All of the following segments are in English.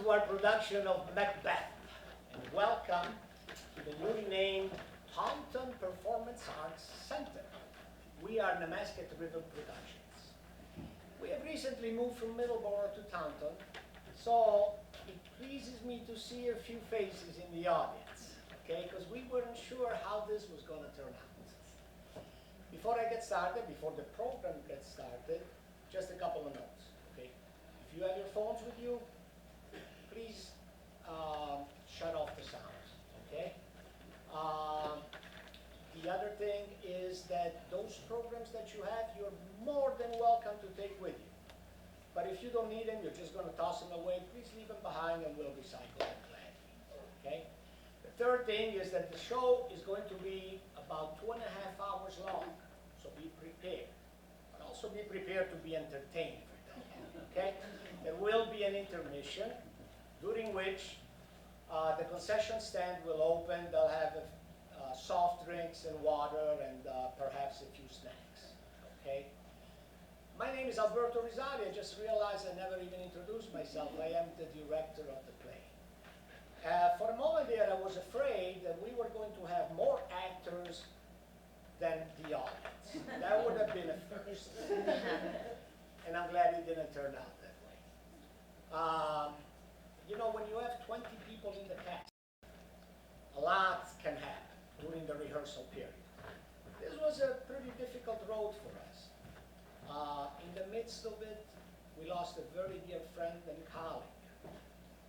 to our production of Macbeth, and welcome to the newly named Taunton Performance Arts Center. We are Nemasket Productions. We have recently moved from Middleborough to Taunton, so it pleases me to see a few faces in the audience, okay? Because we weren't sure how this was going to turn out. Before I get started, before the program gets started, just a couple of notes, okay? If you have your phones with you, please shut off the sound, okay? The other thing is that those programs that you have, you're more than welcome to take with you. But if you don't need them, you're just going to toss them away, please leave them behind and we'll recycle them gladly, okay? The third thing is that the show is going to be about 2.5 hours long, so be prepared. But also be prepared to be entertained, okay? There will be an intermission, during which the concession stand will open. They'll have soft drinks and water and perhaps a few snacks, okay? My name is Alberto Rizzotti. I just realized I never even introduced myself. I am the director of the play. For a moment there, I was afraid that we were going to have more actors than the audience. That would have been a first. And I'm glad it didn't turn out that way. You know, when you have 20 people in the cast, a lot can happen during the rehearsal period. This was a pretty difficult road for us. In the midst of it, we lost a very dear friend and colleague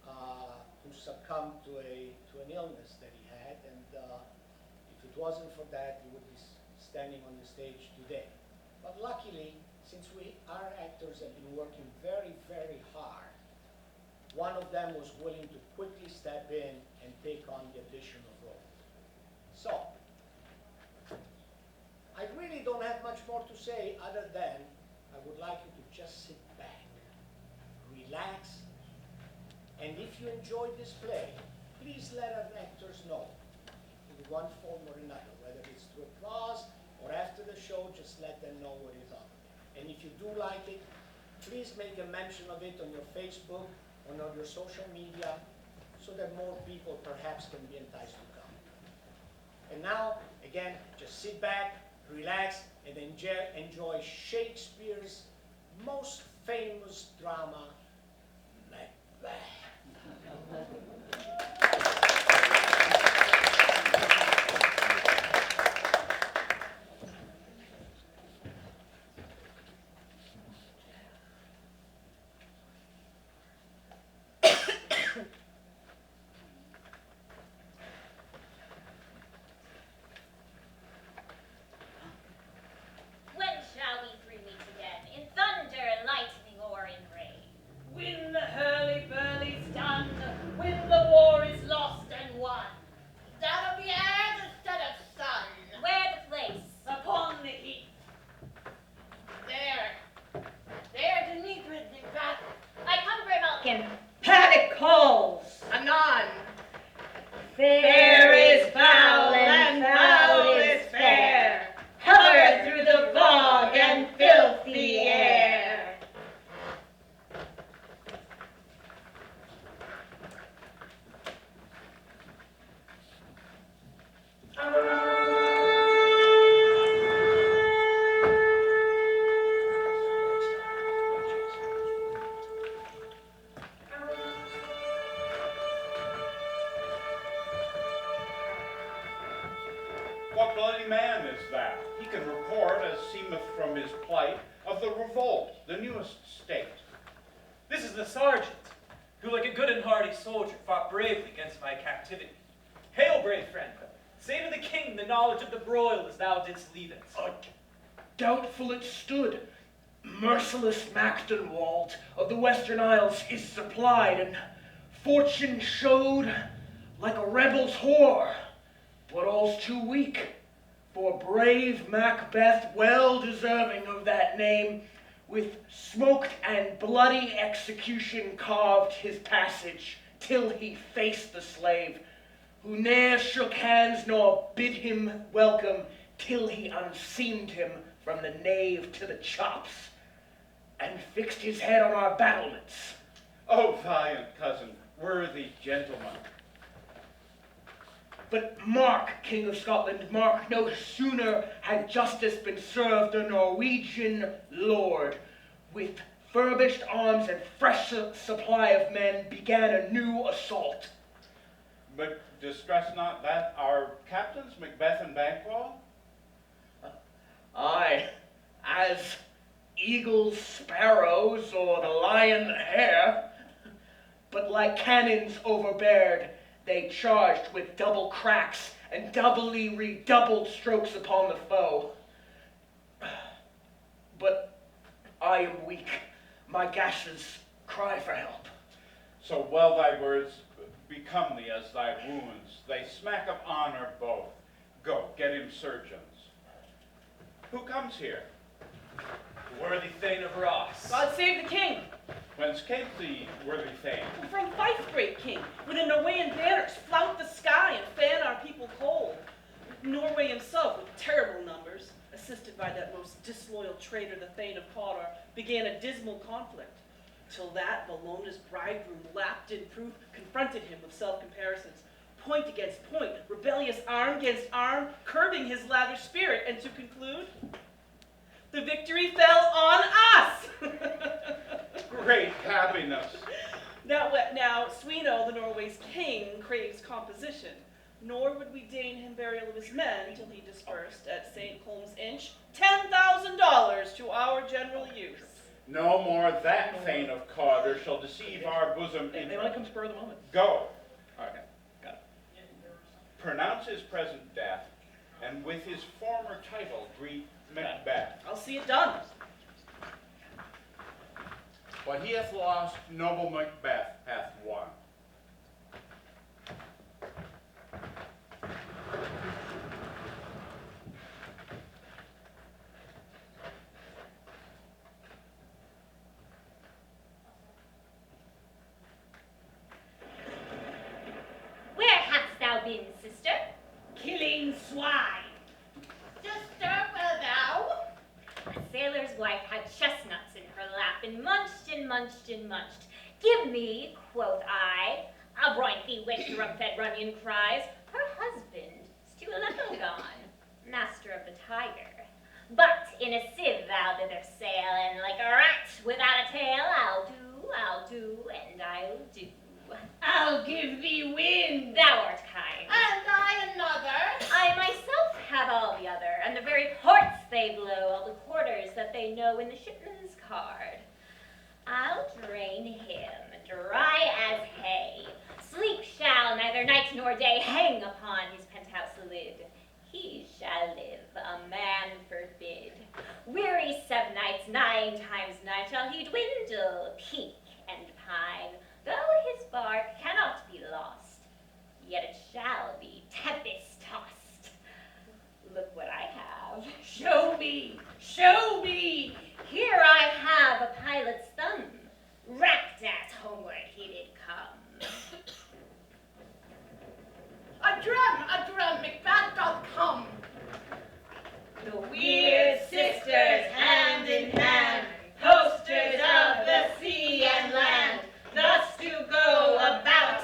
who succumbed to an illness that he had, and if it wasn't for that, he would be standing on the stage today. But luckily, since our actors have been working very, very hard, one of them was willing to quickly step in and take on the additional role. So, I really don't have much more to say other than I would like you to just sit back, relax, and if you enjoyed this play, please let our actors know in one form or another, whether it's through applause or after the show, just let them know what you thought of it. And if you do like it, please make a mention of it on your Facebook, on your social media, so that more people perhaps can be enticed to come. And now, again, just sit back, relax, and enjoy Shakespeare's most famous drama, Macbeth. Panic calls, anon. Fair is foul and foul is fair. Hover through the fog and filthy air. What bloody man is that? He can report, as seemeth from his plight, of the revolt, the newest state. This is the sergeant, who like a good and hardy soldier fought bravely against my captivity. Hail, brave friend, say to the king the knowledge of the broil as thou didst leave it. Doubtful it stood. Merciless MacDUFF of the Western Isles is supplied, and fortune showed like a rebel's whore. But all's too weak, for brave Macbeth, well deserving of that name, with smoked and bloody execution carved his passage, till he faced the slave, who ne'er shook hands nor bid him welcome, till he unseamed him from the nave to the chops, and fixed his head on our battlements. Oh, valiant cousin, worthy gentleman. But Mark, King of Scotland, Mark, no sooner had justice been served, the Norwegian lord, with furbished arms and fresh supply of men, began a new assault. But distress not that our captains, Macbeth and Banquo? Aye, as eagles, sparrows, or the lion, hare, but like cannons overbeared, they charged with double cracks and doubly redoubled strokes upon the foe. But I am weak. My gashes cry for help. So well thy words become thee as thy wounds. They smack of honor both. Go, get him surgeons. Who comes here? The worthy Thane of Ross. God save the king. Whence came the worthy Thane? From Fife, great king, with the Norwegian banners flout the sky and fan our people cold. Norway himself, with terrible numbers, assisted by that most disloyal traitor, the Thane of Cawdor, began a dismal conflict, till that Bellona's bridegroom, lapped in proof, confronted him with self-comparisons, point against point, rebellious arm against arm, curbing his lavish spirit, and to conclude, the victory fell on us! Great happiness. Now, Sweno, the Norway's king, craves composition, nor would we deign him burial of his men till he dispersed at St. Colm's Inch $10,000 to our general use. No more that Thane of Cawdor shall deceive our bosom They want to interest. come spur of the moment. Go, Okay, got it. pronounce his present death, and with his former title greet Macbeth. I'll see it done. What he hath lost, noble Macbeth hath won. Where hast thou been, sister? Killing swine. Sister, will thou? A sailor's wife had chestnuts in her lap, and munched and munched and munched. Give me, quoth I, a brointhy wench rum-fed runyon cries. Her husband is to a level gone, master of the tiger. But in a sieve thou thither sail, and like a rat without a tail, I'll do, and I'll do. I'll give thee wind. Thou art kind. And I another. I myself have all the other, and the very ports they blow, all the quarters that they know in the shipman's card. I'll drain him, dry as hay. Sleep shall neither night nor day hang upon his penthouse lid. He shall live, a man forbid. Weary 7 nights, 9 times 9 shall he dwindle, peak and pine. Though his bark cannot be lost, yet it shall be tempest tossed. Look what I have. Show me. Show me. Here I have a pilot's thumb. Racked as homeward he did come. A drum, Macbeth doth come. The Weird sisters, hand in hand, hosters of the sea and land, thus to go about,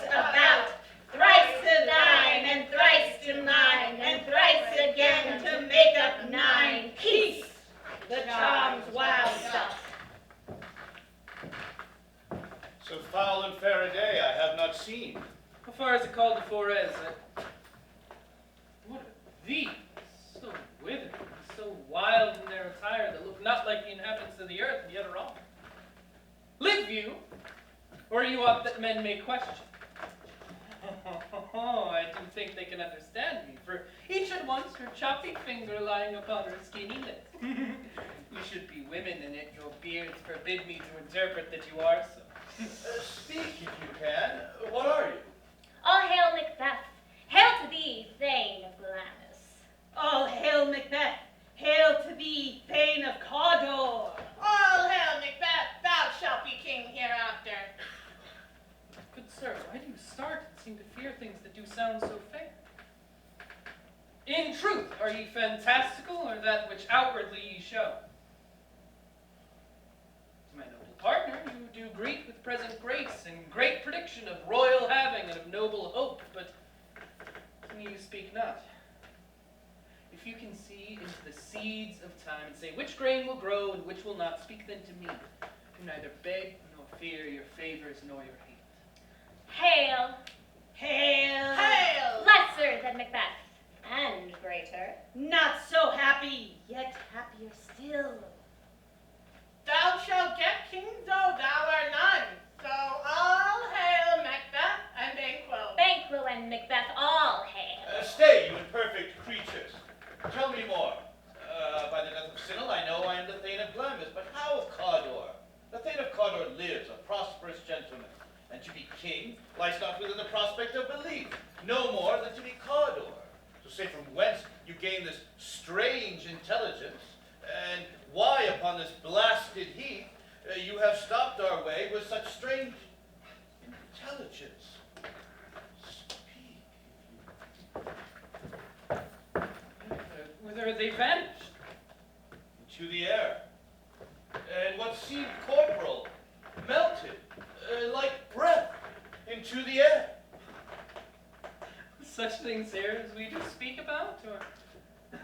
thrice to thine, and thrice to mine, and thrice again to make up 9. Peace, the charm's wild stuff. So foul and fair a day I have not seen. How far is it called to Forez? What are these? So withered, so wild in their attire that look not like the inhabitants of the earth, and yet are all. Live you, or are you aught that men may question? I do think they can understand me, for each at once her choppy finger lying upon her skinny lip. You should be women, and yet your beards forbid me to interpret that you are so. Speak if you can. What are you? All hail Macbeth. Hail to thee, Thane of Glamis. All hail Macbeth. Hail to thee, Thane of Cawdor. All hail Macbeth. Thou shalt be king hereafter. Good sir, why do you start and seem to fear things that do sound so fair? In truth, are ye fantastical, or that which outwardly ye show? My noble partner, you do greet with present grace and great prediction. fiction of royal having and of noble hope, but you speak not. If you can see into the seeds of time and say which grain will grow and which will not, speak then to me, who neither beg nor fear your favors nor your hate. Hail, Hail! Hail! lesser than Macbeth, and greater. Not so happy, yet happier still. Thou shalt get kings, though thou art none. So all hail Macbeth and Banquo. Banquo and Macbeth all hail. Stay, you imperfect creatures. Tell me more. By the death of Sinel, I know I am the Thane of Glamis, but how of Cawdor? The Thane of Cawdor lives, a prosperous gentleman, and to be king lies not within the prospect of belief, no more than to be Cawdor. So say from whence you gain this strange intelligence, and why upon this blasted heath you have stopped our way with such strange intelligence. Speak. Whither are they vanished? Into the air. And what seemed corporal melted like breath into the air. Such things here as we do speak about, or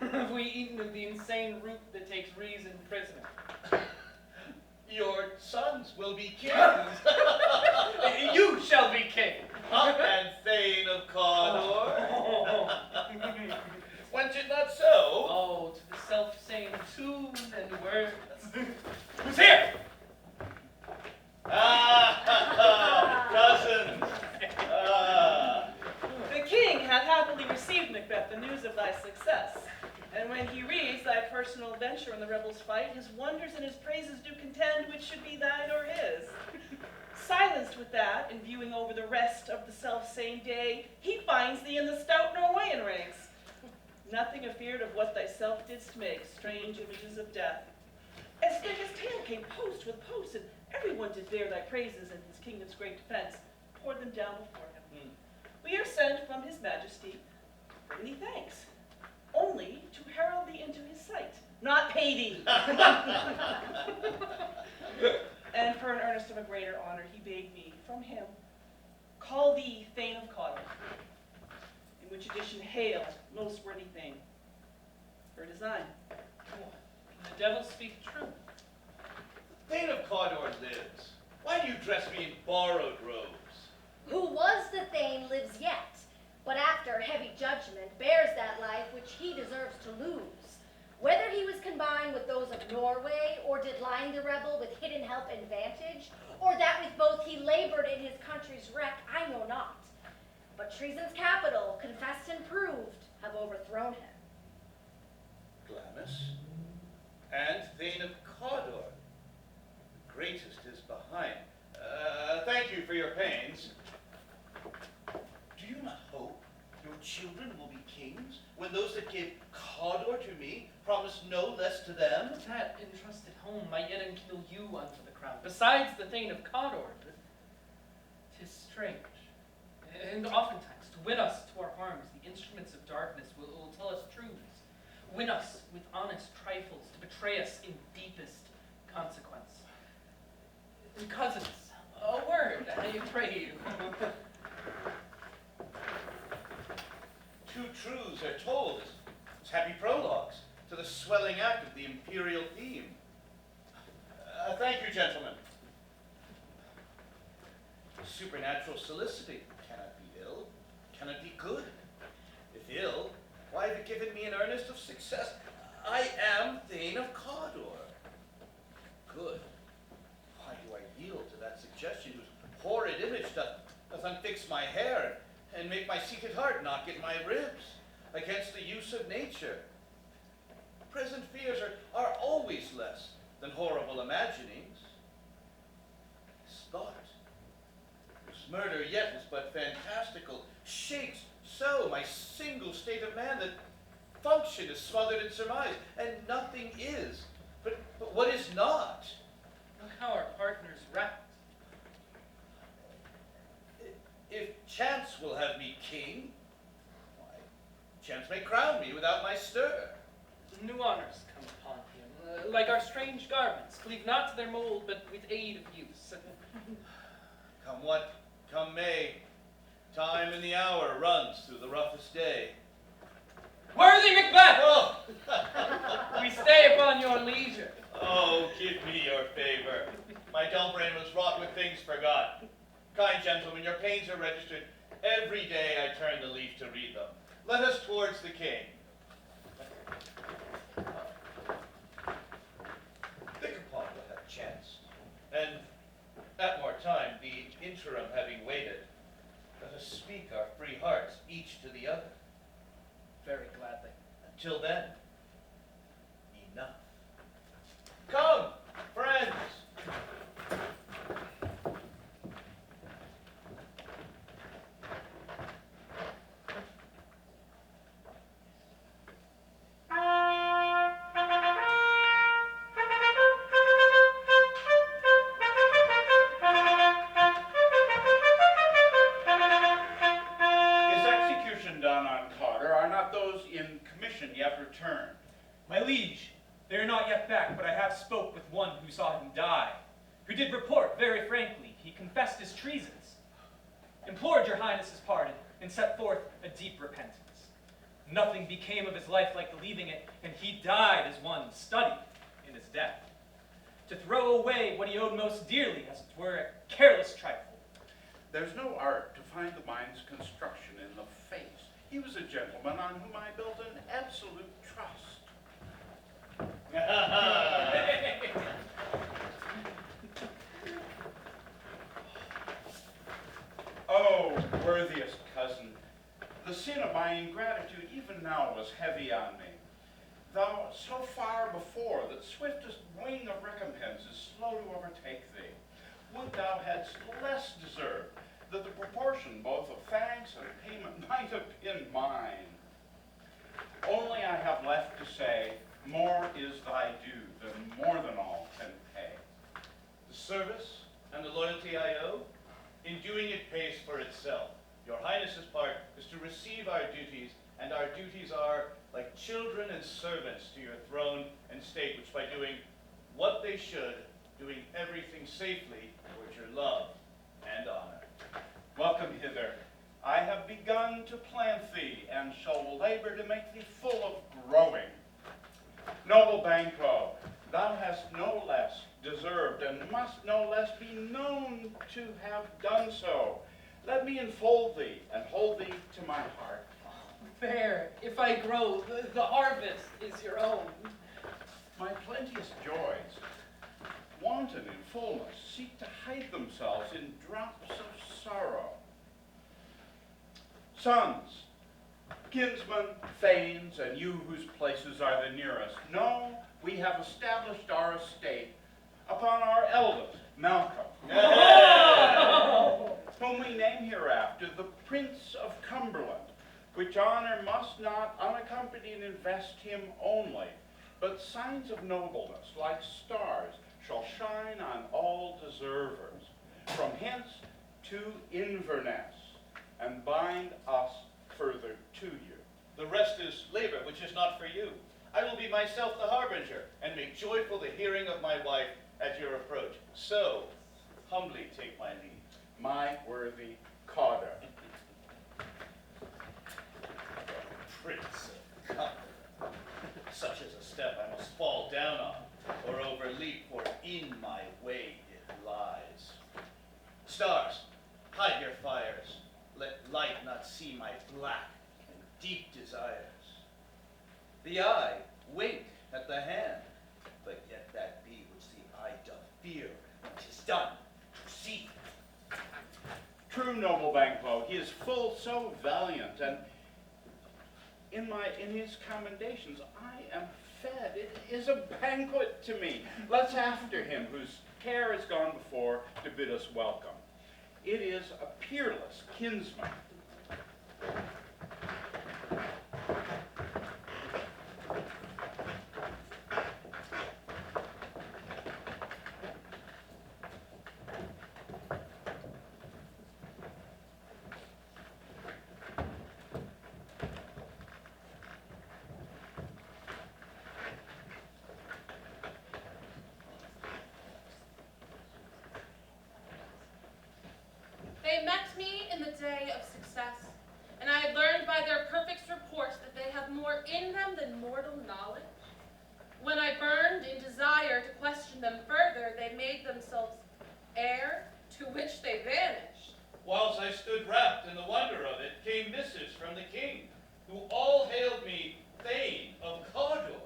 have we eaten of the insane root that takes reason prisoner? Your sons will be kings. You shall be king. Up and Thane of Cawdor. Went it not so? Oh, to the self-same tune and words. Who's here? Cousins. The king hath happily received, Macbeth, the news of thy success. And when he reads thy personal adventure in the rebels' fight, his wonders and his praises do contend which should be thine or his. Silenced with that, and viewing over the rest of the self-same day, he finds thee in the stout Norwegian ranks. Nothing afeard of what thyself didst make, strange images of death. As then his tale came post with post, and everyone did bear thy praises and his kingdom's great defense, poured them down before him. We are sent from his majesty, bring thee thanks, only to herald thee into his sight, not pay thee. And for an earnest of a greater honor, he bade me, from him, call thee Thane of Cawdor, in which addition hail, most worthy Thane, for design. Can the devil speak true? Thane of Cawdor lives. Why do you dress me in borrowed robes? Who was the Thane lives yet, but after heavy judgment bears that life which he deserves to lose. Whether he was combined with those of Norway, or did line the rebel with hidden help and vantage, or that with both he labored in his country's wreck, I know not. But treason's capital, confessed and proved, have overthrown him. Glamis and Thane of Cawdor. The greatest is behind. Thank you for your pains. Do you not hope your children will be kings when those that gave Cawdor to me promise no less to them? That entrusted home might yet enkindle you unto the crown, besides the Thane of Cawdor, but 'tis strange. And oftentimes, to win us to our harms, the instruments of darkness will tell us truths, win us with honest trifles, to betray us in deepest consequence. Cousins, a word, I pray you. Two truths are told as happy prologues to the swelling act of the imperial theme. Thank you, gentlemen. Supernatural solicity cannot be ill, cannot be good. If ill, why have you given me an earnest of success? I am Thane of Cawdor. Good. Why do I yield to that suggestion whose horrid image doth unfix my hair and make my seated heart knock in my ribs against the use of nature? Present fears are always less than horrible imaginings. This thought, whose murder yet is but fantastical, shakes so my single state of man that function is smothered in surmise, and nothing is but what is not. Look how our partners wrapped. If chance will have me king, why, chance may crown me without my stir. New honors come upon him, like our strange garments, cleave not to their mold, but with aid of use. Come what Come May, time and the hour runs through the roughest day. Worthy Macbeth! Oh! We stay upon your leisure. Oh, give me your favor. My dull brain was wrought with things forgot. Kind gentlemen, your pains are registered. Every day I turn the leaf to read them. Let us towards the king. Think upon what hath chanced, and at more time, the interim having waited, let us speak our free hearts, each to the other. Very gladly. Until then, enough. Come, friends. Is execution done on Cotter? Are not those in commission yet returned? My liege, they are not yet back, but I have spoke with one who saw him die, who did report very frankly he confessed his treasons, implored your highness's pardon, and set forth a deep repentance. Nothing became of his life like the leaving it, and he died as one studied in his death. To throw away what he owed most dearly, as it were a careless trifle. There's no art to find the mind's construction in the face. He was a gentleman on whom I built an absolute trust. Oh, worthiest cousin, the sin of my ingratitude even now was heavy on me. Thou so far before that swiftest wing of recompense is slow to overtake thee. Would thou hadst less deserved, that the proportion both of thanks and payment might have been mine. Only I have left to say, more is thy due than more than all can pay. The service and the loyalty I owe, in doing it pays for itself. Your Highness's part is to receive our duties, and our duties are like children and servants to your throne and state, which by doing what they should, doing everything safely towards your love and honor. Welcome hither. I have begun to plant thee, and shall labor to make thee full of growing. Noble BANQUO, thou hast no less deserved, and must no less be known to have done so. Let me enfold thee, and hold thee to my heart. Fair, if I grow, the harvest is your own. My plenteous joys, wanton in fullness, seek to hide themselves in drops of sorrow. Sons, kinsmen, thanes, and you whose places are the nearest, know we have established our estate upon our eldest, Malcolm, whom we name hereafter the Prince of Cumberland, which honor must not unaccompanied invest him only, but signs of nobleness, like stars, shall shine on all deservers, from hence to Inverness, and bind us further to you. The rest is labor, which is not for you. I will be myself the harbinger, and make joyful the hearing of my wife at your approach. So, humbly take my leave. My worthy Cotter. Prince of Cumberland. Such as a step I must fall down on, or overleap, for in my way it lies. Stars, hide your fires. Let light not see my black and deep desires. The eye wink at the hand, but yet that be which the eye doth fear, which is done to see. True, noble BANQUO, he is full so valiant, and in his commendations I am fed. It is a banquet to me. Let's after him, whose care has gone before to bid us welcome. It is a peerless kinsman. They met me in the day of success, and I had learned by their perfect report that they have more in them than mortal knowledge. When I burned in desire to question them further, they made themselves air, to which they vanished. Whilst I stood wrapped in the wonder of it, came missives from the king, who all hailed me Thane of Cawdor,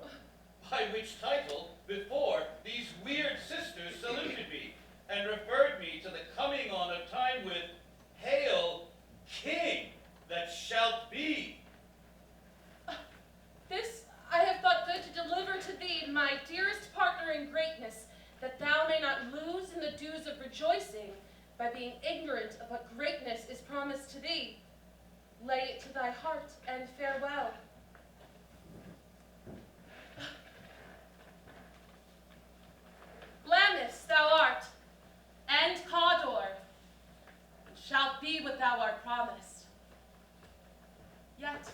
by which title before these weird sisters saluted me, and referred me to the coming on of time with, Hail, King, that shalt be. This I have thought good to deliver to thee, my dearest partner in greatness, that thou may not lose in the dews of rejoicing by being ignorant of what greatness is promised to thee. Lay it to thy heart, and farewell. Glamis thou art, and Cawdor, and shalt be what thou art promised. Yet,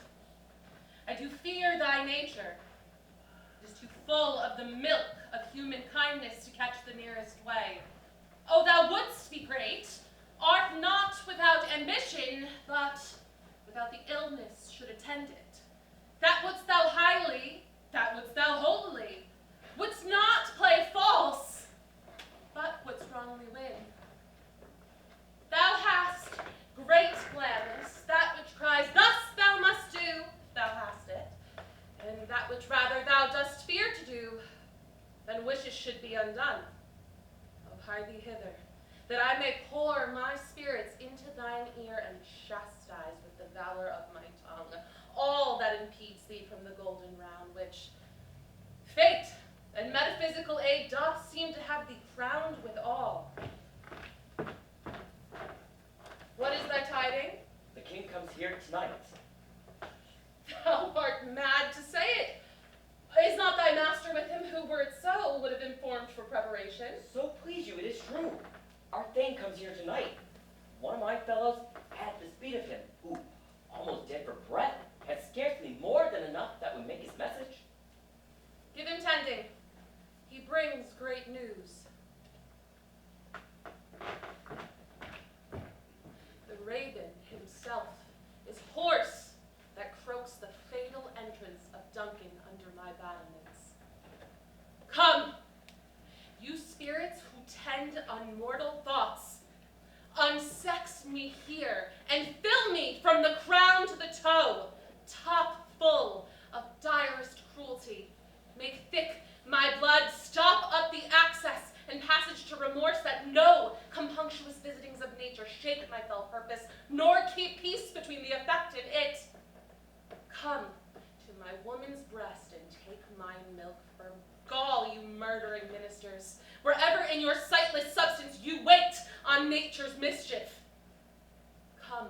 I do fear thy nature. It is too full of the milk of human kindness to catch the nearest way. Oh, thou wouldst be great, art not without ambition, but without the illness should attend it. That wouldst thou highly, that wouldst thou wholly, wouldst not play false, but wouldst wrongly win. Thou hast great gladness, that which cries, thus thou must do, thou hast it, and that which rather thou dost fear to do, than wishes should be undone. Oh, hie thee hither, that I may pour my spirits into thine ear and chastise with the valor of my tongue all that impedes thee from the golden round, which fate and metaphysical aid doth seem to have thee crowned with all. What is thy tiding? The king comes here tonight. Thou art mad to say it. Is not thy master with him, who, were it so, would have informed for preparation? So please you, it is true. Our Thane comes here tonight. One of my fellows had the speed of him, who, almost dead for breath, had scarcely more than enough that would make his message. Give him tending. He brings great news. The raven himself is horse that croaks the fatal entrance of Duncan under my battlements. Come, you spirits who tend unmortal thoughts, unsex me here and fill me from the crown to the toe, top full of direst cruelty. Make thick my blood, stop up the access and passage to remorse, that no compunctuous visitings of nature shake my fell purpose, nor keep peace between the affected it. Come to my woman's breast and take my milk for gall, you murdering ministers, wherever in your sightless substance you wait on nature's mischief. Come,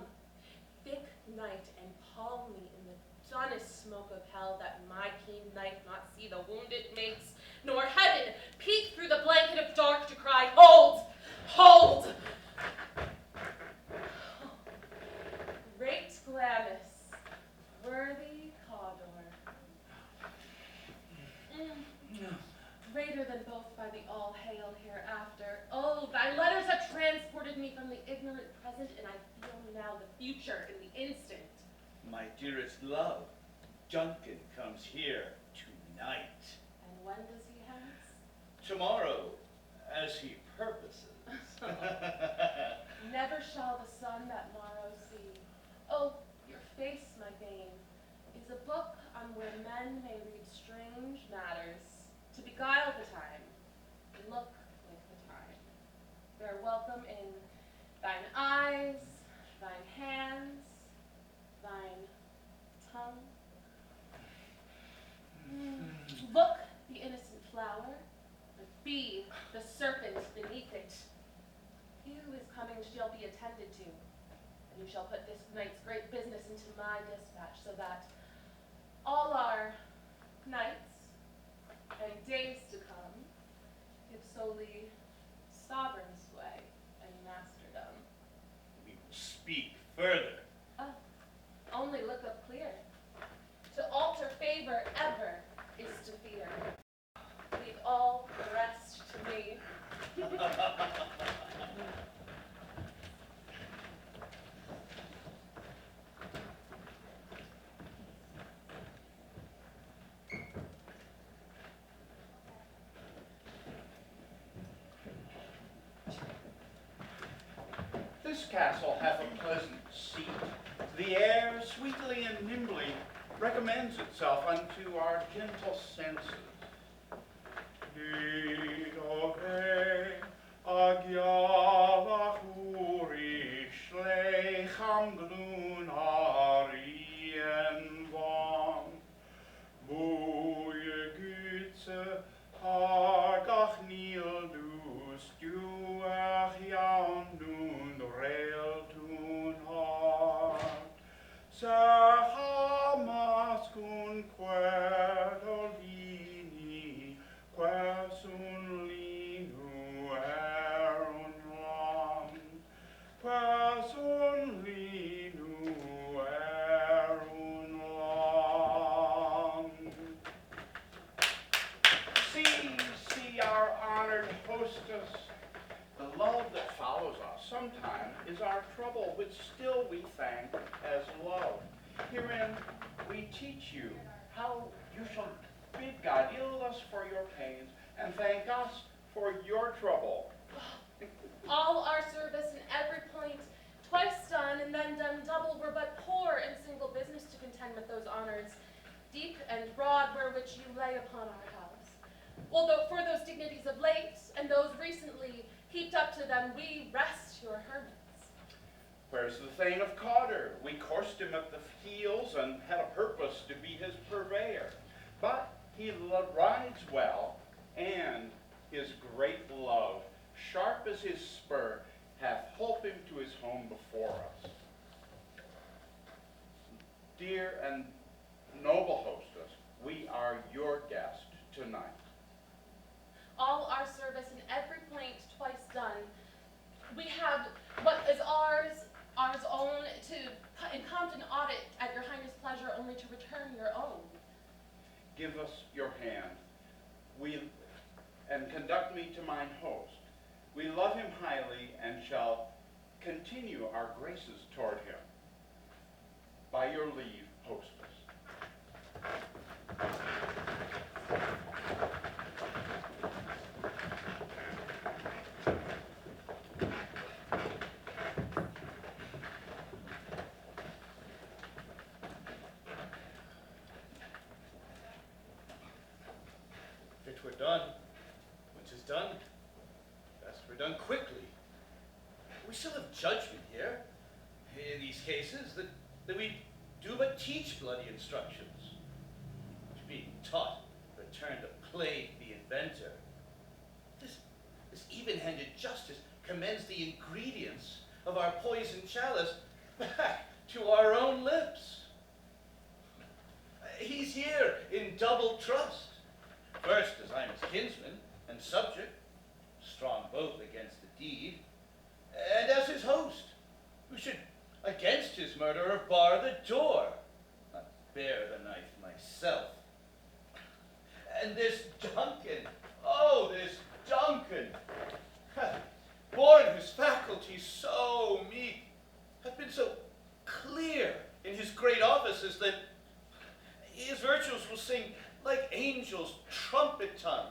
thick night, and pall me in the dunnest smoke of hell, that my keen knife not see the wound it makes, nor HADEN peek through the blanket of dark to cry, Hold! Hold! Great Glamis, worthy Cawdor. Greater than both by the all-hail hereafter. Oh, thy letters have transported me from the ignorant present, and I feel now the future in the instant. My dearest love, Duncan comes here tonight. And when does he hence? Tomorrow, as he purposes. Never shall the sun that morrow see. Oh, your face, my Thane, is a book on where men may read strange matters, to beguile the time, look like the time. They're welcome in thine eyes, thine hands, thine tongue. Look, the innocent flower, but be the serpent beneath it. He who is coming shall be attended to, and you shall put this night's great business into my dispatch, so that all our nights and days to come give solely sovereign sway and masterdom. We will speak further. Only look up clear. To alter favor ever is to fear. Leave all the rest to me. castle hath a pleasant seat. The air sweetly and nimbly recommends itself unto our gentle senses. See our honored hostess. The love that follows us sometime is our trouble, which still we thank as love. Herein we teach you how you shall bid God heal us for your pains and thank us for your trouble. All our service in every point, twice done and then done double, were but poor and single business to contend with those honors, deep and broad, which you lay upon our house. Although for those dignities of late, and those recently heaped up to them, we rest your hermits. Where's the Thane of Cawdor? We coursed him at the heels and had a purpose to be his purveyor. But he rides well, and his great love, sharp as his spur, hath holp him to his home before us. Dear and noble hostess, we are your guest tonight. All our service in every point twice done, we have what is ours own, to in Compton audit at your highness' pleasure, only to return your own. Give us your hand, and conduct me to mine host. We love him highly and shall continue our graces toward him. By your leave, hostess. If it were done, which is done, best were done quickly. We still have judgment here, in these cases, that we do but teach bloody instructions, which being taught return to plague the inventor. This even-handed justice commends the ingredients of our poison chalice back to our own lips. He's here in double trust. First, as I'm his kinsman and subject, strong both against the deed, and as his host, who should against his murderer bar the door, not bear the knife myself. And this Duncan, oh, this Duncan, born whose faculties so meek, have been so clear in his great offices that his virtues will sing like angels trumpet-tongued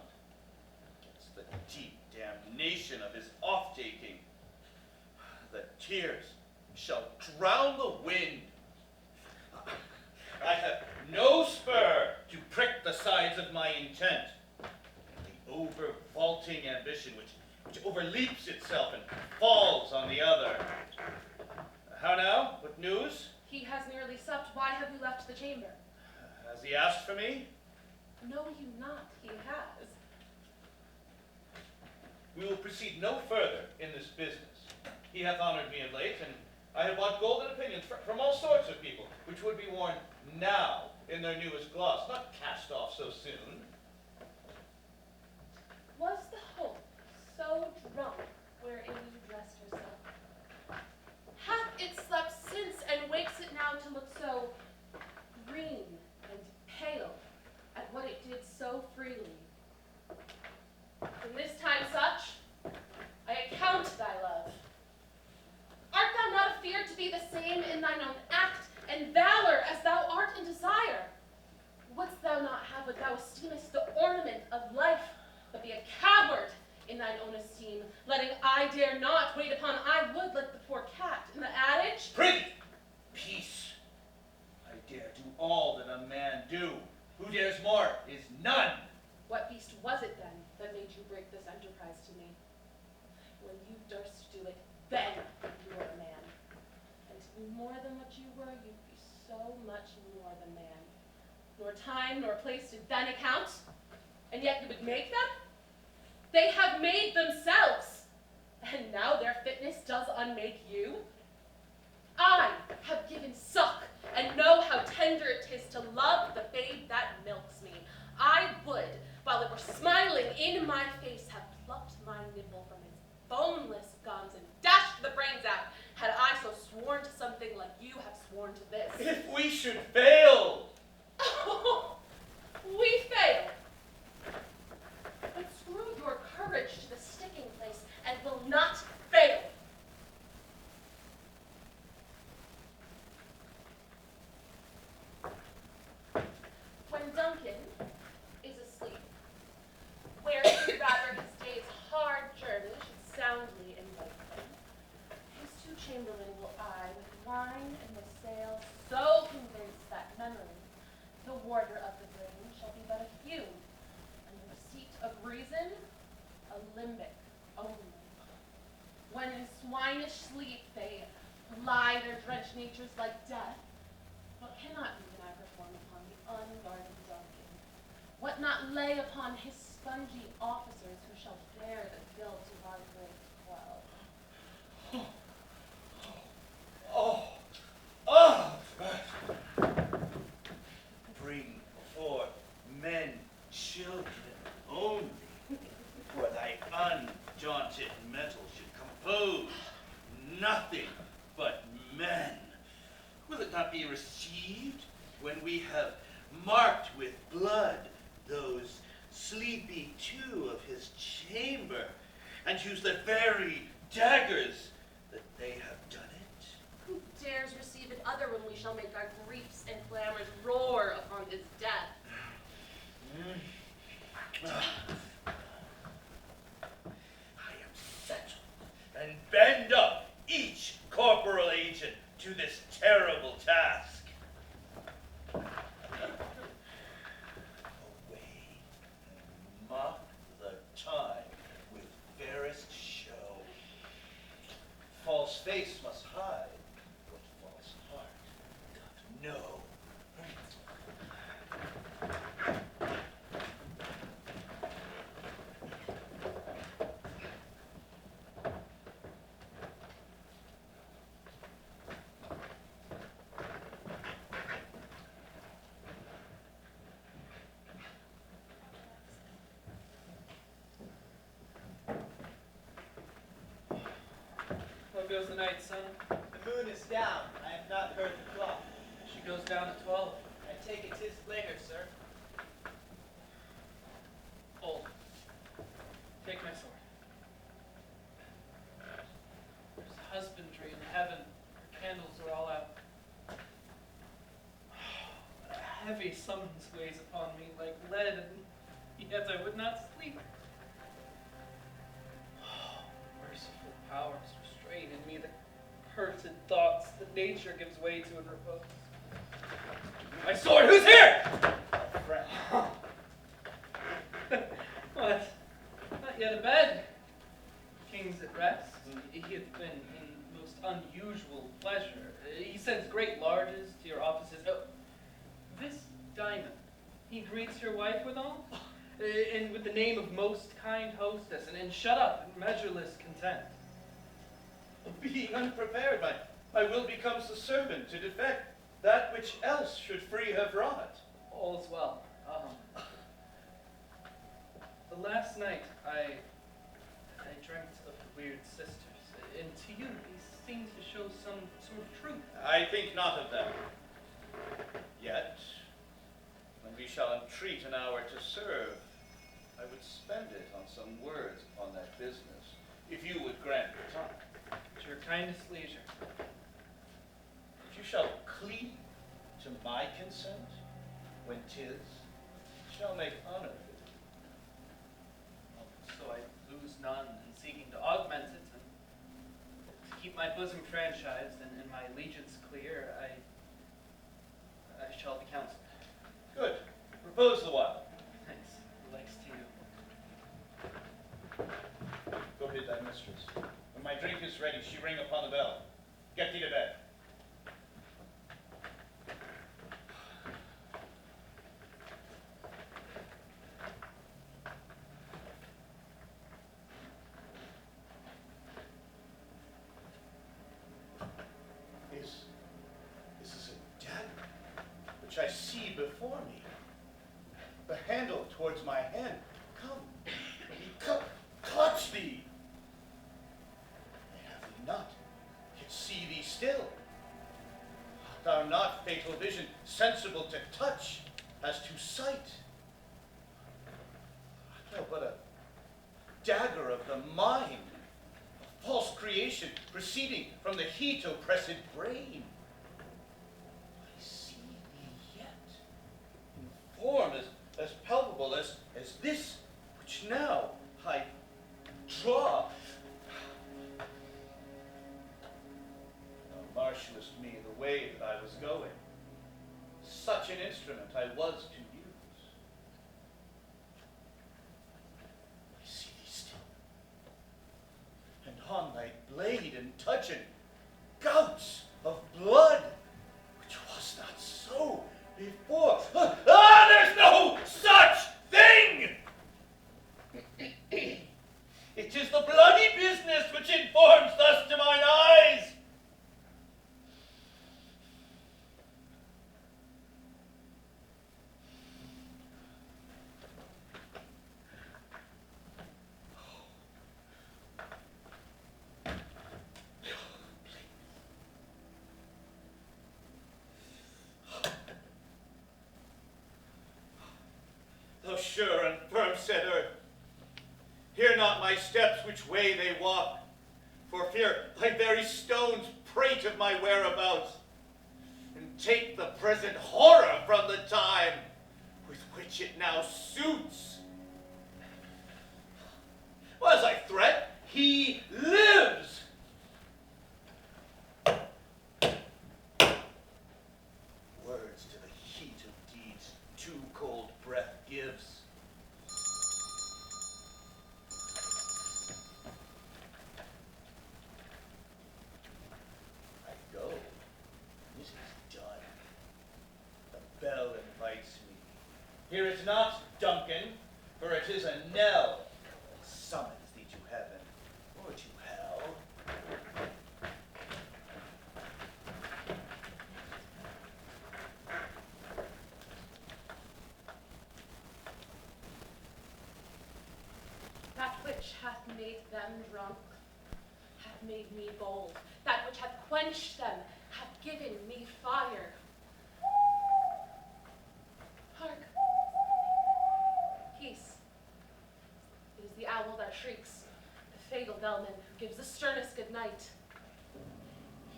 against the deep damnation of his off-taking. The tears shall drown the wind. I have no spur to prick the sides of my intent. The over-vaulting ambition which overleaps itself and falls on the other. How now? What news? He has nearly supped. Why have you left the chamber? Has he asked for me? Know you not, he has. We will proceed no further in this business. He hath honored me of late, and I have bought golden opinions from all sorts of people, which would be worn now in their newest gloss, not cast off so soon. Was the hope so drunk wherein you dressed yourself? Hath it slept since, and wakes it now to look so green and pale at what it did so freely? In this time such, I account thy love. Art thou not afeard to be the same in thine own act and valor as thou art in desire? Wouldst thou not have what thou esteemest team, letting I dare not wait upon I would like the poor cat in the adage. Prithee, peace. I dare do all that a man do. Who dares more is none. What beast was it then that made you break this enterprise to me? When you durst do it, then you were a man. And to be more than what you were, you'd be so much more than man. Nor time nor place did then account, and yet you would make them? They have made themselves, and now their fitness does unmake you. I have given suck, and know how tender it is to love the babe that milks me. I would, while it were smiling in my face, have plucked my nipple from its boneless gums and dashed the brains out, had I so sworn to something like you have sworn to this. If we should fail. Oh, we fail. But screw your courage to the sticking place and will not fail. When Duncan is asleep, where he'd rather his day's hard journey should soundly invite him, his two chamberlain will eye with wine and with sail, so convinced that memory, the warder of the brain, shall be but a fume, and the receipt of reason, a limbic only. When in swinish sleep they lie their drenched natures like death, what cannot even I perform upon the unguarded Duncan? What not lay upon his spongy officers who shall bear the guilt of our great quell? Bring forth men, children only, for thy undaunted mettle should compose nothing but men. Will it not be received when we have marked with blood those sleepy two of his chamber, and use the very daggers that they have done it? Who dares receive it other when we shall make our griefs and clamors roar upon his death? I am settled, and bend up each corporal agent to this terrible task. Away and mock the time with fairest show. False face must hide what false heart doth know. How goes the night, son? The moon is down. I have not heard the clock. She goes down at 12. I take it 'tis later, sir. Old. Take my sword. There's husbandry in heaven. Her candles are all out. A heavy summons weighs upon me like lead, and yet I would not sleep. Merciful powers restrain in me the cursed thoughts that nature gives way to in repose. My sword, who's here? Friend. What? Not yet abed. King's at rest. He hath been in most unusual pleasure. He sends great larges to your offices. Oh, this diamond, he greets your wife withal? And with the name of most kind hostess, and shut up in measureless content. Being unprepared, my will becomes the servant to defect that which else should free have wrought. All's well. The last night I dreamt of the weird sisters, and to you these seem to show some sort of truth. I think not of them. Yet, when we shall entreat an hour to serve, I would spend it on some words upon that business, if you would grant the time. At your kindest leisure. If you shall cleave to my consent, when 'tis, shall make honor of it. So I lose none in seeking bosom franchised and my allegiance clear, I shall be counseled. Good. Propose the while. Thanks. Likes to you. Go bid thy mistress. When my drink is ready, she ring upon the bell. Get thee to bed. This is a dagger, which I see before me. The handle towards my hand. Come, clutch thee. Have thee not, yet see thee still. Art thou not, fatal vision, sensible to touch as to sight? Art thou but a dagger of the mind, a false creation proceeding from the heat oppressed brain? I see thee yet, in form as palpable as this which now I draw. Thou marshallest me the way that I was going. Such an instrument I was to use. I see thee still, and on thy blade and touching gouts of blood, which was not so before. There's no such thing! It is the bloody business which informs thus to mine eyes. Thou sure and firm said earth, hear not my steps which way they walk, for fear thy very stones prate of my whereabouts, and take the present horror from the time with which it now suits. Well, as I threat, he lives. Words to the heat of deeds too cold breath gives. Bell invites me. Hear it not, Duncan, for it is a knell that summons thee to heaven or to hell. That which hath made them drunk hath made me bold. That which hath quenched them hath given me fire. Hark! Peace. It is the owl that shrieks, the fatal bellman who gives the sternest good night.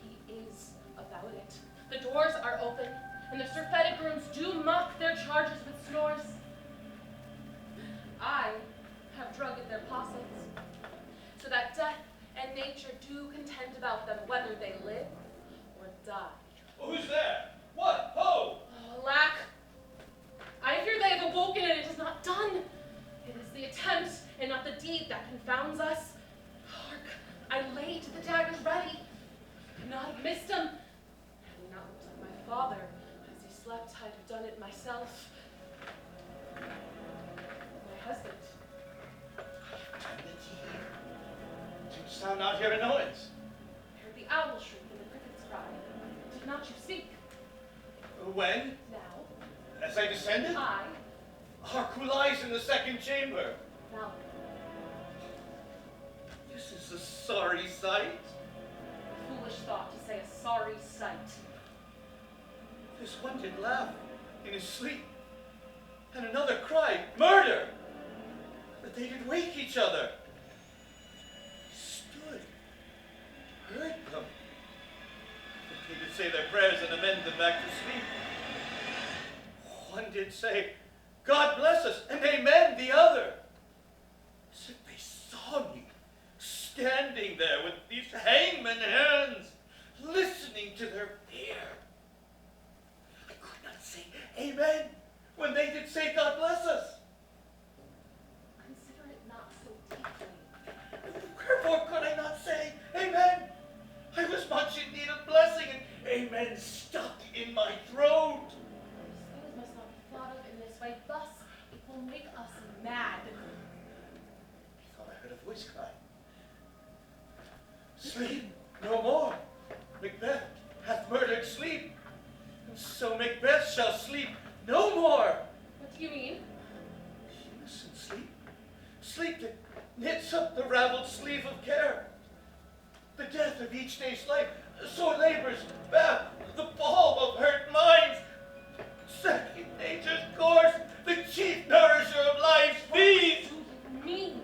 He is about it. The doors are open, and the surfeited grooms do mock their charges with snores. I have drugged their possets, so that death and nature do contend about them, whether they live or die. Who's there? What? Ho! Oh, alack! I fear they have awoken and it is not done. It is the attempt and not the deed that confounds us. Hark! I laid the daggers ready. Could not have missed him. Had he not looked like my father as he slept, I'd have done it myself. My husband. Didst thou not hear a noise? I heard the owl shriek and the crickets cry. Did not you speak? When? Now. As I descended? I. Hark, who lies in the second chamber? Now. This is a sorry sight. Foolish thought to say a sorry sight. This one did laugh in his sleep, and another cried, murder! But they did wake each other. Stood, heard them. But they did say their prayers and amend them back to sleep. One did say, God bless us, and amen the other. As if they saw me standing there with these hangman hands. to their fear. I could not say amen when they did say God bless us. Consider it not so deeply. Wherefore could I not say amen? I was much in need of blessing, and amen stuck in my throat. These things must not be thought of in this way. Thus, it will make us mad. I thought I heard a voice cry. Sleep no more. Macbeth hath murdered sleep, and so Macbeth shall sleep no more. What do you mean? Innocent sleep. Sleep that knits up the raveled sleeve of care. The death of each day's life, sore labors, bath, the balm of hurt minds. Second nature's course, the chief nourisher of life's feast. What do you mean?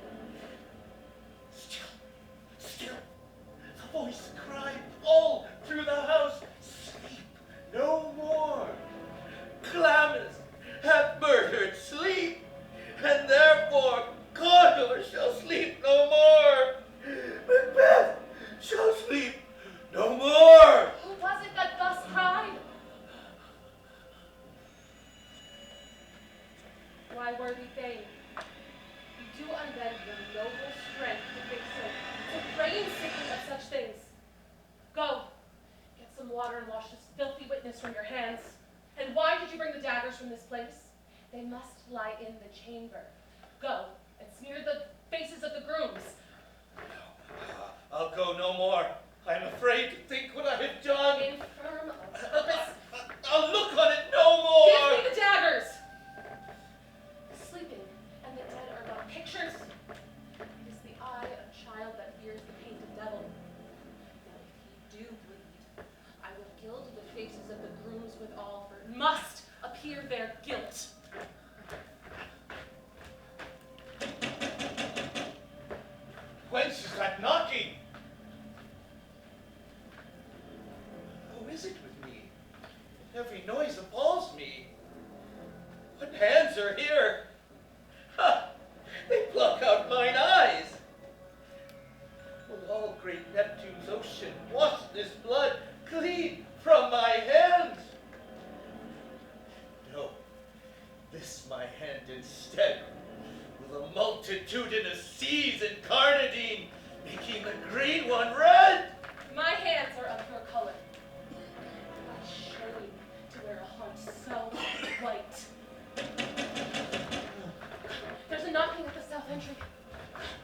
Still, the voice cried all through the house, sleep no more. Glamis hath murdered sleep, and therefore Cawdor shall sleep no more. Macbeth shall sleep no more. Who was it that thus cried? Why, worthy Thane, you do unbend your noble strength to think so brain-sicken of such things. Go, get some water and wash this filthy witness from your hands. And why did you bring the daggers from this place? They must lie in the chamber. Go and smear the faces of the grooms. I'll go no more. I'm afraid to think what I have done. Infirm of purpose. I'll look on it no more. Give me the daggers! Sleeping and the dead are but pictures. It is the eye of a child that fears the painted devil. Now if ye do bleed, I will gild the faces of the grooms with all, for it must appear their guilt. Whence is that knocking? Who is it with me? Every noise appalls me. What hands are here? Ha! They pluck out mine eyes. Will all great Neptune's ocean wash this blood clean from my hands? No, this my hand instead, with a multitudinous seas incarnadine, making the green one red. My hands are of your color. What shame to wear a heart so white. There's a knocking at the south entry.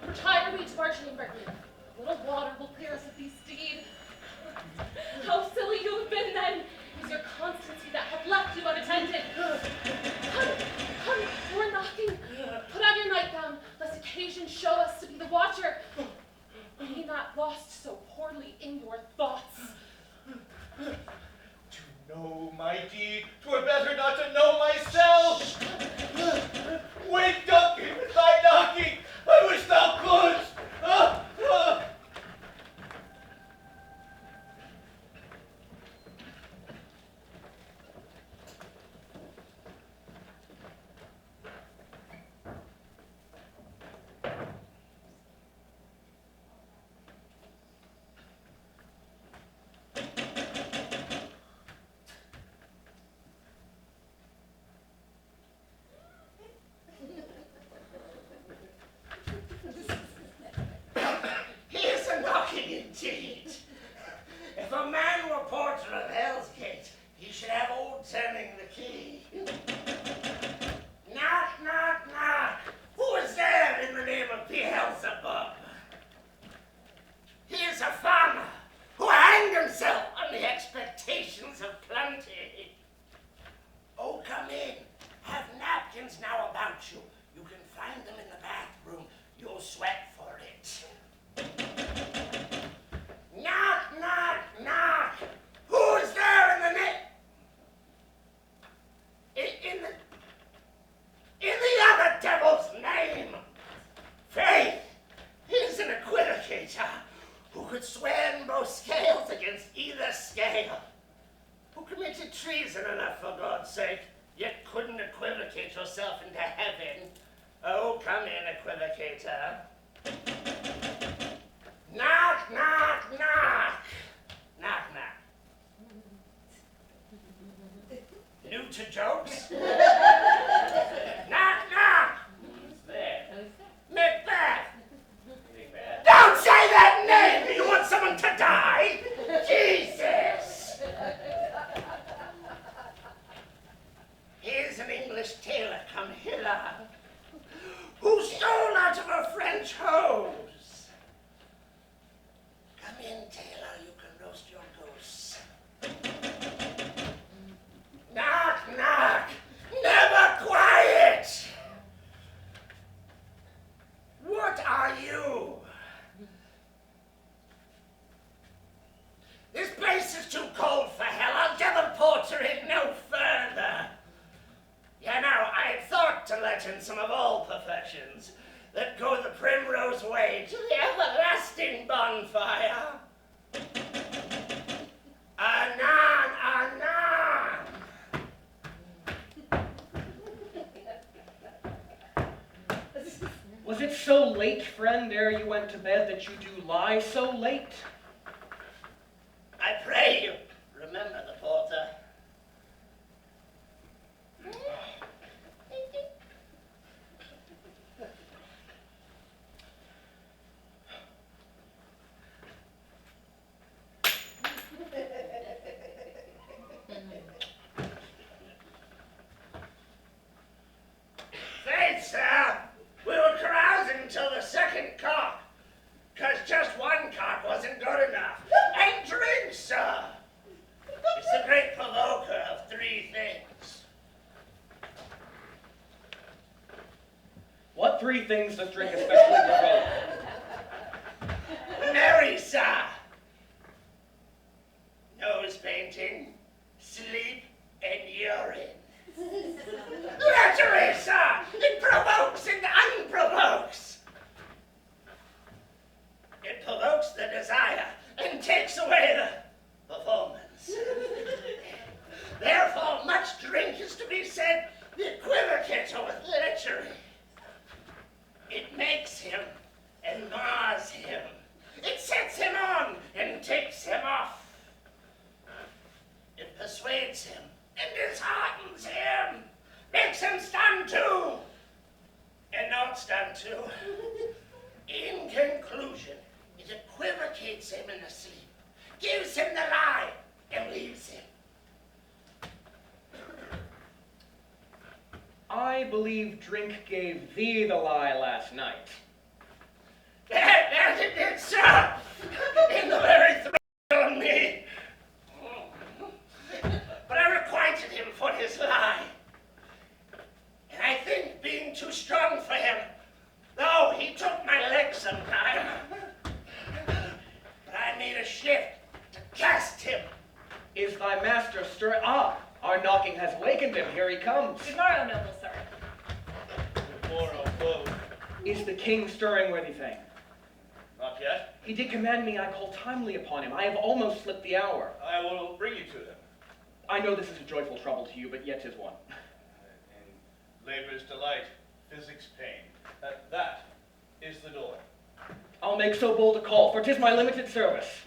Retire we to our chamber. A little water will clear us of these deeds. How silly you have been then! It is your constancy that hath left you unattended. Come, you are knocking. Put on your nightgown, lest occasion show us to be the watcher. Be not lost so poorly in your thoughts. To know my deed, 'twere better not to know myself. Wake, Duncan, with thy knocking. I wish thou couldst. Here's a knocking indeed. If a man were porter of Hell's Gate, he should have old turning the key. Knock, knock, knock. Who is there in the name of Beelzebub? Here's a farmer who hanged himself on the expectations of plenty. Oh, come in. Have napkins now about you. You can find them in the bathroom. You'll sweat for it. Knock, knock, knock. Who is there in the in the other devil's name? Faith, he's an equivocator who could swear in both scales against either scale. Who committed treason enough, for God's sake, yet couldn't equivocate yourself into heaven. Oh, come in, equivocator. Knock, knock, knock. Knock, knock. to jokes. Knock, knock. Who's there? Macbeth. Macbeth. Don't say that name! You want someone to die? Jesus! Here's an English tailor come hither, who stole out of a French hose. Come in, tailor, you can roast your goose. Knock, knock! Never quiet! What are you? This place is too cold for hell. I'll devil porter it no further. Yeah, now, I had thought to let in some of all perfections that go the primrose way to the everlasting bonfire. Anon, anon. Was it so late, friend, ere you went to bed, that you do lie so late? I pray you remember the porter. Faith, sir, we were carousing till the second cock, 'cause just one cock wasn't good enough. And drink, sir! It's the great provoker of three things. What three things does drink especially provoke? Marry, sir! Nose painting, sleep, and urine. Lechery, sir! It provokes and unprovokes. It provokes the desire and takes away the performance. Therefore, much drink is to be said the equivocator with lechery. It makes him and mars him. It sets him on and takes him off. It persuades him and disheartens him, makes him stand to, and not stand to. In conclusion, it equivocates him in the sleep, gives him the lie, and leaves him. I believe drink gave thee the lie last night. That it did, sir, in the very throat on me. But I requited him for his lie. And I think being too strong for him, though he took my leg sometime, but I made a shift to cast him. Is thy master stir? Ah, our knocking has wakened him. Here he comes. Good morrow, noble sir. Good morrow, both. Is the king stirring, worthy thing? Not yet. He did command me I call timely upon him. I have almost slipped the hour. I will bring you to him. I know this is a joyful trouble to you, but yet 'tis one. In labor's delight, physics pain. That is the door. I'll make so bold a call, for 'tis my limited service.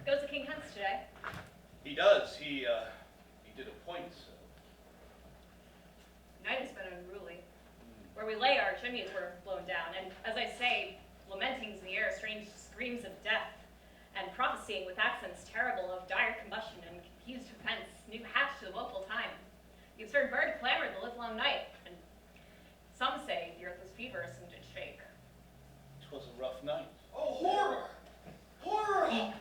Goes the king hence today? He does. He did appoint so. Night has been unruly. Where we lay, our chimneys were blown down, and as I say, lamentings in the air, strange screams of death, and prophesying with accents terrible of dire combustion and confused offense, new hatched to the woeful time. The absurd bird clamored the livelong night, and some say the earth was feverish and did shake. 'Twas a rough night. Oh, horror! Horror!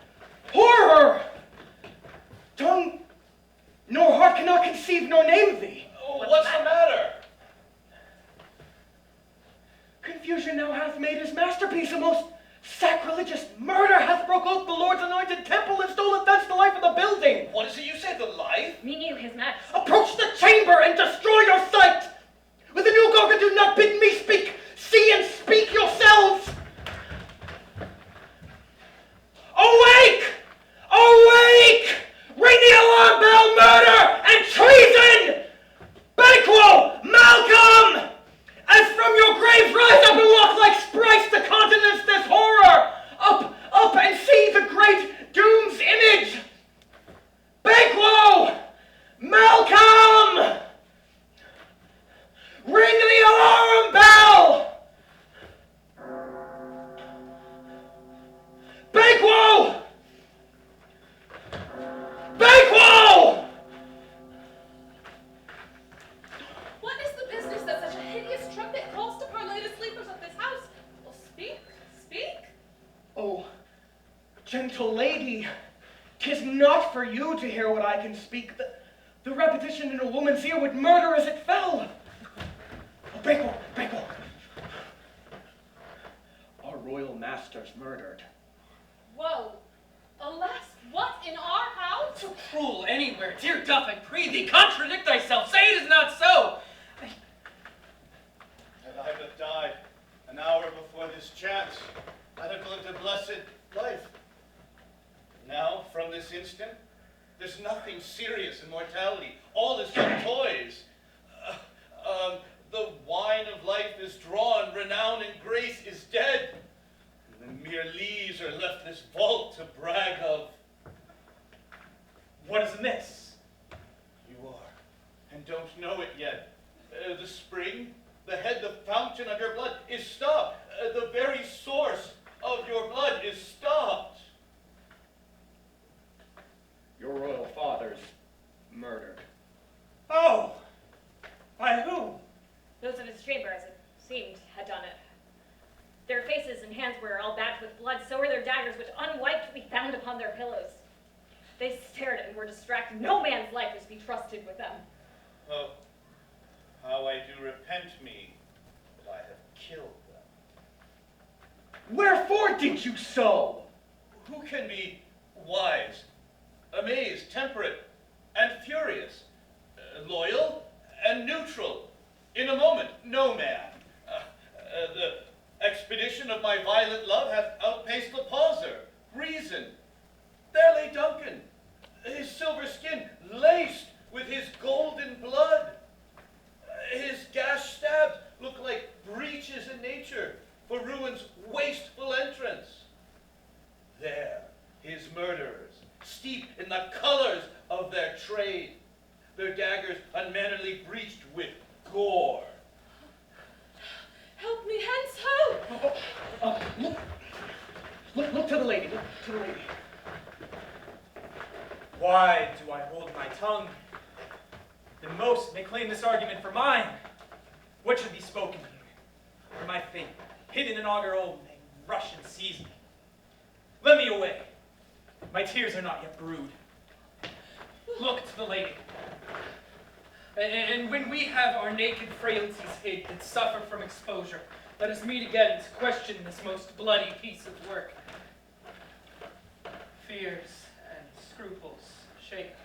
Horror! Tongue nor heart cannot conceive nor name thee. Oh, what's the matter? Confusion now hath made his masterpiece a most sacrilegious murder hath broke out the Lord's anointed temple and stolen thence the life of the building. What is it you say, the life? Mean you, his majesty? Approach the chamber and destroy your sight. With the new garden do not bid me speak. See and speak yourselves. Awake! Awake! Ring the alarm bell, murder and treason! BANQUO! MALCOM! As from your graves rise up and walk like sprites to countenance this horror! Up, up and see the great doom's image! BANQUO! Gentle lady, 'tis not for you to hear what I can speak. The repetition in a woman's ear would murder as it fell. BANQUO, BANQUO. Our royal master's murdered. Whoa. Alas, what in our house? So cruel anywhere, dear Duff, I pray thee, contradict thyself, say it is not so. Had I but died an hour before this chance, I'd have lived a blessed life. Now, from this instant, there's nothing serious in mortality. All is but toys. The wine of life is drawn, renown and grace is dead. And the mere lees are left this vault to brag of. What is amiss? You are, and don't know it yet. The spring, the head, the fountain of your blood is stopped. The very source of your blood is stopped. Your royal father's murdered. Oh! By whom? Those of his chamber, as it seemed, had done it. Their faces and hands were all bathed with blood, so were their daggers, which unwiped we found upon their pillows. They stared and were distracted. No man's life was to be trusted with them. Oh, how I do repent me that I have killed them. Wherefore did you so? Who can be wise, amazed, temperate, and furious, loyal and neutral? In a moment, no man. The expedition of my violent love hath outpaced the pauser, reason. There lay Duncan, his silver skin laced with his golden blood. His gash stabs look like breaches in nature for ruin's wasteful entrance. There, his murderers, steeped in the colors of their trade, their daggers unmannerly breached with gore. Help me hence, help! Look to the lady, look to the lady. Why do I hold my tongue? The most may claim this argument for mine. What should be spoken here? For my fate, hidden in augur old, may rush and seize me. Let me away. My tears are not yet brewed. Look to the lady. And when we have our naked frailties hid that suffer from exposure, let us meet again to question this most bloody piece of work. Fears and scruples shake us.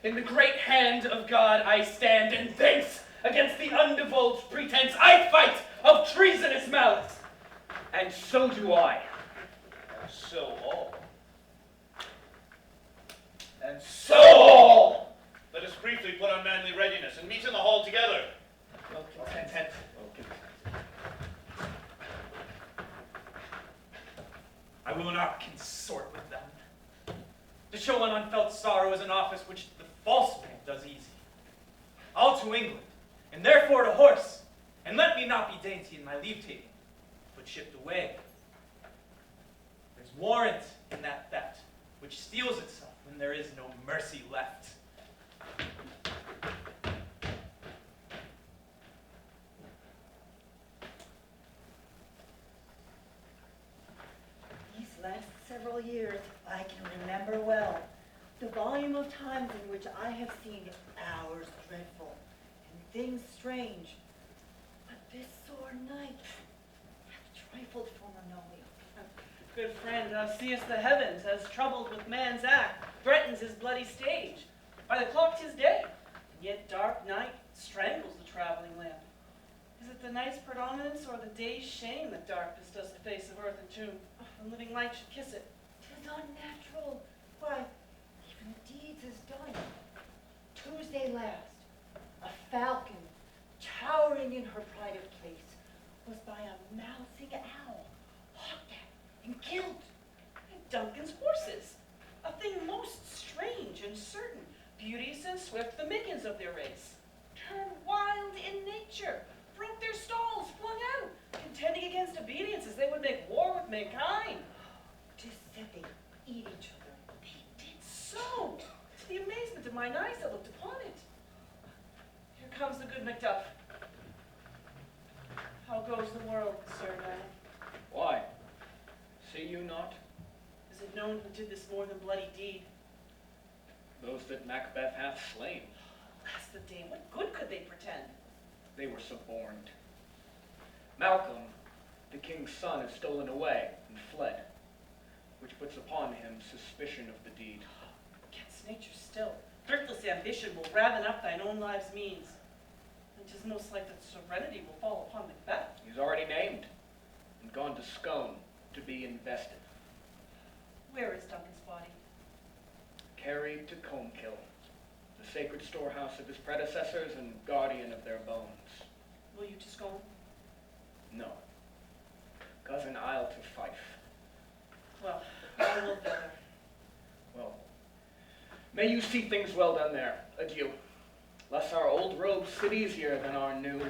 In the great hand of God I stand, and thanks against the undivulged pretense I fight of treasonous malice. And so do I. And so all. And so all. Let us briefly put on manly readiness and meet in the hall together. Well content. I will not consort with them. To show an unfelt sorrow is an office which the false man does easy. I'll to England, and therefore to horse, and let me not be dainty in my leave-taking, but shipped away. There's warrant in that theft, which steals itself when there is no mercy left. These last several years, I can remember well the volume of times in which I have seen hours dreadful and things strange. But this sore night hath trifled for knowing. Good friend, thou seest the heavens as troubled with man's act, threatens his bloody stage. By the clock 'tis day, and yet dark night strangles the traveling lamp. Is it the night's predominance or the day's shame that darkness does the face of earth and tomb, when living light should kiss it? 'Tis unnatural. Why, even deeds is done. Tuesday last, a falcon, towering in her pride of place, was by a mousing owl hawked at and killed. And Duncan's horses, a thing most strange and certain, beauteous and swift, the minions of their race, turned wild in nature, broke their stalls, flung out, contending against obedience as they would make war with mankind. 'Tis said they eat each other. They did so, to the amazement of mine eyes that looked upon it. Here comes the good MACDUFF. How goes the world, sir, now? Why? See you not? Is it known who did this more than bloody deed? Those that Macbeth hath slain. Alas the day, what good could they pretend? They were suborned. Malcolm, the king's son, is stolen away and fled, which puts upon him suspicion of the deed. Against nature still, thriftless ambition will raven up thine own life's means. And 'tis most like that serenity will fall upon Macbeth. He's already named and gone to Scone to be invested. Where is Duncan's body? Carried to Combkill, the sacred storehouse of his predecessors and guardian of their bones. Will you to Scone? No. Cousin, I'll to Fife. Well, I will thither. Well, may you see things well done there. Adieu. Lest our old robes sit easier than our new.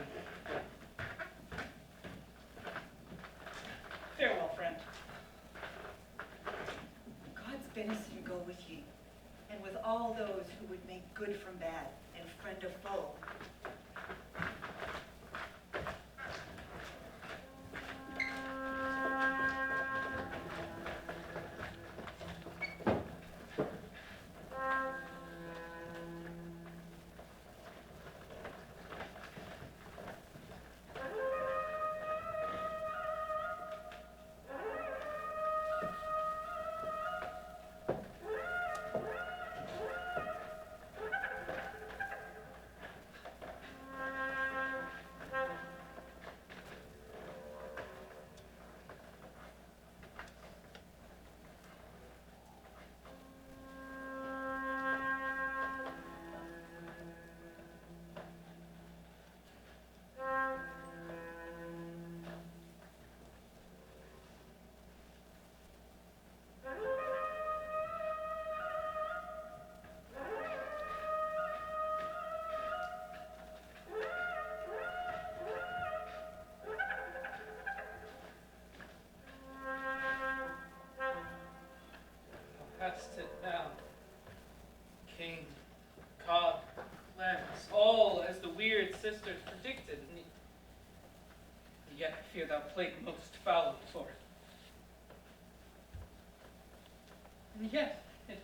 Farewell, friend. God's benison go with ye, and with all those who would make good from bad, and friend of foe. Cast it down. King, cod, lance, all as the weird sisters predicted, and yet I fear thou played most foul for it. And yet it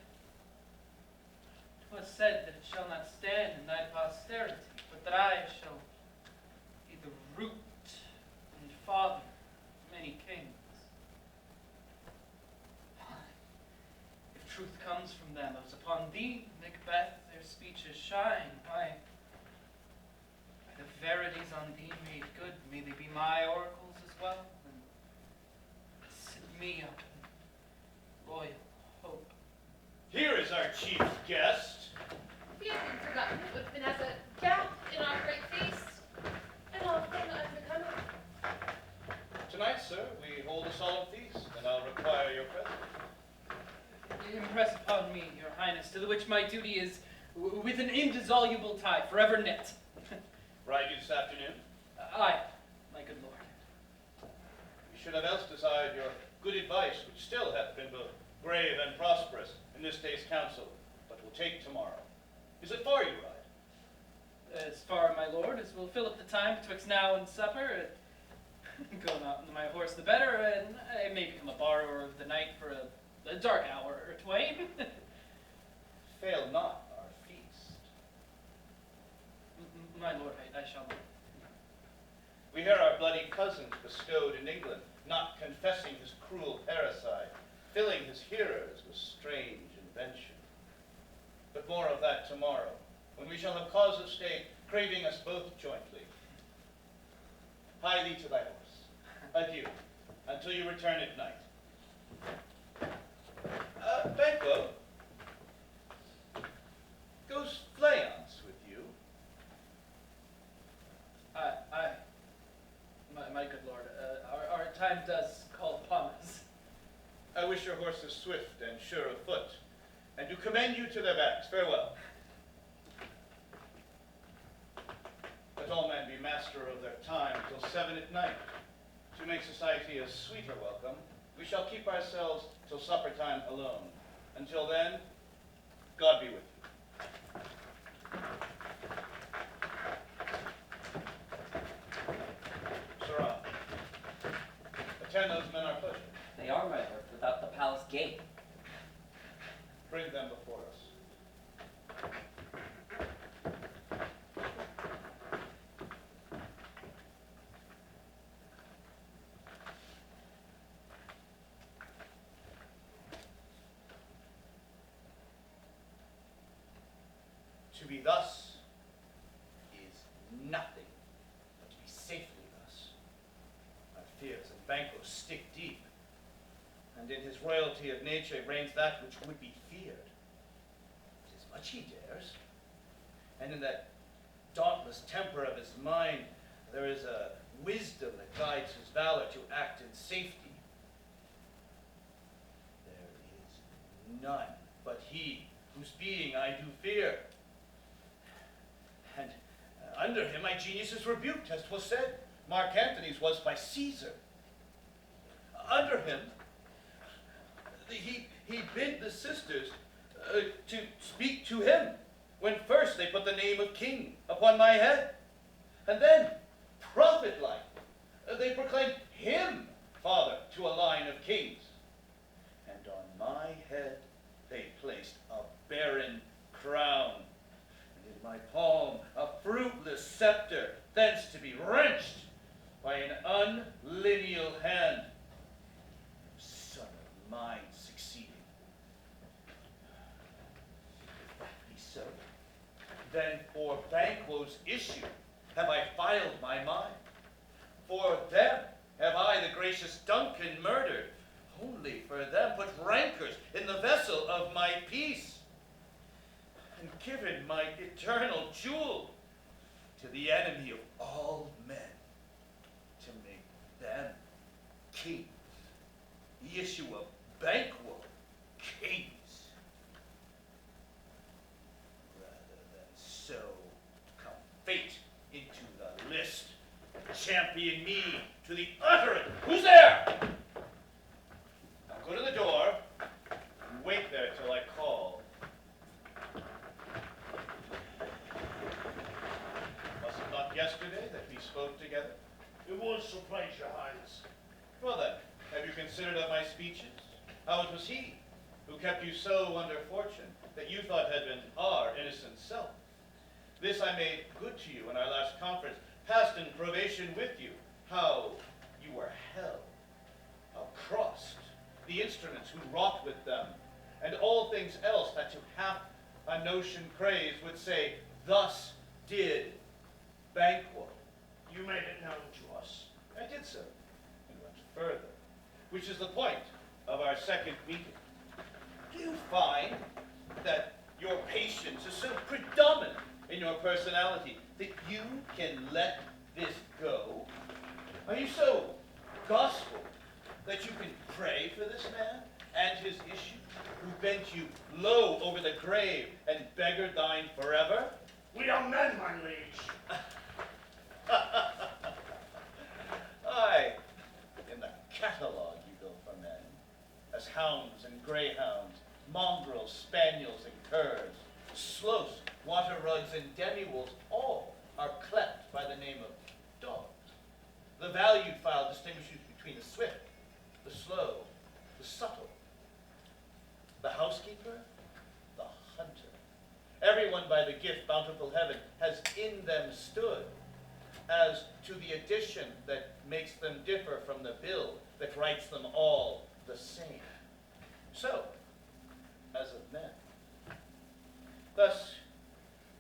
was said that it shall not stand in thy posterity, but that I shall be the root and father of many kings. Truth comes from them, as upon thee, Macbeth, their speeches shine. Why, by the verities on thee made good, may they be my oracles as well, and sit me up in loyal hope. Here is our chief guest. We have been forgotten. It would have been as a gap in our great feast, and all thing unbecoming. Tonight, sir, we hold a solemn feast, and I'll require your presence. Impress upon me, your highness, to the which my duty is with an indissoluble tie, forever knit. Ride you this afternoon? Aye, my good lord. You should have else desired your good advice, which still hath been both grave and prosperous in this day's council, but will take tomorrow. Is it far you ride? As far, my lord, as will fill up the time betwixt now and supper. Go not on my horse the better, and I may become a borrower of the night for a dark hour or twain. Fail not our feast. My lord, I shall not. We hear our bloody cousins bestowed in England, not confessing his cruel parricide, filling his hearers with strange invention. But more of that tomorrow, when we shall have cause of state craving us both jointly. Hie thee to thy horse. Adieu, until you return at night. Banquo, goes Fleance with you? My good lord, our time does call upon us. I wish your horses swift and sure of foot, and do commend you to their backs. Farewell. Let all men be master of their time till 7 at night. To make society a sweeter welcome, we shall keep ourselves till supper time alone. Until then, God be with you. Sarah, attend those men our pleasure. They are, my lord, without the palace gate. Bring them before us. To be thus is nothing but to be safely thus. My fears and BANQUO stick deep, and in his royalty of nature reigns that which would be feared. 'Tis much he dares, and in that dauntless temper of his mind there is a wisdom that guides his valor to act in safety. There is none but he whose being I do fear. And under him my genius is rebuked, as 'twas said, Mark Antony's was by Caesar. Under him, he bid the sisters to speak to him, when first they put the name of king upon my head. And then, prophet-like, they proclaimed him father to a line of kings. And on my head they placed a barren crown, and in my palm a fruitless scepter, thence to be wrenched by an unlineal hand. Son of mine succeeding. If that be so, then for BANQUO's issue have I filed my mind. For them have I the gracious Duncan murdered, only for them put rancors in the vessel of my peace, and given my eternal jewel to the enemy of all men, to make them kings, the issue of BANQUO kings. Rather than so come fate into the list, champion me to the utterance. Who's there? Now go to the door and wait there till I call. Was it not yesterday that we spoke together? It was so pleasure, Your Highness. Well then, have you considered of my speeches? How it was he who kept you so under fortune that you thought had been our innocent self? This I made good to you in our last conference, passed in probation with you, how you were held, how crossed, the instruments who wrought with them, and all things else that to half a notion crazed would say, thus did BANQUO. You made it known to us. I did so, and went further, which is the point of our second meeting. Do you find that your patience is so predominant in your personality that you can let this go? Are you so gospel that you can pray for this man and his issue, who bent you low over the grave and beggared thine forever? We are men, my liege. Aye, in the catalogue you go for men, as hounds and greyhounds, mongrels, spaniels, and curs, sloths, water rugs, and demi-wolves, all are clept by the name of dogs. The valued file distinguishes between the swift, the slow, the subtle, the housekeeper, the hunter. Everyone by the gift bountiful heaven has in them stood, as to the addition that makes them differ from the bill that writes them all the same. So, as of men. Thus,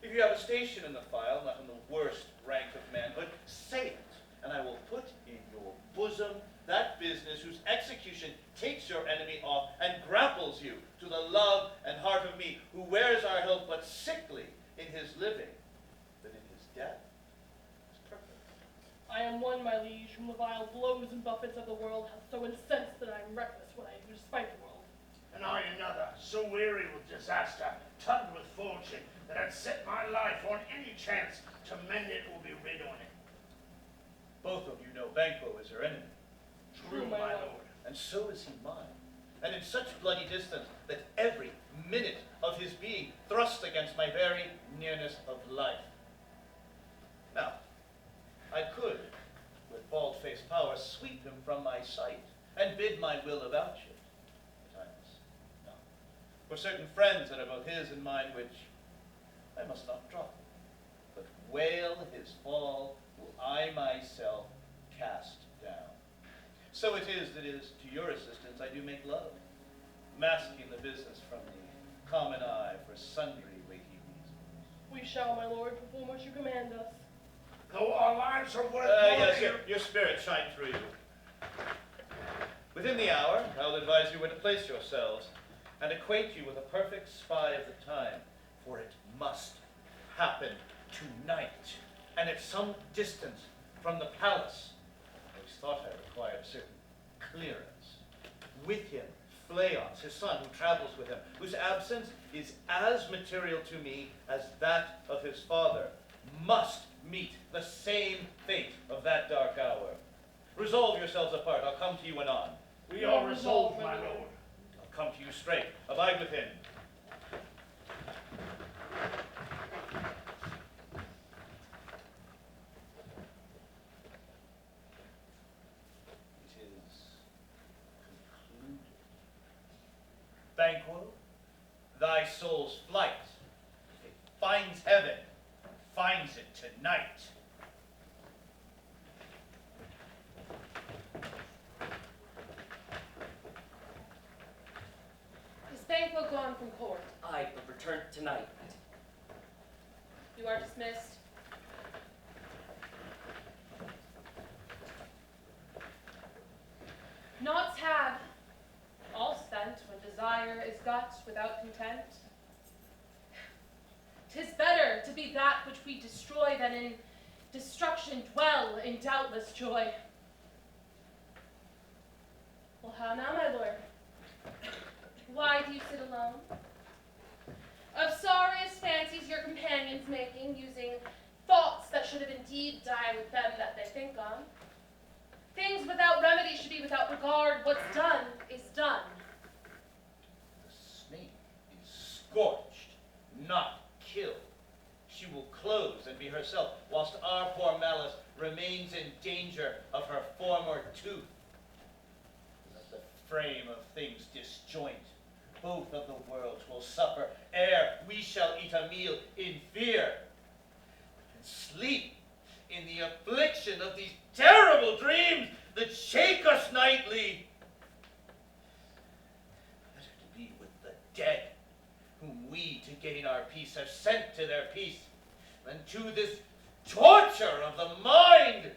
if you have a station in the file, not in the worst rank of manhood, say it, and I will put in your bosom that business whose execution takes your enemy off and grapples you to the love and heart of me, who wears our help but sickly in his living, but in his death is perfect. I am one, my liege, whom the vile blows and buffets of the world hath so incensed that I am reckless when I do despite the world. And I another, so weary with disaster, tugged with fortune, that I'd set my life on any chance to mend it or be rid on it. Both of you know BANQUO is your enemy, True, my lord. and so is he mine, and in such bloody distance that every minute of his being thrusts against my very nearness of life. Now, I could, with bald-faced power, sweep him from my sight, and and bid my will about you. But I must not. For certain friends that are both his and mine, which I must not drop, but wail his fall, will I myself cast down. So it is that is to your assistance I do make love, masking the business from the common eye for sundry weighty reasons. We shall, my lord, perform what you command us. Though our lives are worth more Yes, than your spirit shine through you. Within the hour, I will advise you where to place yourselves, and acquaint you with a perfect spy of the time, for it must happen tonight, and at some distance from the palace. I always thought I required certain clearance. With him, Fleance, his son, who travels with him, whose absence is as material to me as that of his father, must meet the same fate of that dark hour. Resolve yourselves apart. I'll come to you anon. we are resolved, my lord. I'll come to you straight. Abide within. It is concluded. Banquo, thy soul's flight, if it finds heaven, finds it tonight. Is Banquo gone from court? I will return tonight. You are dismissed. Naughts have, all spent when desire is got without content. 'Tis better to be that which we destroy than in destruction dwell in doubtless joy. Well, how now, my lord? Why do you sit alone? Of sorriest fancies your companions making, using thoughts that should have indeed died with them that they think on. Things without remedy should be without regard. What's done is done. The snake is scorched, not killed. She will close and be herself, whilst our poor Malice remains in danger of her former tooth. Let the frame of things disjoint. Both of the worlds will suffer ere we shall eat a meal in fear and sleep in the affliction of these terrible dreams that shake us nightly. Better to be with the dead, whom we, to gain our peace, have sent to their peace, than to this torture of the mind,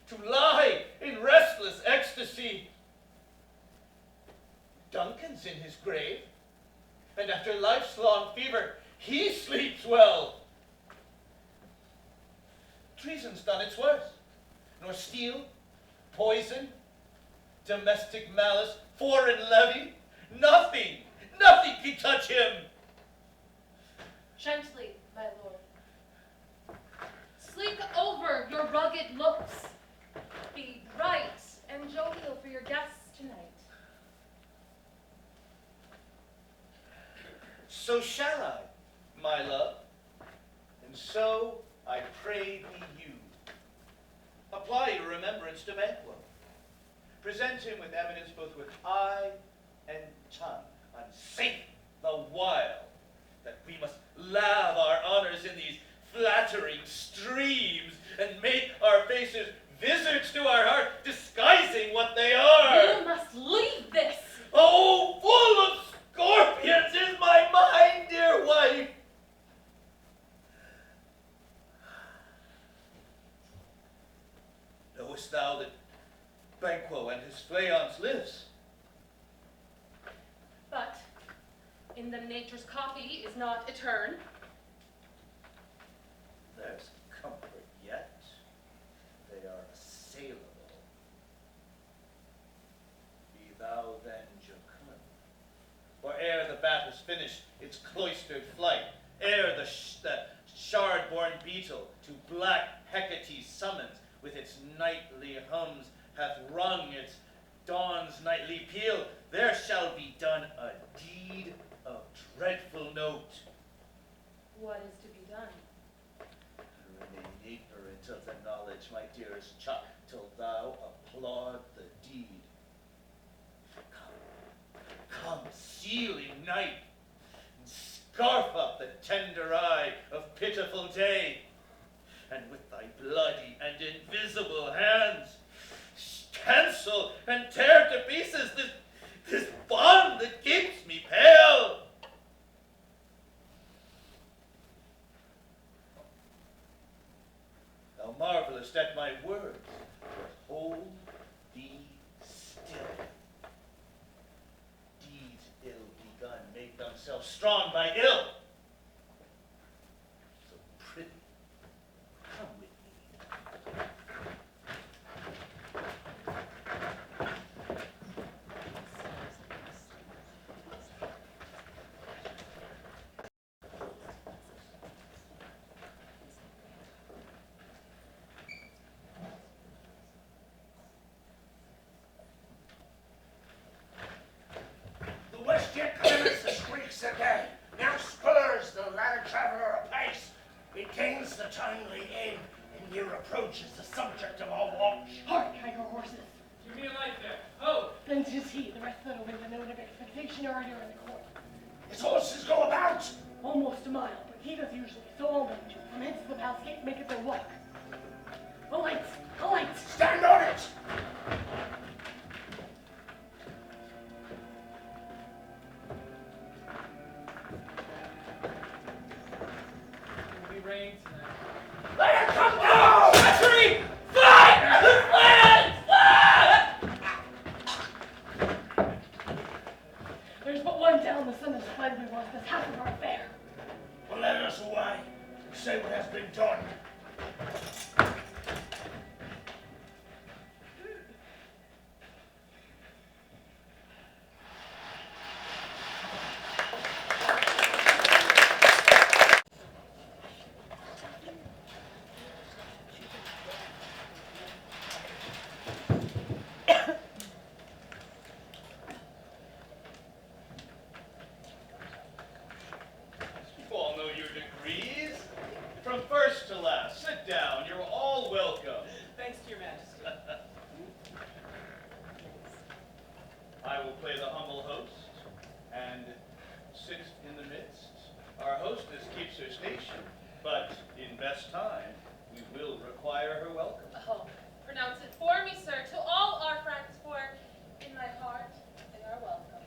to lie in restless ecstasy. Duncan's in his grave, and after life's long fever, he sleeps well. Treason's done its worst, nor steel, poison, domestic malice, foreign levy, nothing can touch him. Gently, my lord. Sleek over your rugged looks. Be bright and jovial for your guests tonight. So shall I, my love, and so I pray thee you. Apply your remembrance to Banquo. Present him with evidence both with eye and tongue, unsafe the while that we must lave our honors in these flattering streams and make our faces visards to our heart, disguising what they are. You must leave this. Oh, full of scorpions is my mind, dear wife. Knowest thou that Banquo and his Fleance lives? But in them nature's copy is not etern. There's comfort yet. They are assailable. Be thou then jocund. For ere the bat has finished its cloistered flight, ere the shard-born beetle to black Hecate's summons with its nightly hums hath rung its dawn's nightly peal, there shall be done a deed of dreadful note. What is to be done? Remain ignorant of the knowledge, my dearest Chuck, till thou applaud the deed. night, and scarf up the tender eye of pitiful day, and with thy bloody and invisible hands, cancel and tear to pieces this bond that keeps me pale. Thou marvelest at my words, but hold thee still. Deeds ill begun make themselves strong by ill. So prithee, come with me. The west yet clements the streaks again. Now spurs the ladder traveller apace. It gains the timely aim, and near approaches the subject of our watch. Hark, I go horses. Give me a light there. Ho! Then 'tis he, the rest of the with a note of expectation are here in the court. His horses go about. Almost a mile, but he does usually, so all them do. From hence to the palace gate maketh their walk. A light! A light! Stand on it! It'll be rain tonight. Let it come down! Treachery! Fight! Land! There's but one down, the sun is fled, we want this half of our fare. Well, let us away. Say what has been done. You all know your degrees. From first to last, sit down. You're all welcome. Thanks to your majesty. I will play the humble host and sit in the midst. Our hostess keeps her station, but in best time, we will require her welcome. Oh, pronounce it for me, sir, to all our friends, for in my heart they are welcome.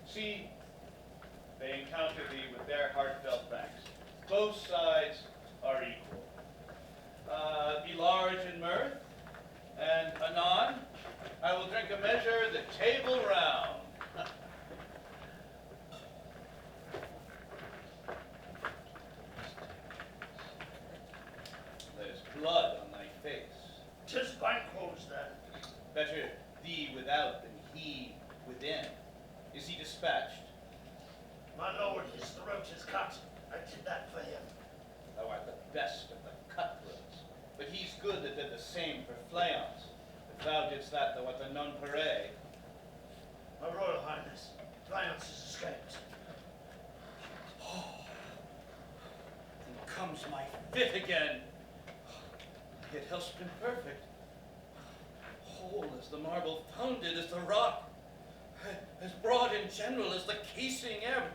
See, they encounter thee with their heartfelt thanks. Both sides are equal. Be large in mirth, and anon, I will drink a measure the table round. There's blood on thy face. 'Tis BANQUO's then. Better thee without than he within. Is he dispatched? My lord, his throat is cut. I did that for him. Thou art the best of the cutthroats, but he's good that did the same for Fleance. If thou didst that, thou art the nonpareil. My royal highness, Fleance has escaped. And comes my fit again. Yet health's been perfect. Whole as the marble, founded as the rock, as broad and general as the casing air.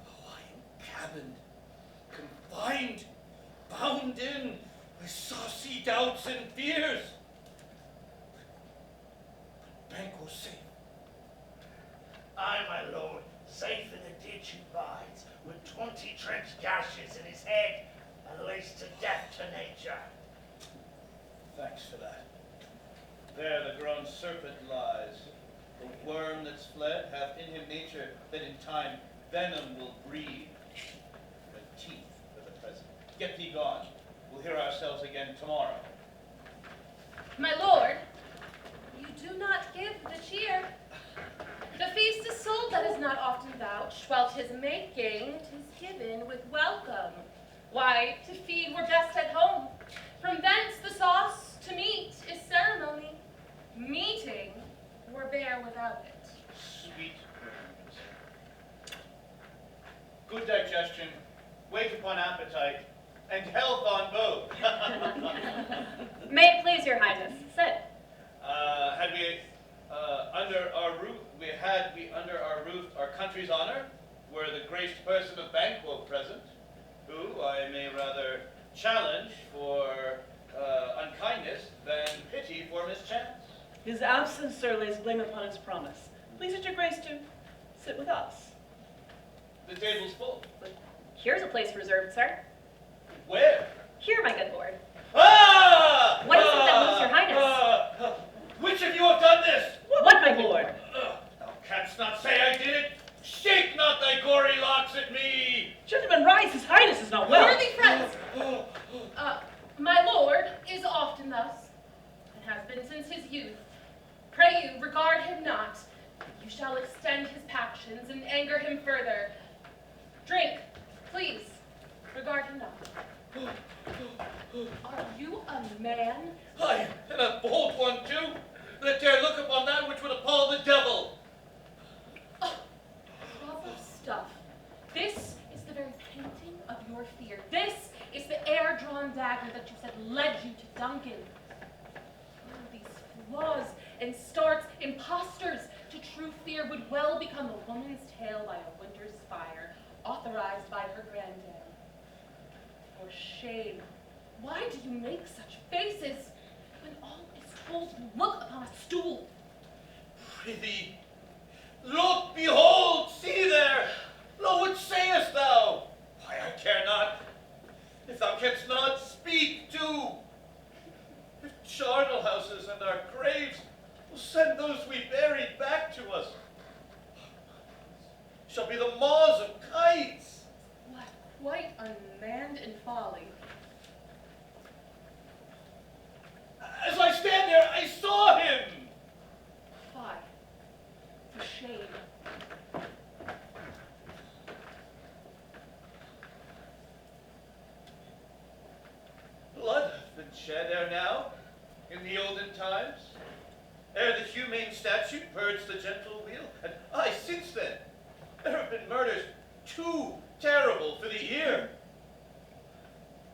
Oh, I am cabined, confined, bound in by saucy doubts and fears. But BANQUO's safe. I, my lord, safe in a ditch he bides, with 20 trench gashes in his head, and laced to death to nature. Thanks for that. There the grown serpent lies. The worm that's fled hath in him nature that in time venom will breed. But teeth for the present. Get thee gone. We'll hear ourselves again tomorrow. My lord, you do not give the cheer. The feast is sold that is not often vouched, while 'tis making, 'tis given with welcome. Why, to feed were best at home. From thence the sauce to meat is ceremony. Meeting were bare without it. Sweet worms. Good digestion, wait upon appetite, and health on both. May it please your highness, sit. Had we under our roof had we under our roof our country's honor, were the graced person of BANQUO present, who I may rather challenge for unkindness than pity for mischance. His absence, sir, lays blame upon his promise. Please at your grace to sit with us. The table's full. Here's a place reserved, sir. Where? Here, my good lord. Ah! What is it that moves your highness? Which of you have done this? What, my lord? Thou canst not say I did it. Shake not thy gory locks at me. Gentlemen, rise. His highness is not well. Worthy friends, my lord is often thus, and has been since his youth. Pray you, regard him not. You shall extend his passions and anger him further. Drink, please. Regard him not. Are you a man? Aye, and a bold one too, that dare look upon that which would appall the devil. Proper stuff. This is the very painting of your fear. This is the air-drawn dagger that you said led you to Duncan. Oh, these flaws and starts, impostors to true fear would well become a woman's tale by a winter's fire, authorized by her granddam. For shame, why do you make such faces when all is told to look upon a stool? Prithee, look, behold, see there. Lo, what sayest thou? Why, I care not. If thou canst not, speak too. If charnel houses and our graves will send those we buried back to us, shall be the maws of kites. What quite unmanned in folly. As I stand there, I saw him. Why? For shame. Blood hath been shed ere now, in the olden times, ere the humane statute purged the gentle wheel, and aye, since then, there have been murders too terrible for the ear.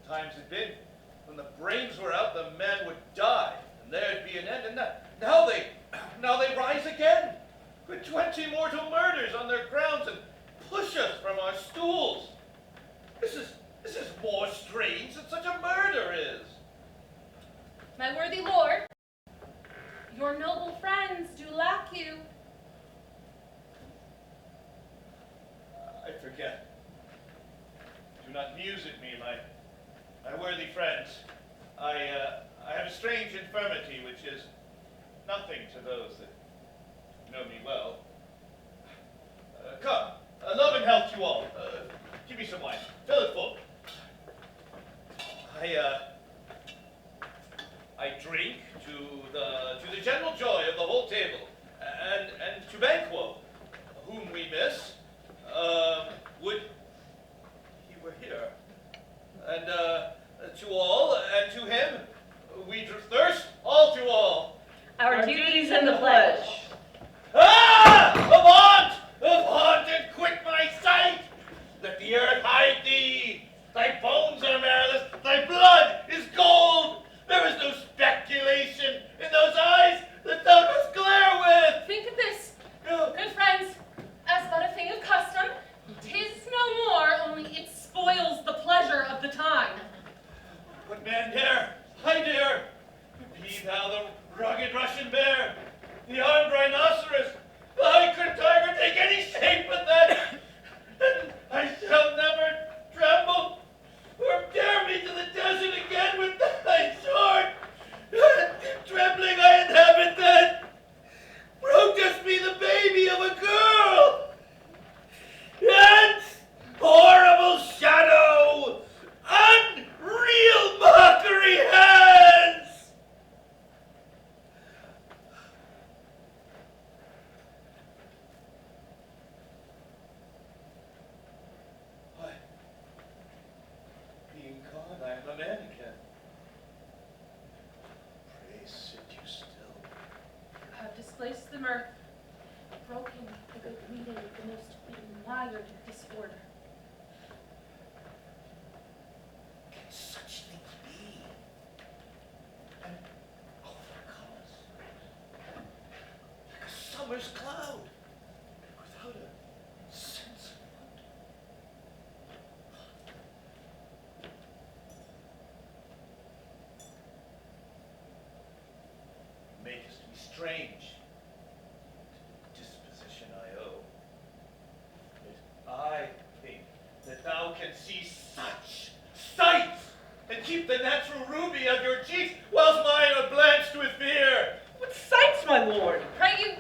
Times had been when the brains were out, the man would die, and there'd be an end, and now they rise again, with 20 mortal murders on their grounds, and push us from our stools. This is more strange than such a murder is. My worthy lord, your noble friends do lack you. I forget. Do not muse at me, my worthy friends. I have a strange infirmity which is nothing to those that know me well. Come, love and health to all. Give me some wine. Fill it full. I drink to the general joy of the whole table, and to BANQUO, whom we miss. Would he were here. And to all, and to him, we thirst all to all. Our duties and the pledge. Ah! Avaunt! Avaunt and quit my sight! Let the earth hide thee! Thy bones are marrowless, thy blood is gold! There is no speculation in those eyes that thou dost glare with! Think of this, good friends, as but a thing of custom. 'Tis no more, only it spoils the pleasure of the time. What man dare? I dare! Be thou the rugged Russian bear, the armed rhinoceros, the high-cut tiger, take any shape but that, and I shall never tremble, or dare me to the desert again with thy sword. Trembling I inhabit that. Protest me the baby of a girl. And horrible shadow, unreal mockery hands. Why, being gone, I am a man again. Pray sit you still. You have displaced the mirth, broken the good meaning of the most admired disorder. Can such things be? And overcome us like a summer's cloud. strange disposition I owe. But I think that thou canst see such sights and keep the natural ruby of your cheeks, whilst mine are blanched with fear. What sights, my lord? Pray you,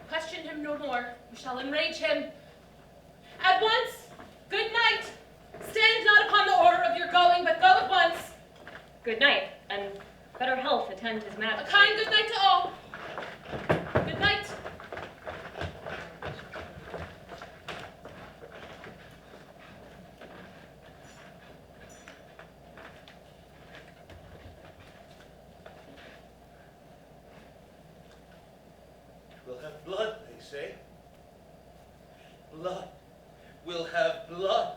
question him no more. You shall enrage him. At once, good night. Stand not upon the order of your going, but go at once. Good night, and better health attend his A majesty. kind good night to all. Good night. We'll have blood, they say. Blood. We'll have blood.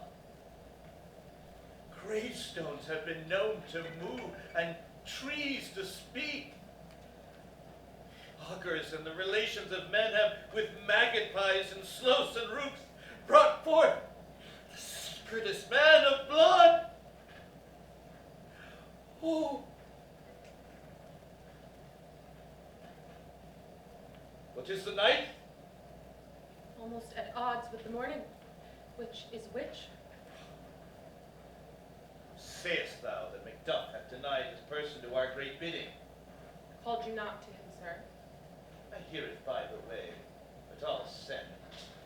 Gravestones have been known to move and trees to speak. Augurs and the relations of men have, with magpies and sloths and rooks, brought forth the secretest man of blood. Oh. What is the night? Almost at odds with the morning. Which is which? Sayest thou that Macduff hath denied his person to our great bidding? Called you not to him, sir. I hear it by the way, but I'll send.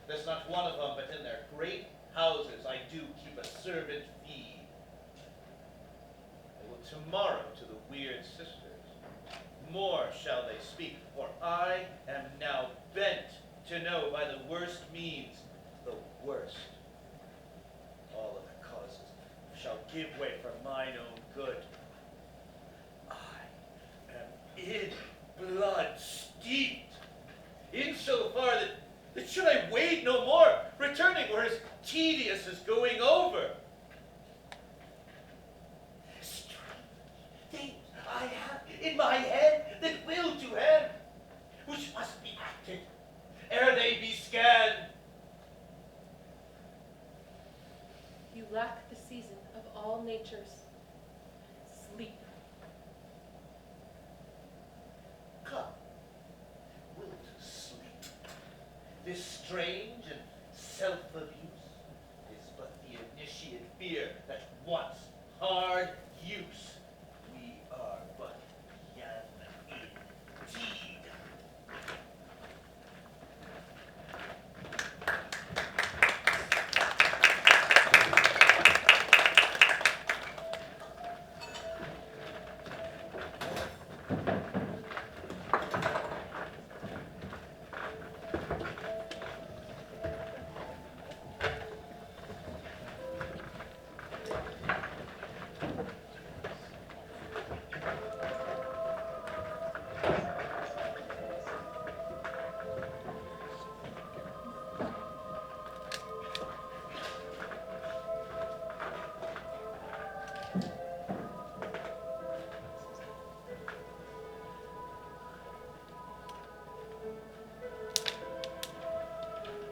There's not one of them but in their great houses I do keep a servant feed. I will tomorrow to the weird sisters. More shall they speak, for I am now bent to know by the worst means the worst. All of the causes shall give way for mine own good. I am in blood steeped, insofar that should I wade no more, returning were as tedious as going over. Strange things I have in my head that will to end, which must be acted ere they be scanned. You lack the season of all natures. Sleep. Come, wilt sleep. This strange and self-abuse is but the initiate fear that wants hard use. We are but young indeed.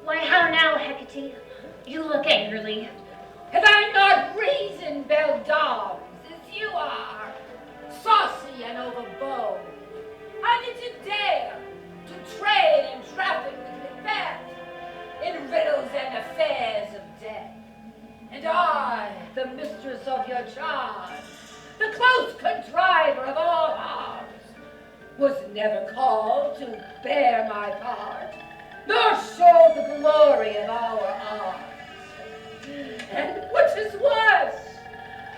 Why, how now, Hecate? You look angrily. Have I not reason, belle dames, as you are, saucy and overbold? How did you dare to trade and traffic with Macbeth in riddles and affairs of death? And I, the mistress of your charms, the close contriver of all harms, was never called to bear my part, nor show the glory of our arms. And what is worse,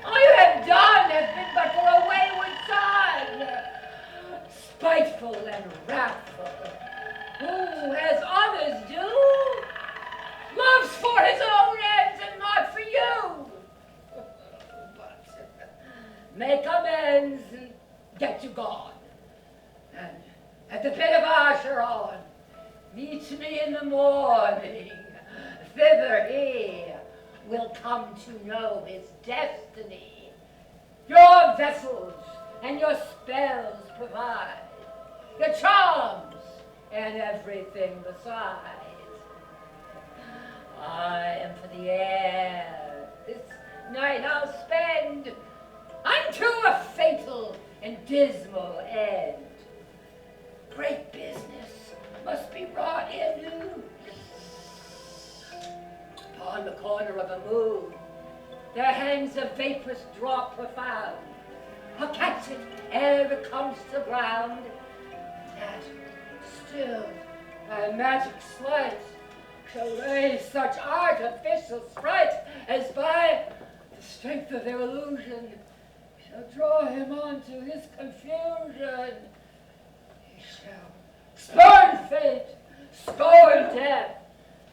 all you have done has been but for a wayward son, spiteful and wrathful, who, as others do, loves for his own ends and not for you. But make amends and get you gone. And at the pit of Acheron, meet me in the morning. Thither he will come to know his destiny. Your vessels and your spells provide, your charms and everything besides. I am for the air. This night I'll spend unto a fatal and dismal end. great business must be wrought in news. Upon the corner of a moon, there hangs a vaporous drop profound. I'll catch it ere it comes to ground. That still by magic sleight shall raise such artificial sprite as by the strength of their illusion shall draw him on to his confusion. He shall spurn fate, scorn death,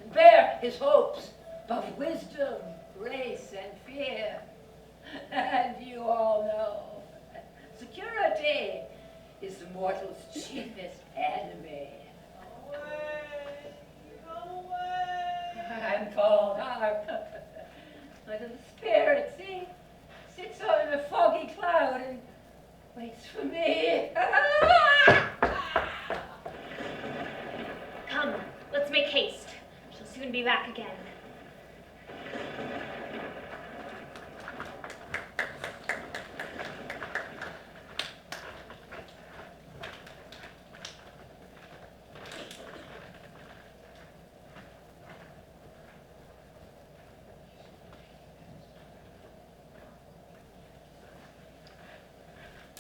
and bear his hopes of wisdom, grace, and fear. And you all know, security is the mortal's chiefest enemy. Come away! I'm called out. My little spirit, see, sits on a foggy cloud and waits for me. Come, let's make haste. She'll soon be back again.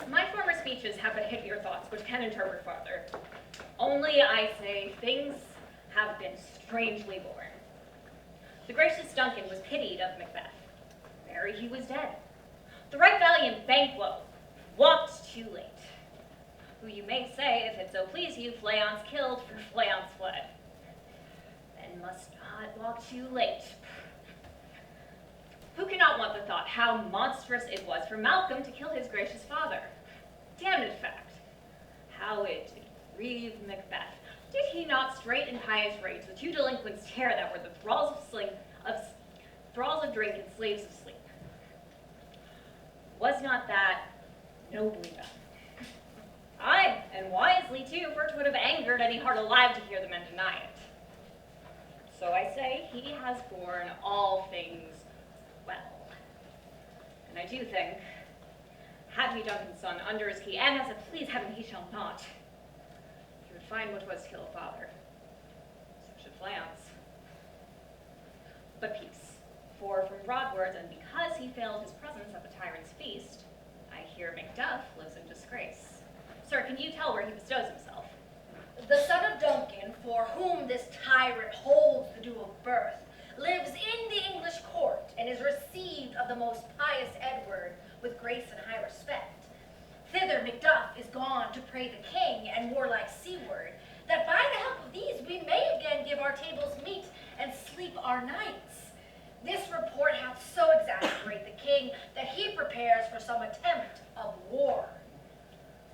My former speeches have but hit your thoughts, which can interpret farther. Only I say things have been strangely born. The gracious Duncan was pitied of Macbeth. Marry, he was dead. The right valiant Banquo walked too late. Who you may say, if it so please you, Fleance killed for Fleance fled. Men must not walk too late. Who cannot want the thought how monstrous it was for Malcolm to kill his gracious father? Damned fact. How it grieved Macbeth. Did he not straight and pious rage the two delinquents tear that were the thralls of drink and slaves of sleep? Was not that nobly done? Aye, and wisely too, for it would have angered any heart alive to hear the men deny it. So I say, he has borne all things well. And I do think, had he Duncan's son under his key, and as it please heaven he shall not, he would find what was to kill a father. So should Fleance. But peace, for from broad words, and because he failed his presence at the tyrant's feast, I hear Macduff lives in disgrace. Sir, can you tell where he bestows himself? The son of Duncan, for whom this tyrant holds the due of birth, lives in the English court and is received of the most pious Edward with grace and high respect. Thither Macduff is gone to pray the king and warlike SIWARD, that by the help of these we may again give our tables meat and sleep our nights. This report hath so exasperate the king that he prepares for some attempt of war.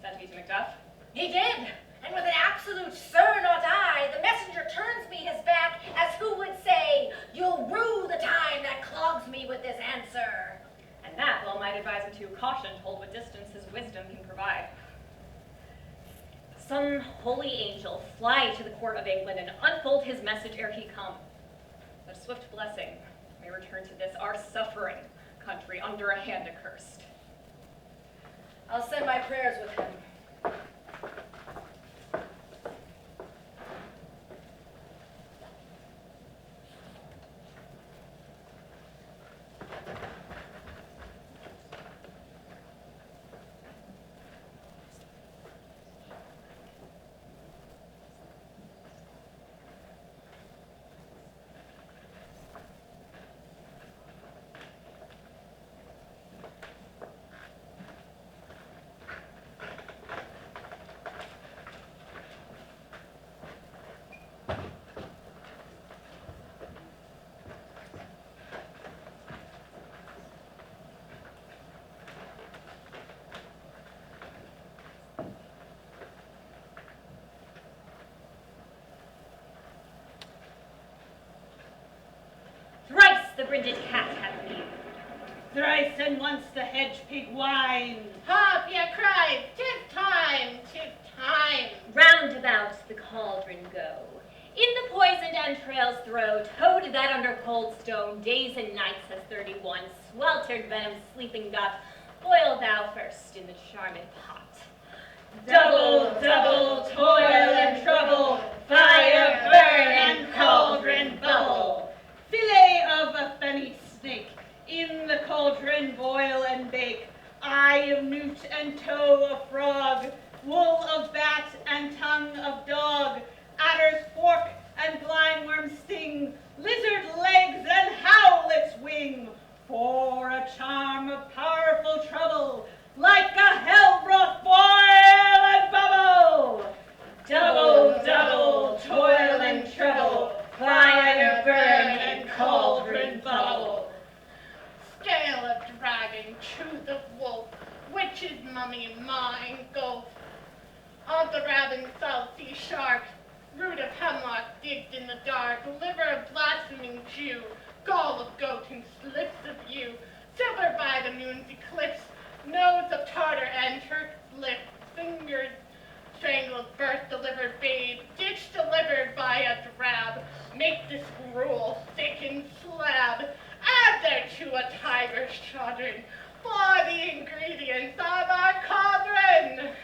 Sent he to Macduff? He did, and with an absolute "Sir, not I," the messenger turns me his back as who would say, "You'll rue the time that clogs me with this answer." And that well might advise him to caution to hold what distance his wisdom can provide. Some holy angel fly to the court of England and unfold his message ere he come. That a swift blessing may return to this our suffering country under a hand accursed. I'll send my prayers with him. The brinded cat hath leave. Thrice and once the hedge pig whine. Hark, ye cry, 'tis time, 'tis time. Round about the cauldron go. In the poisoned entrails throw, toad that under cold stone, days and nights has 31, sweltered venom sleeping got, boil thou first in the charmed pot. Double, double toil and trouble, fire burn and cauldron bubble. Fillet of a fenny snake, in the cauldron boil and bake. Eye of newt and toe of frog, wool of bat and tongue of dog, adder's fork and blindworm sting, lizard legs and howlet's wing, for a charm of powerful trouble, like a hell-brought boil and bubble. Double, double toil and trouble, fire burn and cauldron bubble. Scale of dragon, tooth of wolf, witch's mummy, mine, gulf. Of the raven salty shark, root of hemlock digged in the dark, liver of blaspheming Jew, gall of goat and slips of yew, silver by the moon's eclipse, nose of Tartar and Turk's lip, fingers strangled birth delivered babe, ditch delivered by a drab, make this gruel thick and slab, add thereto a tiger's chaudron, for the ingredients of our cauldron.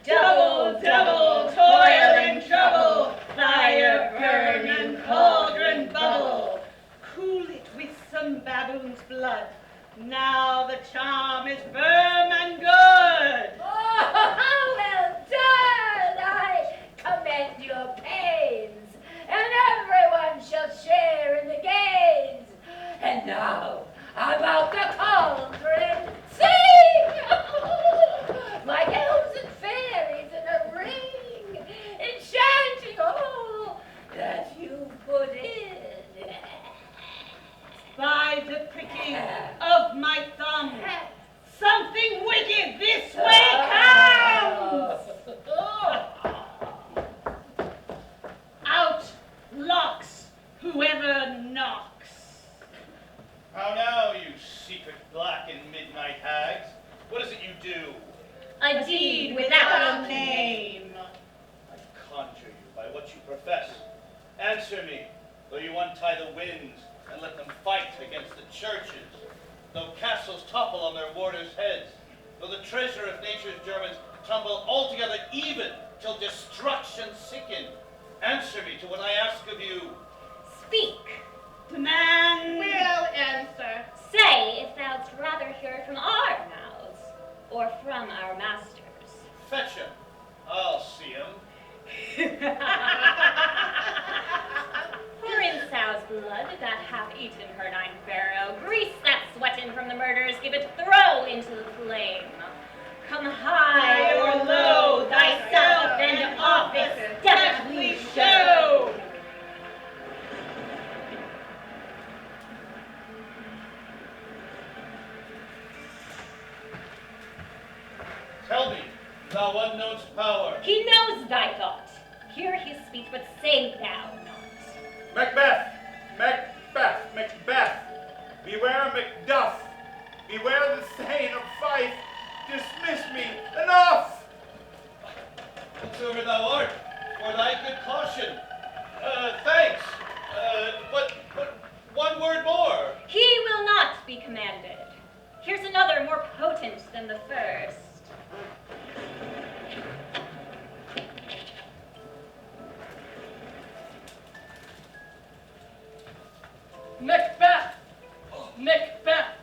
Double, double toil and trouble, fire burn and cauldron bubble. Cool it with some baboon's blood, now the charm is firm and good. Oh, well done! I commend your pains, and everyone shall share in the gains. And now, about the cauldron, sing! Like elves and fairies in a ring, enchanting all that you put in. By the pricking of my thumb, something wicked this way comes! Out locks whoever knocks. How now, you secret black and midnight hags? What is it you do? A deed without a name. I conjure you by what you profess. Answer me, though you untie the winds and let them fight against the churches, though castles topple on their warders' heads, though the treasure of nature's Germans tumble altogether even till destruction sicken. Answer me to what I ask of you. Speak. Demand. Will answer. Say if thou'dst rather hear from our mouths, or from our masters. Fetch him. I'll see him. For in sow's blood that hath eaten her 9th barrow, grease that sweatin' from the murders, give it throw into the flame. Come high or low, thyself and office deftly show. Tell me, thou unknown's power. He knows thy thought. Hear his speech, but say thou not. Macbeth! Macbeth! Macbeth! Beware MacDuff! Beware the Thane of Fife! Dismiss me! Enough! Whatsoever thou art, for thy good caution. Thanks. But one word more. He will not be commanded. Here's another more potent than the first. Macbeth! Macbeth!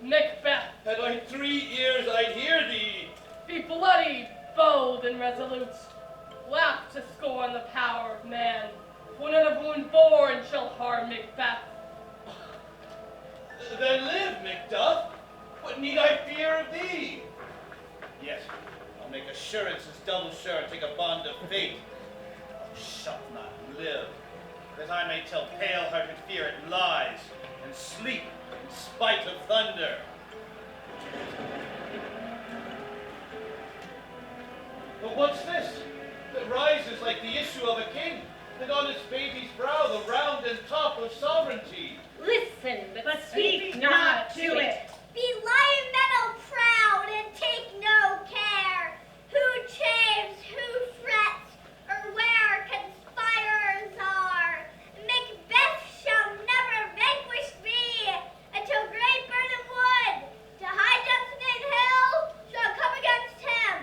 Macbeth! Had I 3 ears, I'd hear thee. Be bloody, bold, and resolute. Laugh to scorn the power of man. For none of wound born shall harm Macbeth. Then live, Macduff. What need I fear of thee? Yes, I'll make assurances double sure and take a bond of fate. Thou shalt not live, that I may tell pale-hearted fear it lies, and sleep in spite of thunder. But what's this that rises like the issue of a king, and on its baby's brow the round and top of sovereignty? Listen, but Speak not to it. Be lion metal proud and take no care who chaves, who frets, or where conspirers are. Macbeth shall never vanquished be until great Burnham Wood to high Duncan Hill shall come against him.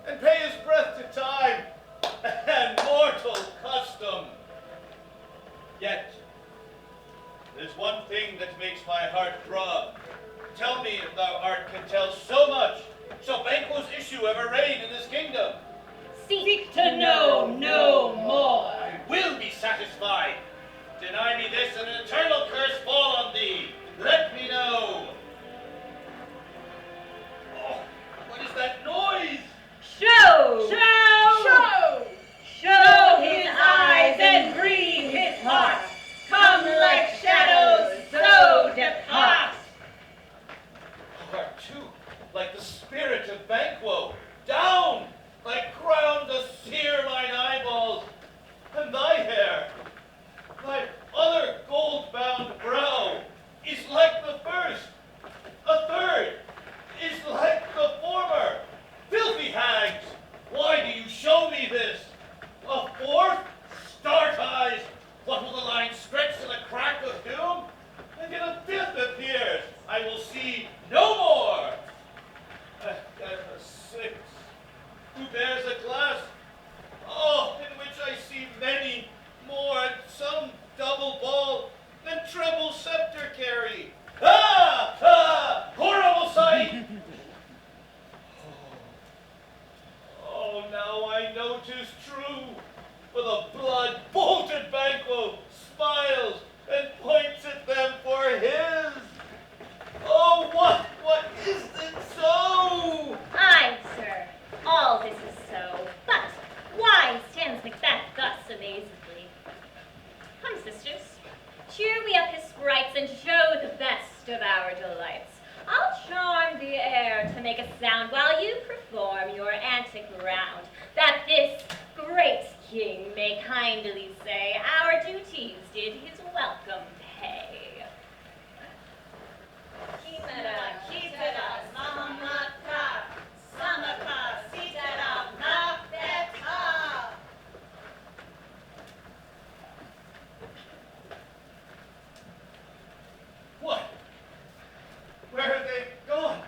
and pay his breath to time and mortal custom. Yet, there's one thing that makes my heart throb. Tell me if thou art can tell so much. Shall Banquo's issue ever reign in this kingdom? Seek To know no more. I will be satisfied. Deny me this, and an eternal curse fall on thee. Let me know. Oh, what is that noise? Show! Show his eyes and grieve his heart. Come like shadows, so depart. Art too, like the spirit of Banquo, down, like ground to sear mine eyeballs, and thy hair, thy other gold-bound brow, is like the first, a third is like the former. Filthy hags, why do you show me this? A fourth? Start eyes! What will the line stretch to the crack of doom? And yet a fifth appears. I will see no more. A sixth, who bears a glass, oh, in which I see many more, and some double ball, and treble scepter carry. Ah! Ah! Horrible sight! Oh, now I know 'tis true, for the blood-bolted Banquo smiles and points at them for his. Oh, what is it so? Aye, sir, all this is so. But why stands Macbeth thus amazedly? Come, sisters, cheer we up his sprites and show the best of our delights. I'll charm the air to make a sound while you perform your antic round, that this great king may kindly say our duties did his welcome pay. Kitara, samaka, sitara, Macbeth-ha. What? Where have they gone?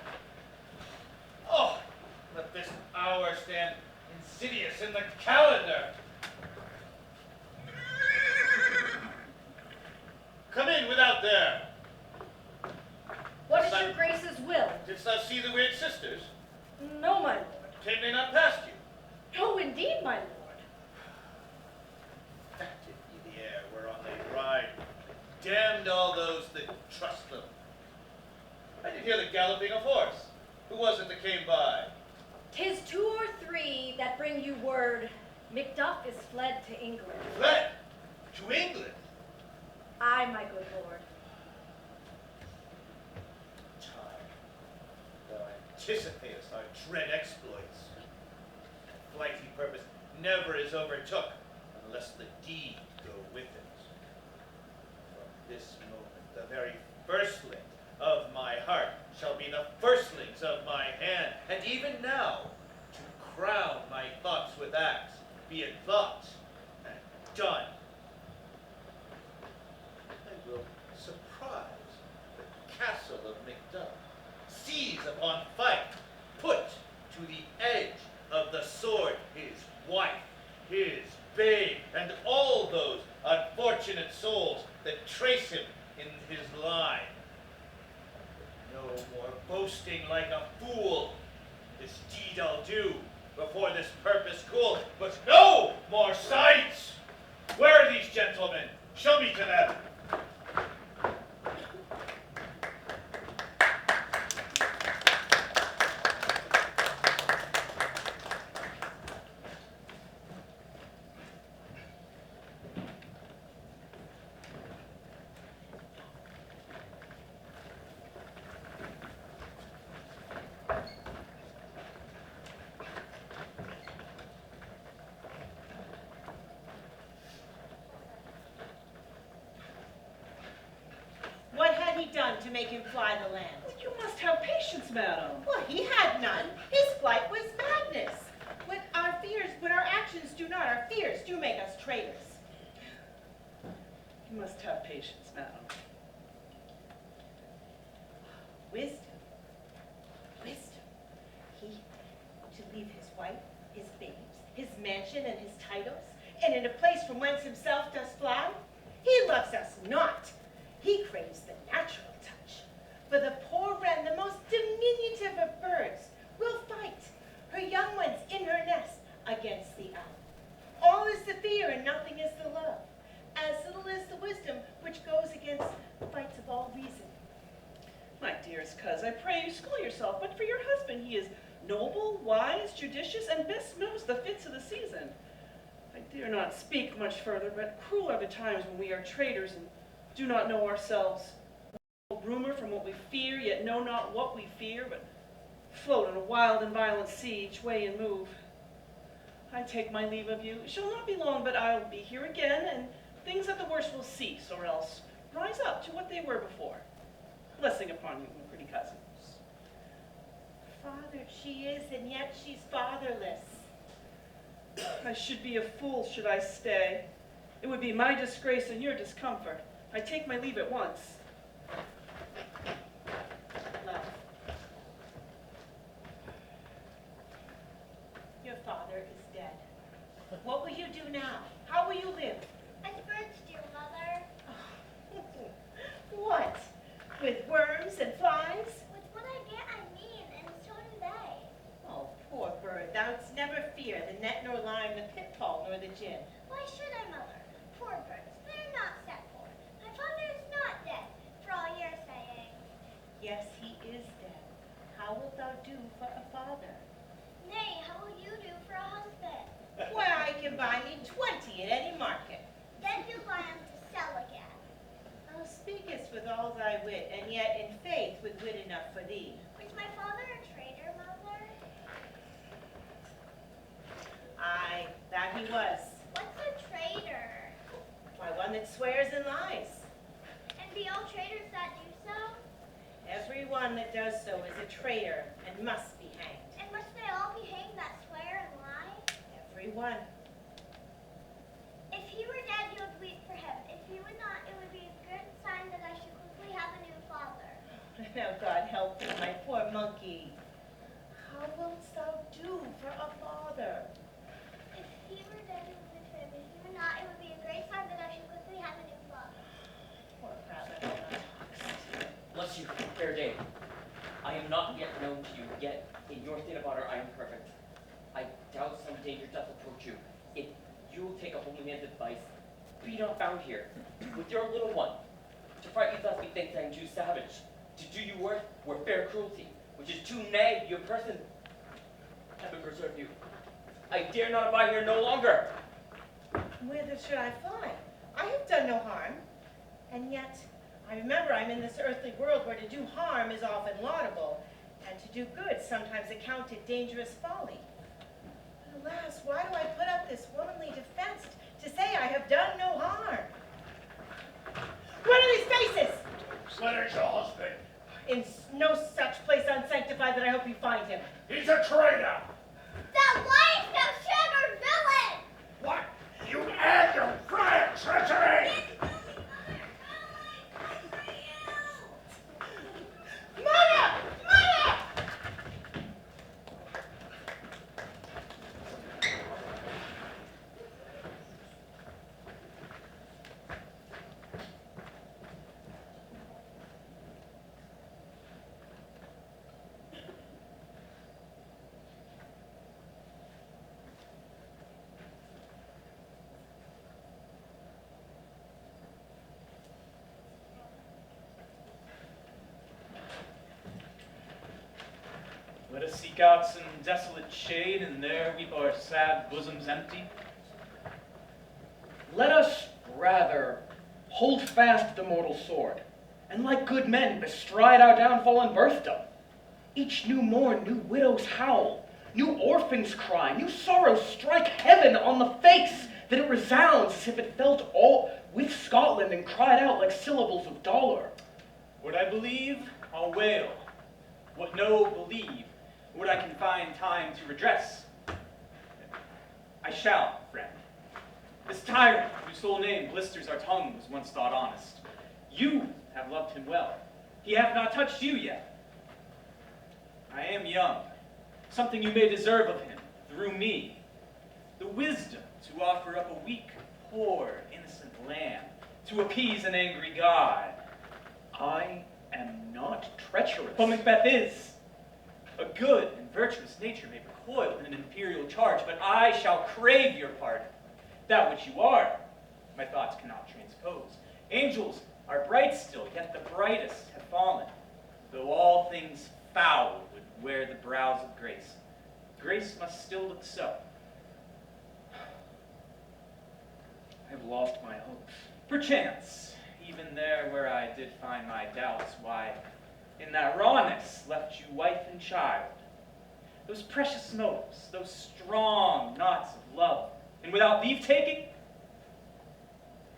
Oh, let this hour stand insidious in the calendar. Come in without there. What is your grace's will? Didst thou see the weird sisters? No, my lord. Came they not past you? No, indeed, my lord. That did be the air whereon they ride. Damned all those that trust them. I did hear the galloping of horse. Who was it that came by? 'Tis 2 or 3 that bring you word. Macduff is fled to England. Fled to England? Aye, my good lord. Time, thou anticipatest our dread exploits. Flighty purpose never is overtook unless the deed go with it. From this moment, the very firstling of my heart shall be the firstlings of my hand, and even now, to crown my thoughts with acts, be it thought and done. I will surprise the castle of Macduff, seize upon fight, put to the edge of the sword his wife, his babe, and all those unfortunate souls that trace him in his line. No more boasting like a fool. This deed I'll do before this purpose cool, but no more sights. Where are these gentlemen? Show me to them. What had he done to make him fly the land? You must have patience, madam. Well, he had none. His flight was madness. When our actions do not, our fears do make us traitors. You must have patience, madam. Wisdom. He to leave his wife, his babes, his mansion and his titles, and in a place from whence himself does fly? He loves us not. He craves the natural touch. For the poor wren, the most diminutive of birds, will fight, her young ones in her nest, against the owl. All is the fear and nothing is the love. As little is the wisdom which goes against fights of all reason. My dearest coz, I pray you school yourself, but for your husband he is noble, wise, judicious, and best knows the fits of the season. I dare not speak much further, but cruel are the times when we are traitors and do not know ourselves. Rumor from what we fear, yet know not what we fear, but float on a wild and violent sea each way and move. I take my leave of you. It shall not be long, but I'll be here again, and things at the worst will cease, or else rise up to what they were before. Blessing upon you, my pretty cousins. Father she is, and yet she's fatherless. I should be a fool should I stay. It would be my disgrace and your discomfort. I take my leave at once. Love. Your father is dead. What will you do now? How will you live? As birds do, Mother. What? With worms and flies? With what I get, I mean, and so do they. Oh, poor bird, thou'dst never fear the net nor lime, the pitfall nor the gin. Why should I, Mother? Poor birds, they're not set for. My father is not dead, for all you're saying. Yes, he is dead. How wilt thou do for a father? Nay, how will you do for a husband? Why, I can buy me 20 at any market. Then you'll buy them to sell again. Thou speakest with all thy wit, and yet in faith with wit enough for thee. Was my father a traitor, Mother? Aye, that he was. What's a traitor? Why, one that swears and lies. And be all traitors that do so? Every one that does so is a traitor and must be hanged. And must they all be hanged that swear and lie? Every one. If he were dead, you would weep for him. If he were not, it would be a good sign that I should quickly have a new father. Now God help thee, my poor monkey. How wilt thou do for a father? If he were dead, you would weep for him. If he were not, it would be a great sign that I should quickly have a new father. Poor father. Bless you, fair dame. I am not yet known to you, yet in your state of honor I am perfect. I doubt some danger doth approach you. If you will take a holy man's advice, be not found here, with your little one. To fright you thus methinks I am too savage. To do you worth were fair cruelty, which is too nag your person. Heaven preserve you. I dare not abide here no longer. Whither should I fly? I have done no harm. And yet, I remember I'm in this earthly world where to do harm is often laudable, and to do good sometimes accounted dangerous folly. But alas, why do I put up this womanly defense to say I have done no harm? What are these faces? Slinter's your husband. In no such place unsanctified that I hope you find him. He's a traitor. Thou liest, thou shattered villain! What? You and your prior treachery! Mother! Mother! Let us seek out some desolate shade, and there weep our sad bosoms empty. Let us, rather, hold fast the mortal sword, and like good men bestride our downfall and birthdom. Each new morn, new widows howl, new orphans cry, new sorrows strike heaven on the face, that it resounds as if it felt all with Scotland and cried out like syllables of dolor. What I believe, I'll wail. What no believe, what I can find time to redress. I shall, friend. This tyrant, whose sole name blisters our tongue, was once thought honest. You have loved him well. He hath not touched you yet. I am young. Something you may deserve of him. through me, the wisdom to offer up a weak, poor, innocent lamb to appease an angry god. I am not treacherous. But Macbeth is. A good and virtuous nature may recoil in an imperial charge, but I shall crave your pardon. That which you are, my thoughts cannot transpose. Angels are bright still, yet the brightest have fallen, though all things foul would wear the brows of grace. Grace must still look so. I have lost my hopes. Perchance, even there where I did find my doubts, why, in that rawness left you wife and child. Those precious motives, those strong knots of love, and without leave-taking,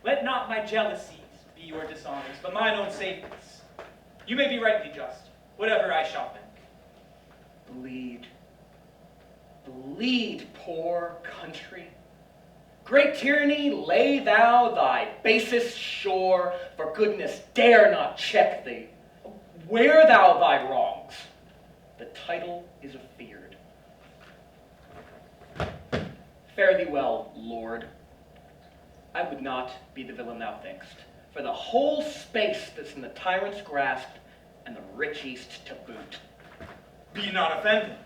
let not my jealousies be your dishonors, but mine own safeties. You may be rightly just, whatever I shall think. Bleed. Bleed, poor country. Great tyranny, lay thou thy basest shore, for goodness dare not check thee. Wear thou thy wrongs. The title is afeared. Fare thee well, Lord. I would not be the villain thou think'st, for the whole space that's in the tyrant's grasp, and the rich east to boot. Be not offended.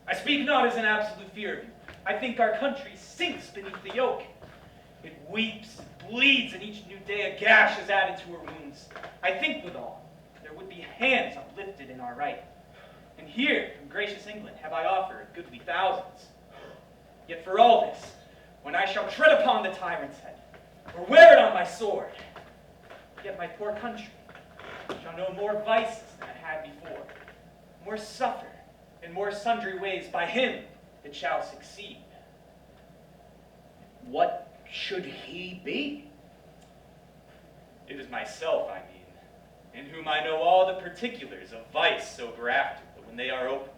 I speak not as an absolute fear of you. I think our country sinks beneath the yoke. It weeps, it bleeds, and each new day a gash is added to her wounds. I think withal, there would be hands uplifted in our right. And here, from gracious England, have I offered goodly thousands. Yet for all this, when I shall tread upon the tyrant's head, or wear it on my sword, yet my poor country shall know more vices than it had before, more suffer in more sundry ways by him that shall succeed. What should he be? It is myself, I mean, in whom I know all the particulars of vice so grafted that when they are opened,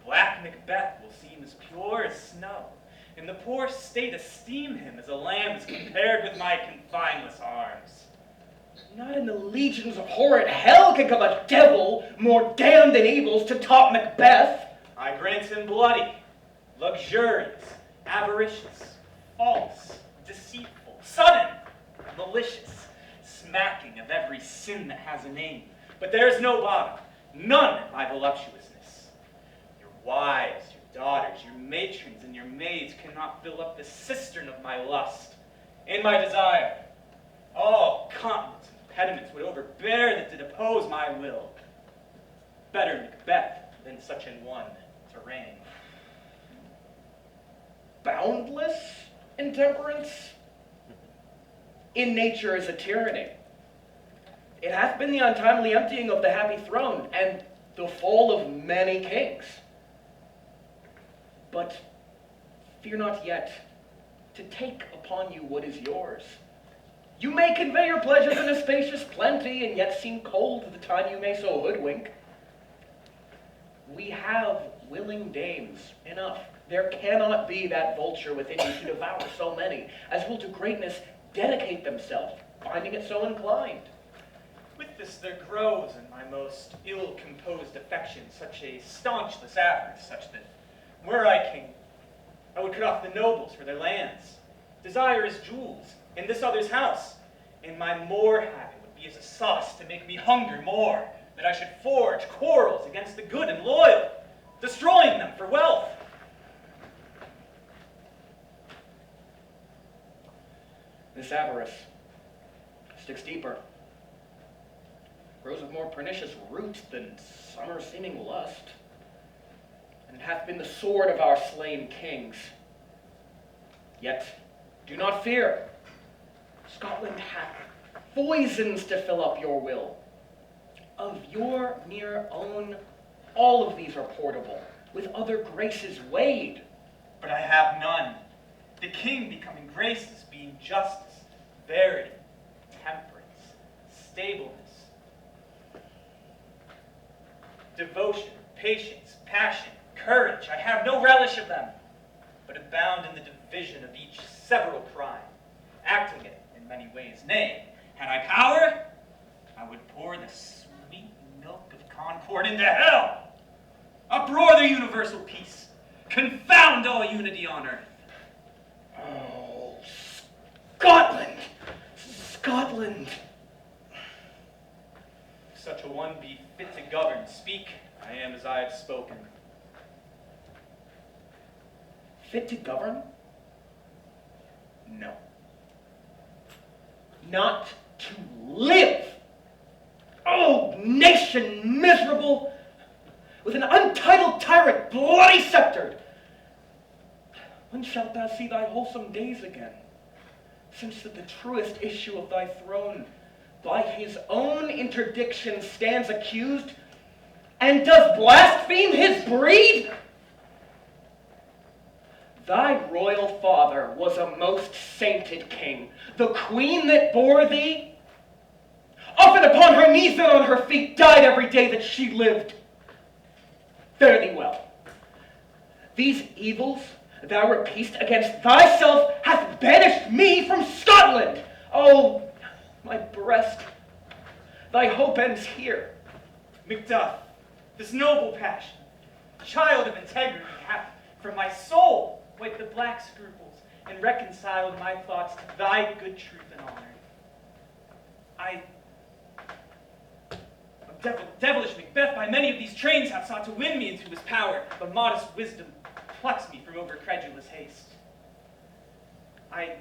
black Macbeth will seem as pure as snow, and the poor state esteem him as a lamb is compared with my confineless arms. Not in the legions of horrid hell can come a devil more damned than evils to top Macbeth. I grant him bloody, luxurious, avaricious, false, deceitful, sudden, malicious, smacking of every sin that has a name. But there is no bottom, none in my voluptuousness. Your wives, your daughters, your matrons, and your maids cannot fill up the cistern of my lust and my desire. All continents and impediments would overbear that did oppose my will. Better Macbeth than such an one to reign. Boundless intemperance? In nature is a tyranny. It hath been the untimely emptying of the happy throne, and the fall of many kings. But fear not yet to take upon you what is yours. You may convey your pleasures in a spacious plenty, and yet seem cold at the time you may so hoodwink. We have willing dames enough. There cannot be that vulture within you to devour so many as will to greatness dedicate themselves, finding it so inclined. With this there grows in my most ill-composed affection such a staunchless avarice, such that, were I king, I would cut off the nobles for their lands, desire as jewels in this other's house, and my more having would be as a sauce to make me hunger more, that I should forge quarrels against the good and loyal, destroying them for wealth. This avarice sticks deeper, grows of more pernicious root than summer-seeming lust, and it hath been the sword of our slain kings. Yet, do not fear. Scotland hath poisons to fill up your will. Of your mere own, all of these are portable, with other graces weighed. But I have none. The king becoming graces, being justice, verity, temperance, stableness, devotion, patience, passion, courage. I have no relish of them, but abound in the division of each several crime, acting it in many ways. Nay, had I power, I would pour the sweet milk of concord into hell, uproar the universal peace, Confound all unity on earth. Oh, Scotland! Scotland! If such a one be fit to govern, speak, I am as I have spoken. Fit to govern? No. Not to live! Oh, nation miserable, with an untitled tyrant bloody sceptered! When shalt thou see thy wholesome days again, since that the truest issue of thy throne by his own interdiction stands accused, and does blaspheme his breed? Thy royal father was a most sainted king. The queen that bore thee, often upon her knees and on her feet, died every day that she lived. Fare thee well. These evils thou repeat'st against thyself hath banished me from Scotland. Oh, my breast, thy hope ends here. Macduff, this noble passion, child of integrity, hath from my soul wiped the black scruples and reconciled my thoughts to thy good truth and honor. Devilish Macbeth by many of these trains have sought to win me into his power, but modest wisdom plucks me from over credulous haste. I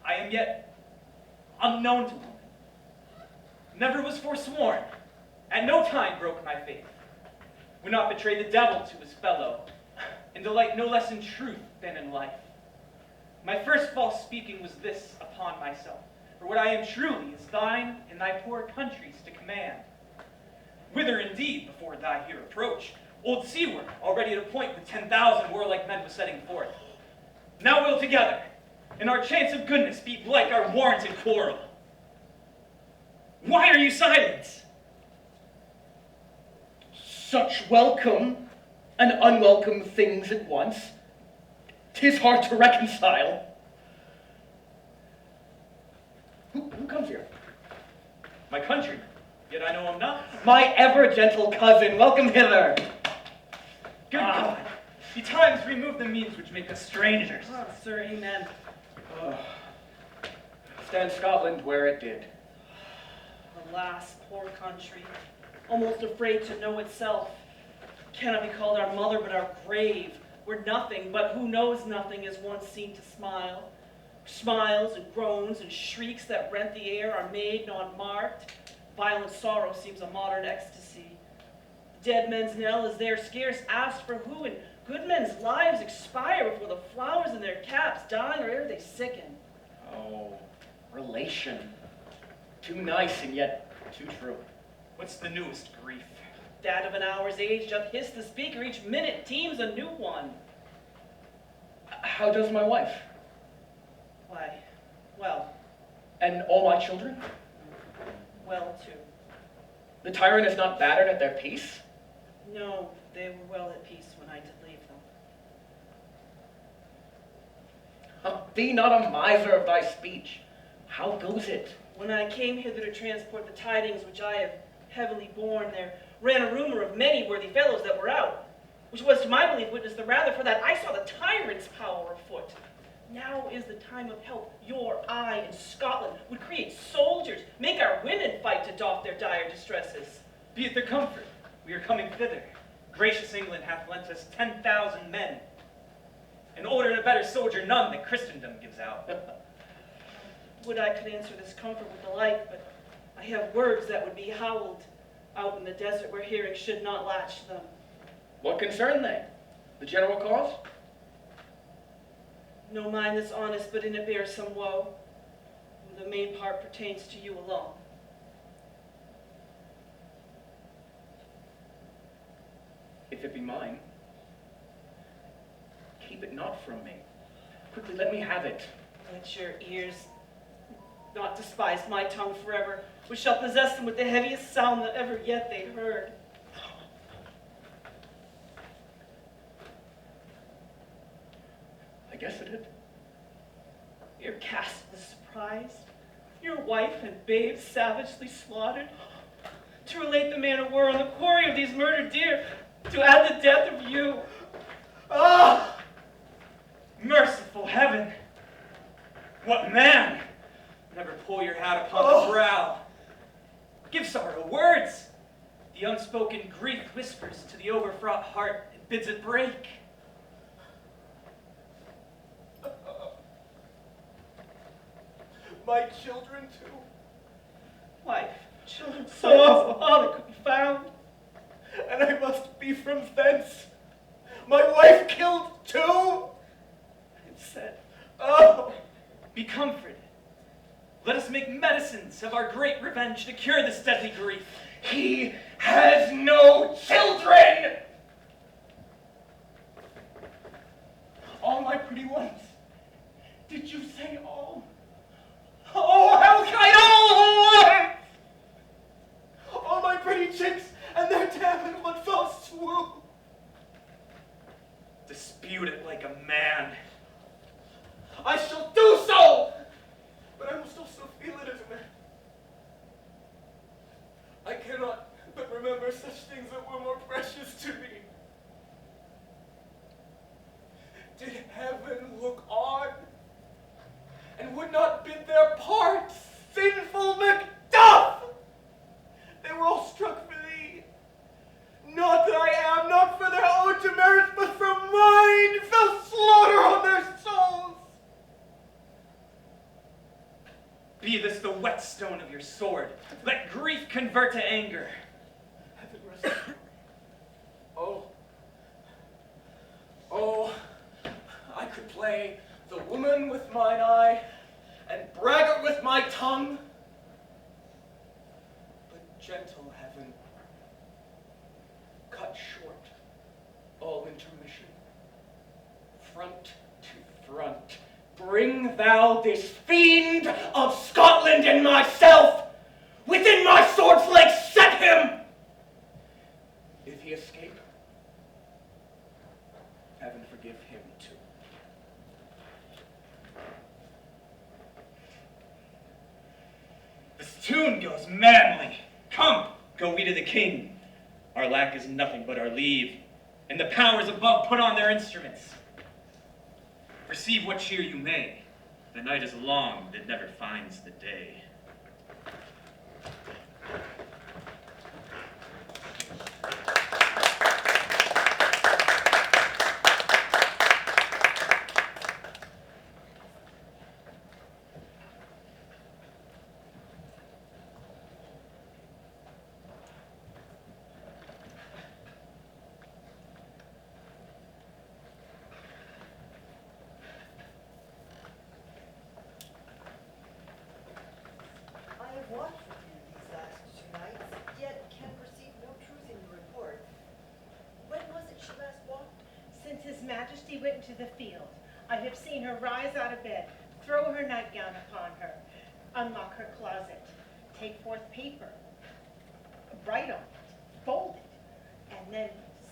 am yet unknown to woman, never was forsworn, at no time broke my faith, would not betray the devil to his fellow, and delight no less in truth than in life. My first false speaking was this upon myself, for what I am truly is thine and thy poor country's to command. Whither indeed, before thy here approach, old SIWARD, already at a point with 10,000 warlike men was setting forth. Now we'll together, and our chance of goodness be like our warranted quarrel. Why are you silent? Such welcome and unwelcome things at once. 'Tis hard to reconcile. Who comes here? My countryman, yet I know him not. My ever-gentle cousin, welcome hither. Good God, betimes remove the means which make us strangers. Oh, sir, amen. Stand Scotland where it did. Alas, poor country, almost afraid to know itself. Cannot be called our mother, but our grave, where nothing but who knows nothing is once seen to smile. Smiles and groans and shrieks that rent the air are made not marked. Violent sorrow seems a modern ecstasy. Dead men's knell is there scarce asked for who, and good men's lives expire before the flowers in their caps die or ere they sicken. Oh, relation. Too nice and yet too true. What's the newest grief? That of an hour's age doth hiss the speaker, each minute teems a new one. How does my wife? Why, well. And all my children? Well, too. The tyrant is not battered at their peace? No, they were well at peace when I did leave them. Be not a miser of thy speech. How goes it? When I came hither to transport the tidings which I have heavily borne, there ran a rumor of many worthy fellows that were out, which was to my belief witness the rather for that I saw the tyrant's power afoot. Now is the time of help. I in Scotland would create soldiers, make our women fight to doff their dire distresses. Be it their comfort, we are coming thither. Gracious England hath lent us 10,000 men. An older and a better soldier none that Christendom gives out. Would I could answer this comfort with delight, but I have words that would be howled out in the desert where hearing should not latch them. What concern they? The general cause? No mind that's honest, but in it bears some woe. The main part pertains to you alone. If it be mine, keep it not from me. Quickly, let me have it. Let your ears not despise my tongue forever, which shall possess them with the heaviest sound that ever yet they heard. I guess it did. Your cast was surprised, your wife and babes savagely slaughtered. To relate the man of war on the quarry of these murdered deer, to add the death of you. Ah! Merciful heaven! What man! Never pull your hat upon the brow. Give sorrow words. The unspoken grief whispers to the overfraught heart and bids it break. My children too. Wife, children, souls, all that could be found. And I must be from thence. My wife killed too. It said, Oh! be comforted. Let us make medicines of our great revenge to cure this deadly grief. He has no children! All my pretty ones. Did you say all? Oh, how can I all my pretty chicks and their dam in one fell swoop. Dispute it like a man. I shall do so! But I must also feel it as a man. I cannot but remember such things that were more precious to me. Did heaven look on and would not bid their part, sinful MACDUFF? They were all struck for thee. Not that I am, not for their own demerits, but for mine, fell slaughter on their souls. Be this the whetstone of your sword. Let grief convert to anger. Heaven rest. Oh, I could play the woman with mine eye and braggart with my tongue. But gentle heaven, cut short all intermission. Front to front, bring thou this fiend of Scotland and myself. Within my sword's length set him. If he escape, heaven forgive him too. This tune goes manly. Come, go we to the king. Our lack is nothing but our leave, and the powers above put on their instruments. Receive what cheer you may. The night is long that never finds the day. I have watched with you these last 2 nights, yet can perceive no truth in your report. When was it she last walked? Since His Majesty went into the field, I have seen her rise out of bed, throw her nightgown upon her, unlock her closet, take forth paper, write on it, fold it, and then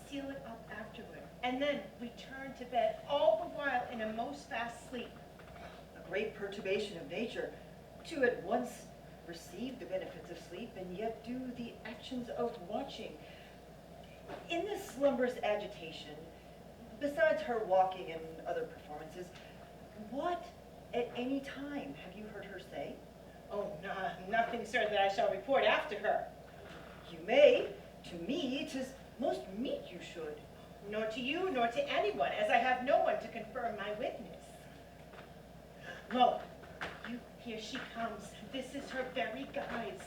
seal it up afterward, and then return to bed, all the while in a most fast sleep. A great perturbation of nature, to at once receive the benefits of sleep and yet do the actions of watching. In this slumber's agitation, besides her walking and other performances, what at any time have you heard her say? Oh, nothing, sir, that I shall report after her. You may. To me, 'tis most meet you should. Nor to you, nor to anyone, as I have no one to confirm my witness. Lo, here she comes. This is her very guise,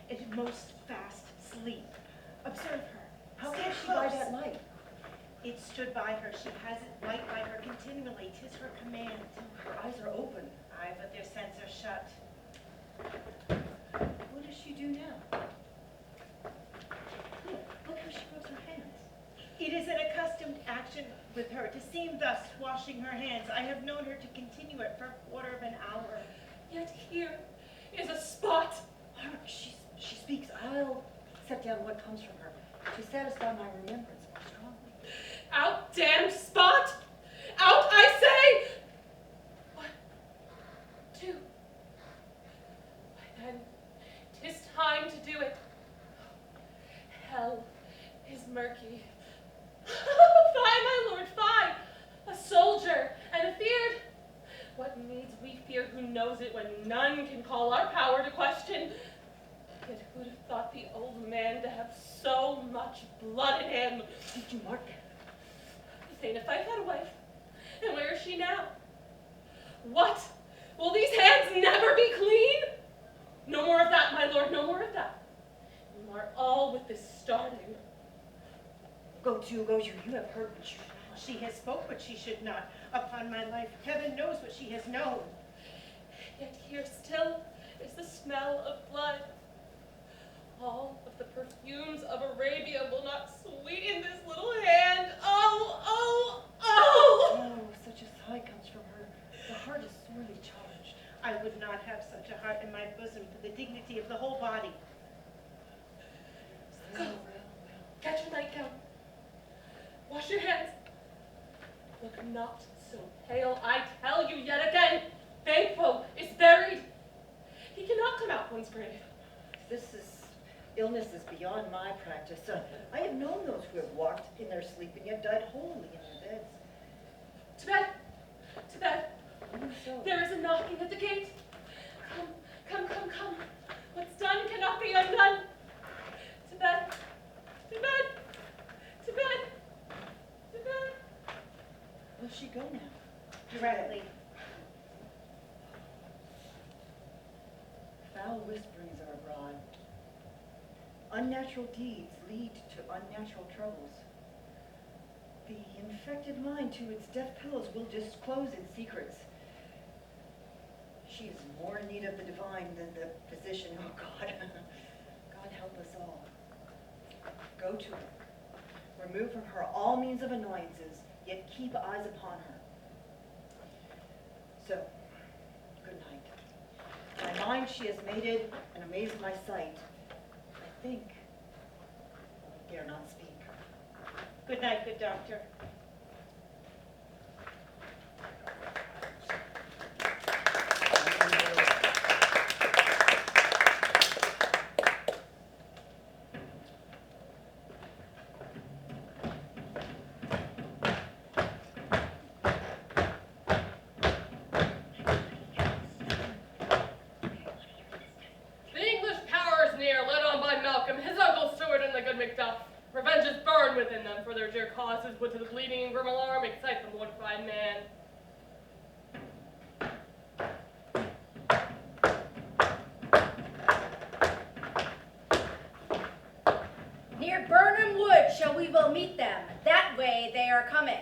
in most fast sleep. Observe her. How Stay came she by close. that light? It stood by her. She has it light by her continually. 'Tis her command. Her eyes are open. Aye, but their sense are shut. What does she do now? Look how she rubs her hands. It is an accustomed action with her to seem thus washing her hands. I have known her to continue it for a quarter of an hour. Yet here is a spot. Hark, she speaks. I'll set down what comes from her to satisfy my remembrance more strongly. Out, damned spot! Out, I say! What? Do. Why then, 'tis time to do it. Hell is murky. Fie, my lord, fie! knows it when none can call our power to question. Yet who'd have thought the old man to have so much blood in him? Did you mark? This ain't a fight had a wife. And where is she now? What? Will these hands never be clean? No more of that, my lord, no more of that. You are all with this starting. Go to, you have heard what you should not. She has spoke what she should not. Upon my life, heaven knows what she has known. Yet here still is the smell of blood. All of the perfumes of Arabia will not sweeten this little hand. Oh, oh, oh! Oh, such a sigh comes from her. The heart is sorely charged. I would not have such a heart in my bosom for the dignity of the whole body. Go. Catch your nightgown. Wash your hands. Look not so pale, I tell you yet again. BANQUO is buried. He cannot come out one's grave. Illness is beyond my practice. I have known those who have walked in their sleep and yet died wholly in their beds. To bed. To bed. So. There is a knocking at the gate. Come, come, come, come. What's done cannot be undone. To bed. To bed. To bed. To bed. Will she go now? Directly. Foul whisperings are abroad. Unnatural deeds lead to unnatural troubles. The infected mind to its deaf pillows will disclose its secrets. She is more in need of the divine than the physician. Oh, God. God help us all. Go to her. Remove from her all means of annoyances, yet keep eyes upon her. So, good night. My mind she has mated and amazed my sight. I think I dare not speak. Good night, good doctor. MACDUFF. Revenge is burned within them, for their dear causes would to the bleeding and grim alarm excite the mortified man. Near Burnham Wood shall we will meet them. That way they are coming.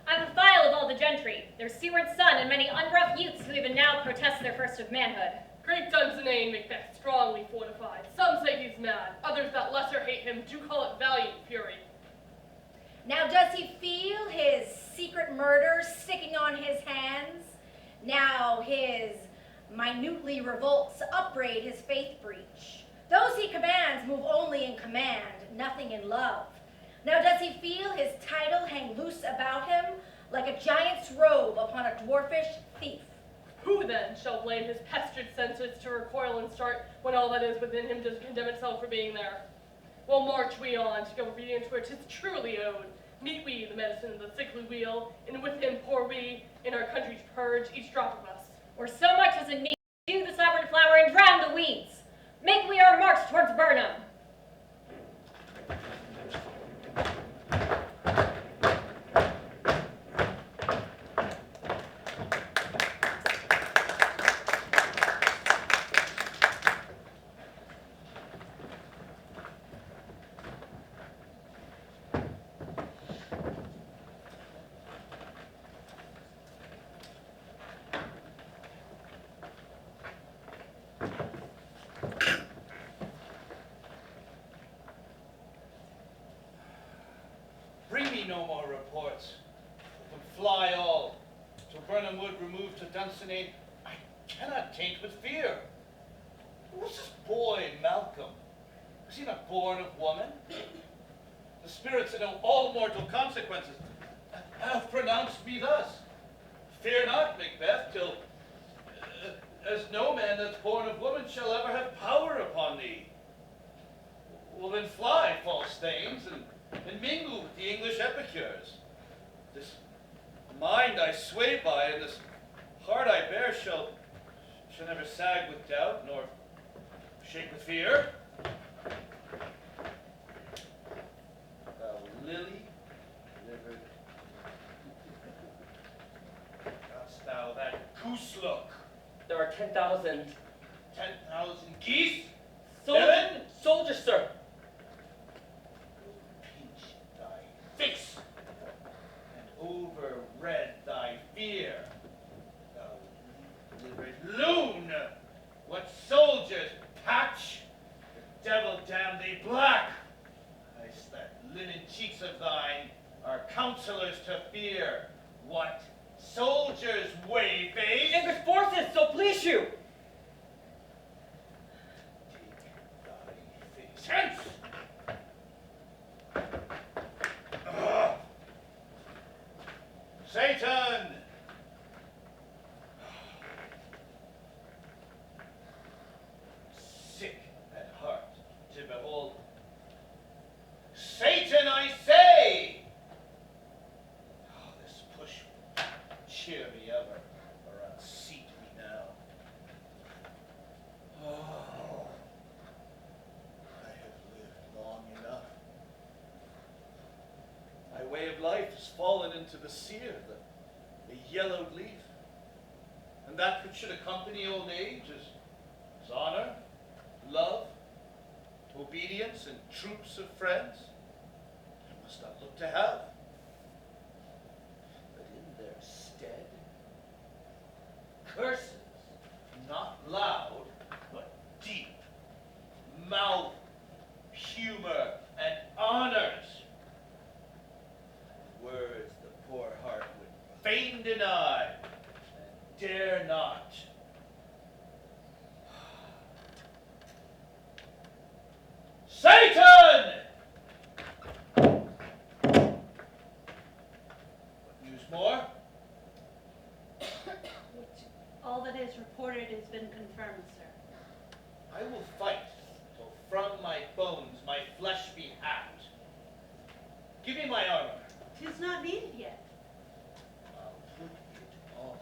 I'm a file of all the gentry, their seaward son, and many unrough youths who even now protest their first of manhood. Great Duncanane Macbeth, strongly fortified. Some say he's mad, others that lesser hate him do call it valiant fury. Now does he feel his secret murder sticking on his hands? Now his minutely revolts upbraid his faith breach. Those he commands move only in command, nothing in love. Now does he feel his title hang loose about him like a giant's robe upon a dwarfish thief? Who then shall blame his pestered senses to recoil and start when all that is within him does condemn itself for being there? Well, march we on to go obedient to where 'tis truly owed. Meet we the medicine of the sickly wheel, and with him pour we in our country to purge each drop of us. Or so much as in need, do the sovereign flower and drown the weeds. Make we our march towards Burnham. Bring me no more reports. Let them fly all. Till Burnham Wood removed to Duncanane, I cannot taint with fear. Who was this boy, Malcolm? Was he not born of woman? The spirits that know all mortal consequences have pronounced me thus. Fear not, Macbeth, till as no man that's born of woman shall ever have power upon thee. Well then fly, false thanes, and and mingle with the English epicures. This mind I sway by, and this heart I bear shall never sag with doubt, nor shake with fear. Thou lily-livered, hast thou that goose look? There are 10,000 10,000 geese? soldiers, sir. Pinch thy face, and overread thy fear. Thou livered loon! What soldiers, patch? The devil damn thee black! Ice that linen cheeks of thine are counselors to fear. What soldiers, wave face? English forces, so please you. Hence! Satan! Sick at heart to behold. Satan, I say! Oh, this push will cheer me ever, or unseat me now. Oh. I have lived long enough. My way of life has fallen into the sear, the yellowed leaf. And that which should accompany old age is honor, love, obedience, and troops of friends. I must not look to have. But in their stead, curses, not loud, but deep, mouth, humor, and honors. Words the poor heart would fain deny, and dare not. Satan! What news more? All that is reported has been confirmed, sir. I will fight till from my bones my flesh be hacked. Give me my armor. 'Tis not needed yet. I'll put it on.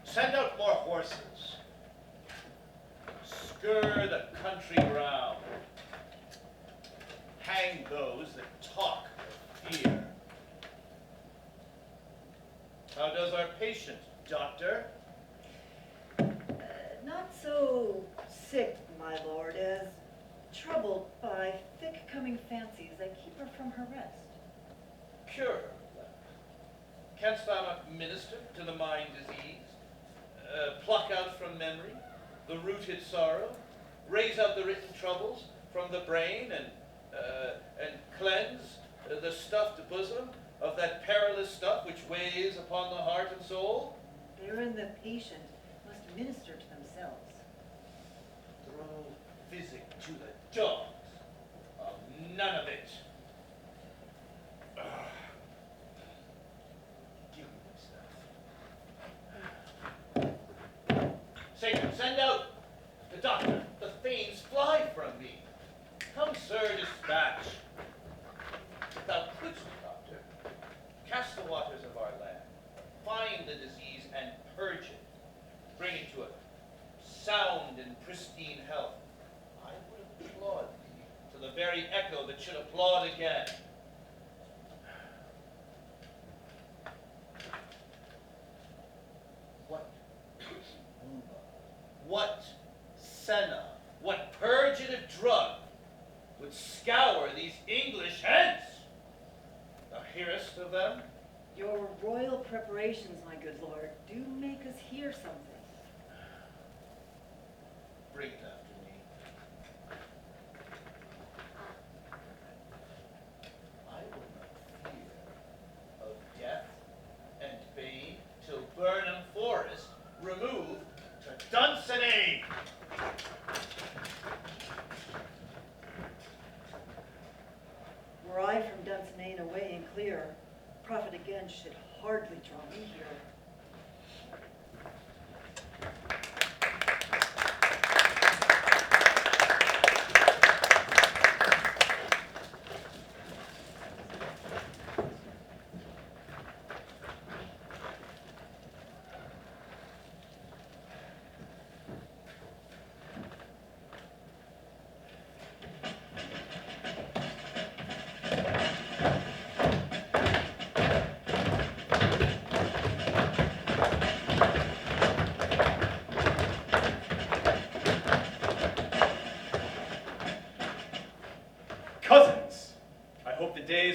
Send out more horses. Scur the country round. Hang those that talk of fear. How does our patient, doctor? Not so sick, my lord, as troubled by thick coming fancies that keep her from her rest. Cure her, then. Canst thou not minister to the mind disease? Pluck out from memory the rooted sorrow, raise up the written troubles from the brain, and cleanse the stuffed bosom of that perilous stuff which weighs upon the heart and soul? Therein the patient must minister to themselves. Throw physic to the dogs. None of it. Give me this stuff. Satan, send out the doctor. The fiends fly from me. Come, sir, dispatch. If thou couldst, doctor, cast the waters of our land, find the disease and purge it, bring it to a sound and pristine health, I would applaud thee to the very echo that should applaud again. What senna, what purgative drug would scour these English heads? Thou hearest of them? Your royal preparations, my good lord, do make us hear something. Bring it after me. I will not fear of death and bane till Burnham Forest remove to Duncan's. Were I from Duncan's away and clear, profit again should hardly draw me here.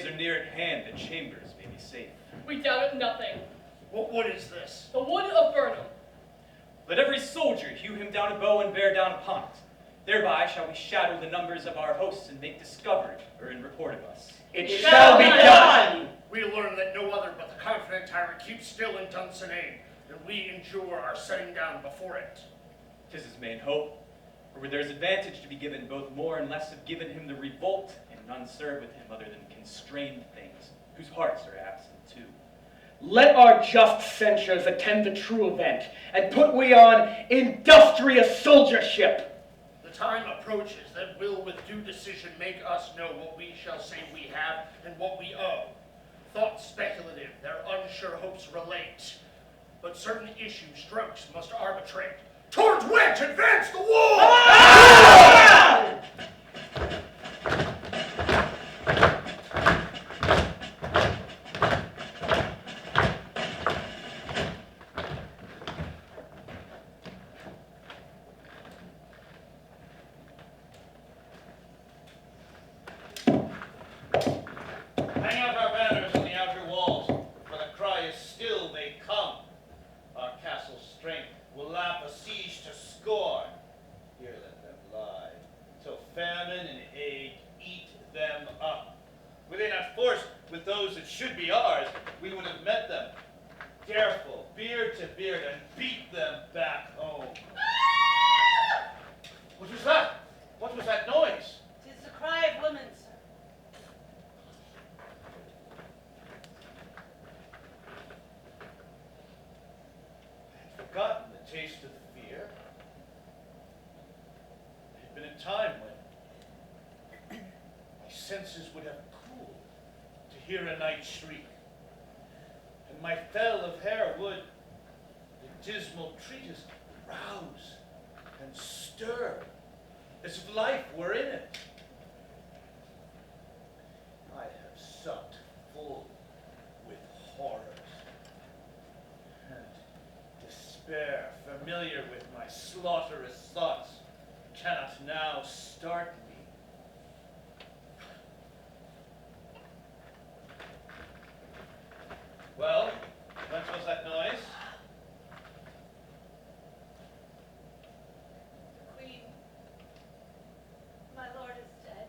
are near at hand, the chambers may be safe. We doubt nothing. What wood is this? The wood of Burnham. Let every soldier hew him down a bow and bear down upon it. Thereby shall we shadow the numbers of our hosts and make discovery, or in report of us. It shall be done! We learn that no other but the confident tyrant keeps still in Duncan's, and we endure our setting down before it. 'Tis his main hope, for where there's advantage to be given, both more and less have given him the revolt, and none serve with him other than constrained things, whose hearts are absent too. Let our just censures attend the true event, and put we on industrious soldiership. The time approaches that will with due decision make us know what we shall say we have and what we owe. Thoughts speculative, their unsure hopes relate, but certain issue strokes must arbitrate. Towards which advance the war! Hang out our banners on the outer walls, for the cry is still they come. Our castle's strength will lap a siege to scorn. Here let them lie, till famine and ague eat them up. Were they not forced with those that should be ours, we would have met them, careful, beard to beard, and beat them back home. What was that? What was that noise? 'Tis the cry of women, sir. I had forgotten the taste of fear. There had been a time when my senses would have cooled to hear a night shriek, and my fell of hair would, the dismal treatise, rouse and stir, as if life were in it. I have sucked full with horrors, and despair, familiar with my slaughterous thoughts, cannot now start me. Well, what was that noise? Queen, my lord is dead.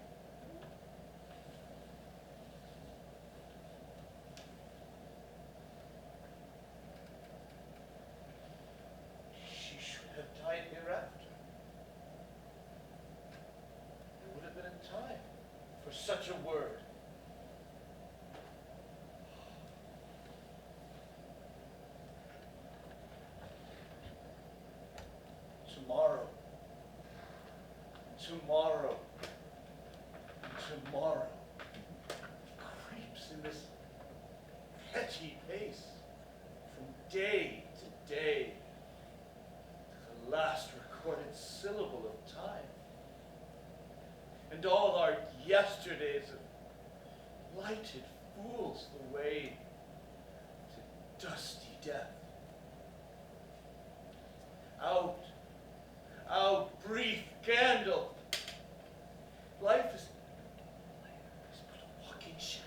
She should have died hereafter. There would have been a time for such a word. Tomorrow, tomorrow, tomorrow creeps in this petty pace from day to day to the last recorded syllable of time. And all our yesterdays have lighted fools the way to dusty death. Out, brief candle. Life is but a walking shadow.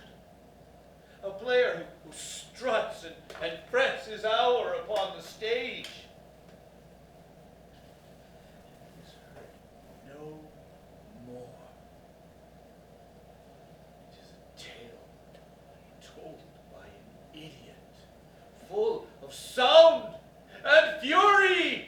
A player who struts and frets his hour upon the stage. Is heard no more. It is a tale told by an idiot, full of sound and fury.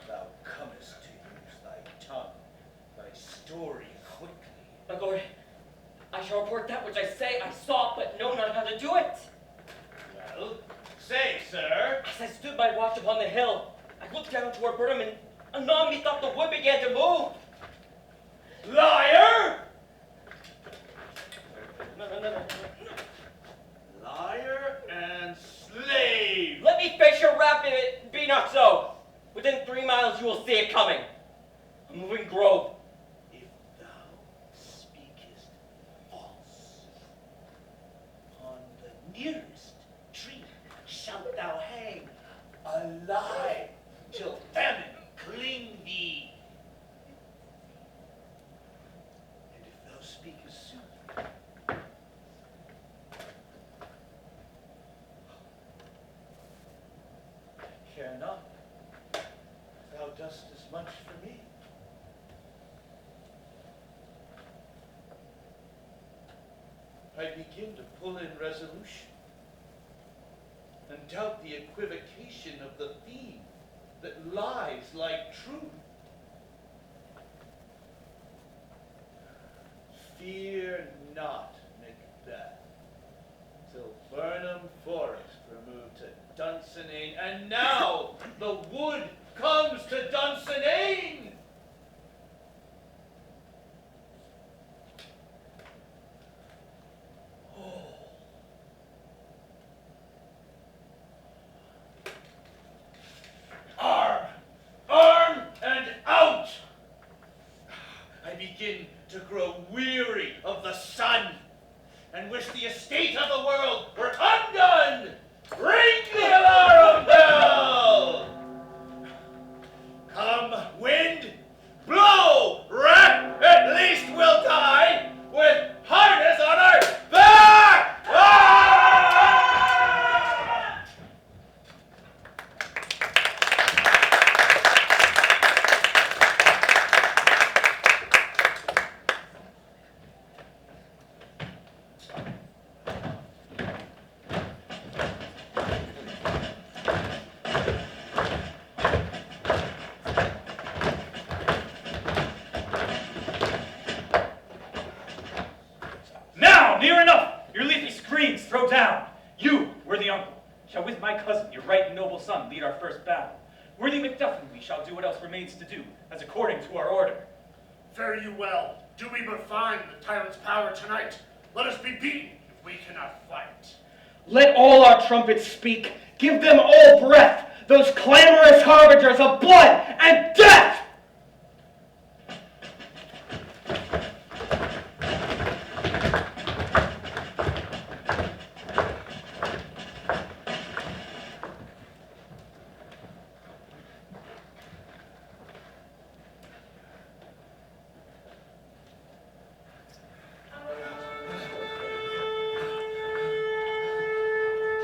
Thou comest to use thy tongue, thy story quickly. My lord, I shall report that which I say I saw, but know not how to do it. Well, say, sir. As I stood by watch upon the hill, I looked down toward Burnham, and anon methought the wood began to move. Liar! No. Liar and slave! Let me face your wrath if it be not so. Within 3 miles you will see it coming. A moving grove. If thou speakest false, on the nearest tree shalt thou speak as soon. Care not. Thou dost as much for me. I begin to pull in resolution and doubt the equivocation of the theme that lies like truth. Fear not, Macbeth, till Burnham Forest removed to Dunsinane, and now the wood comes to Dunsinane! Arm and out! I begin to grow weary of the sun and wish the estate of the world were undone! Ring the alarm bell! Come, wind, blow! Rat, at least we'll die with harness on our back! Ah! Now, near enough! Your leafy screens throw down. You, worthy uncle, shall with my cousin, your right noble son, lead our first battle. Worthy MacDuff and we shall do what else remains to do, as according to our order. Fare you well. Do we but find the tyrant's power tonight, let us be beaten if we cannot fight. Let all our trumpets speak. Give them all breath, those clamorous harbingers of blood and death!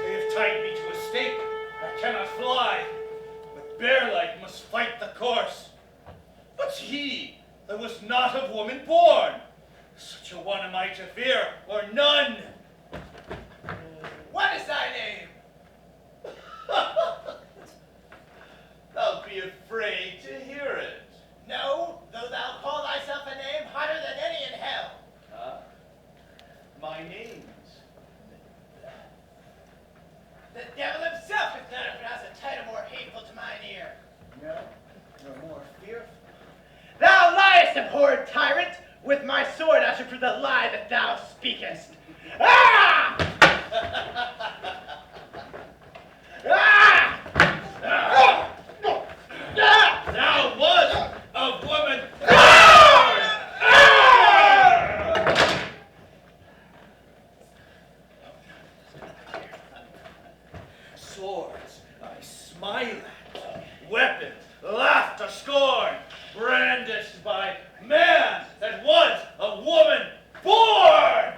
They have tied me to a stake. I cannot fly, but bear-like must fight the course. What's he that was not of woman born? Such a one am I to fear, or none. What is thy name? Thou be afraid to hear it. No, though thou call thyself a name hotter than any in hell. My name's The devil himself could not have pronounced a title more hateful to mine ear. no more fearful. Thou liest, abhorred tyrant! With my sword I shall prove the lie that thou speakest. Ah! Ah! Thou was a woman. Swords I smile at, weapons laugh to scorn, brandished by man that was a woman born!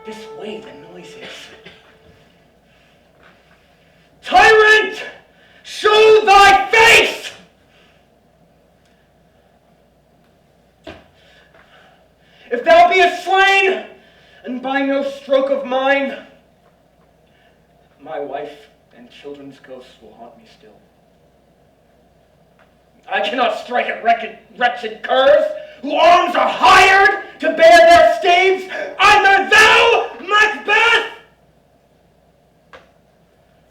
This way the noise is. Tyrant! Show thy face! If thou beest slain, and by no stroke of mine, my wife and children's ghosts will haunt me still. I cannot strike at wretched curs whose arms are hired to bear their staves. Either thou, Macbeth,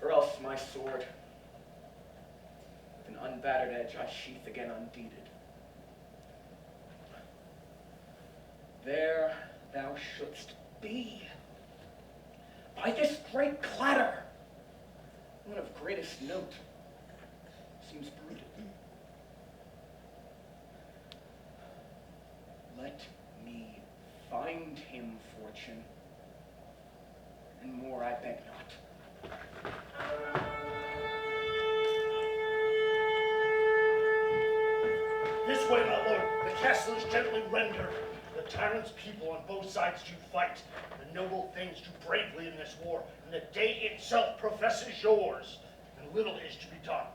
or else my sword, with an unbattered edge, I sheath again undeeded. There thou shouldst be, by this great clatter, one of greatest note, seems brooded. Let me find him, fortune, and more I beg not. way, my lord. The castle is gently rendered. The tyrant's people on both sides do fight. The noble things do bravely in this war, and the day itself professes yours. And little is to be done.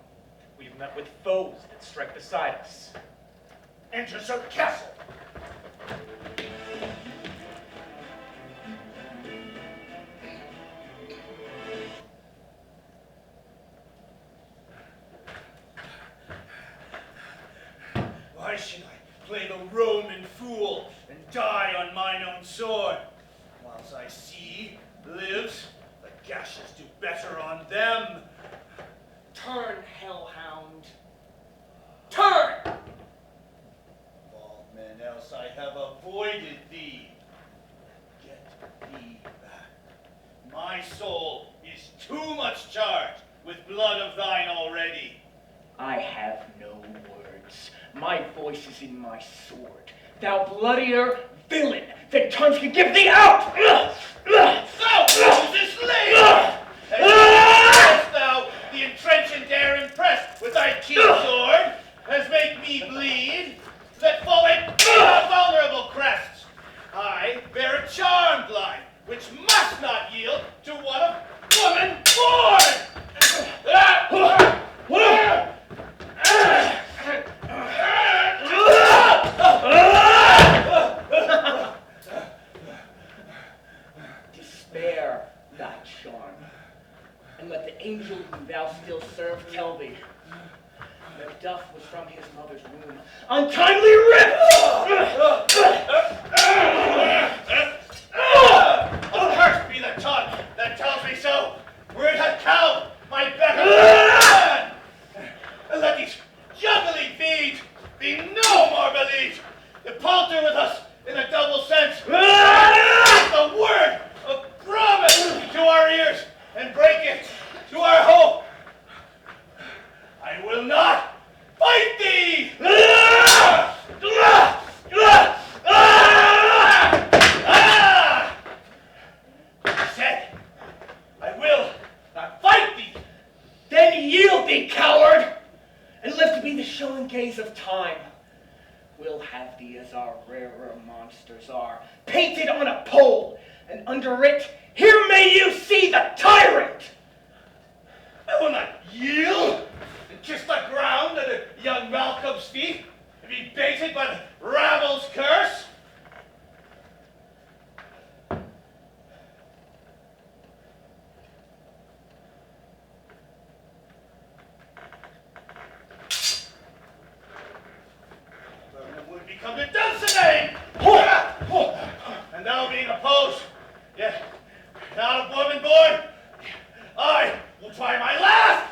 We've met with foes that strike beside us. Enter so the castle. Why should I play the Roman fool and die on mine own sword? Whilst I see, lives, the gashes do better on them. Turn, hellhound. Turn! Of all men else I have avoided thee. Get thee back. My soul is too much charged with blood of thine already. I have no words. My voice is in my sword. Thou bloodier villain than tongues can give thee out! Thou Moses slave! Hast thou the entrenchant dare impressed with thy keen sword, has made me bleed, that fall at vulnerable crests? I bear a charmed life, which must not yield to one of woman born! Despair thy charm, and let the angel whom thou still serve tell thee. Macduff was from his mother's womb, untimely ripped! Accursed be the tongue that tells me so, where it hath cowed my better man! And let these juggling fiends be no more believed. They palter with us in a double sense. The word of promise to our ears and break it to our hope. I will not fight thee! Said, I will not fight thee! Then yield thee, coward, and live to be the show and gaze of time. We'll have thee as our rarer monsters are, painted on a pole, and under it, here may you see the tyrant! I will not yield and kiss the ground at a young Malcolm's feet and be baited by the rabble's curse. Would become the Dulcinea! And thou being opposed, yet not of woman born, I will try my last!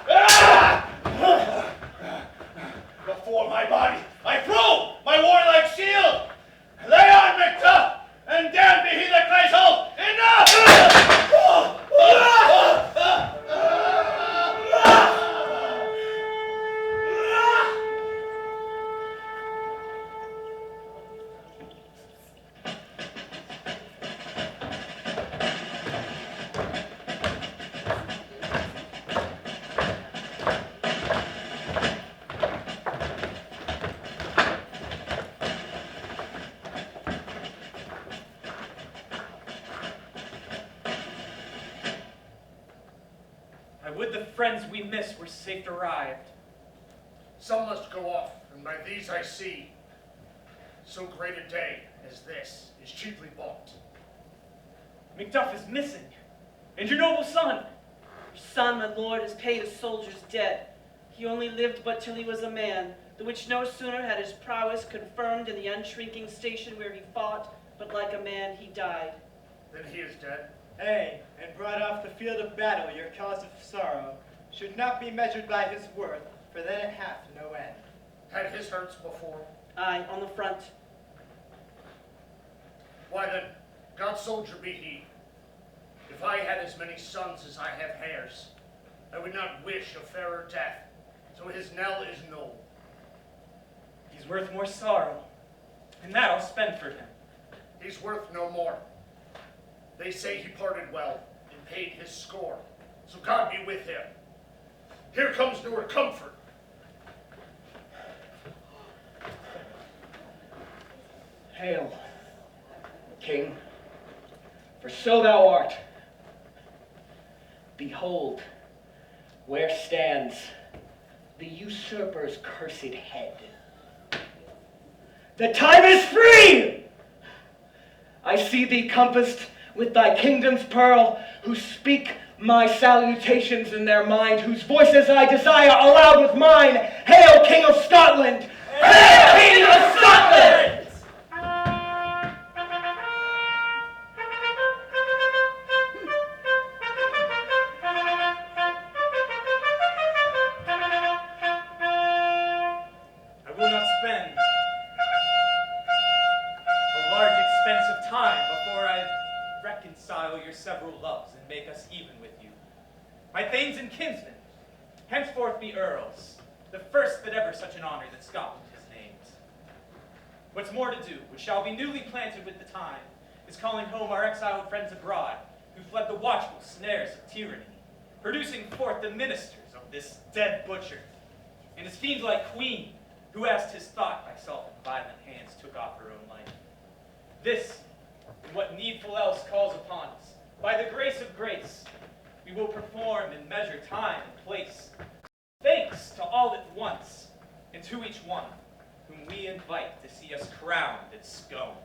Before my body, I throw my warlike shield! Lay on, Macduff, and damn be he that cries hold! Enough! Friends we miss were safe arrived. Some must go off, and by these I see, so great a day as this is cheaply bought. Macduff is missing, and your noble son. Your son, my lord, is paid a soldier's debt. He only lived but till he was a man, the which no sooner had his prowess confirmed in the unshrinking station where he fought, but like a man he died. Then he is dead? Ay, and brought off the field of battle, your cause of sorrow should not be measured by his worth, for then it hath no end. Had his hurts before? Aye, on the front. Why then, God's soldier be he. If I had as many sons as I have hairs, I would not wish a fairer death, so his knell is null. He's worth more sorrow, and that I'll spend for him. He's worth no more. They say he parted well and paid his score, so God be with him. Here comes newer comfort. Hail, King, for so thou art. Behold, where stands the usurper's cursed head. The time is free! I see thee compassed with thy kingdom's pearl, who speak my salutations in their mind, whose voices I desire aloud with mine. Hail, King of Scotland! Hail, King of Scotland! I will not spend a large expense of time before I reconcile your several loves and make us even with you. My thanes and kinsmen, henceforth be earls, the first that ever such an honor that Scotland has named. What's more to do, which shall be newly planted with the time, is calling home our exiled friends abroad, who fled the watchful snares of tyranny, producing forth the ministers of this dead butcher, and his fiend-like queen, who asked his thought by soft and violent hands took off her own life. This, and what needful else calls upon us, by the grace of grace, we will perform and measure time and place, thanks to all at once, and to each one, whom we invite to see us crowned and sconed.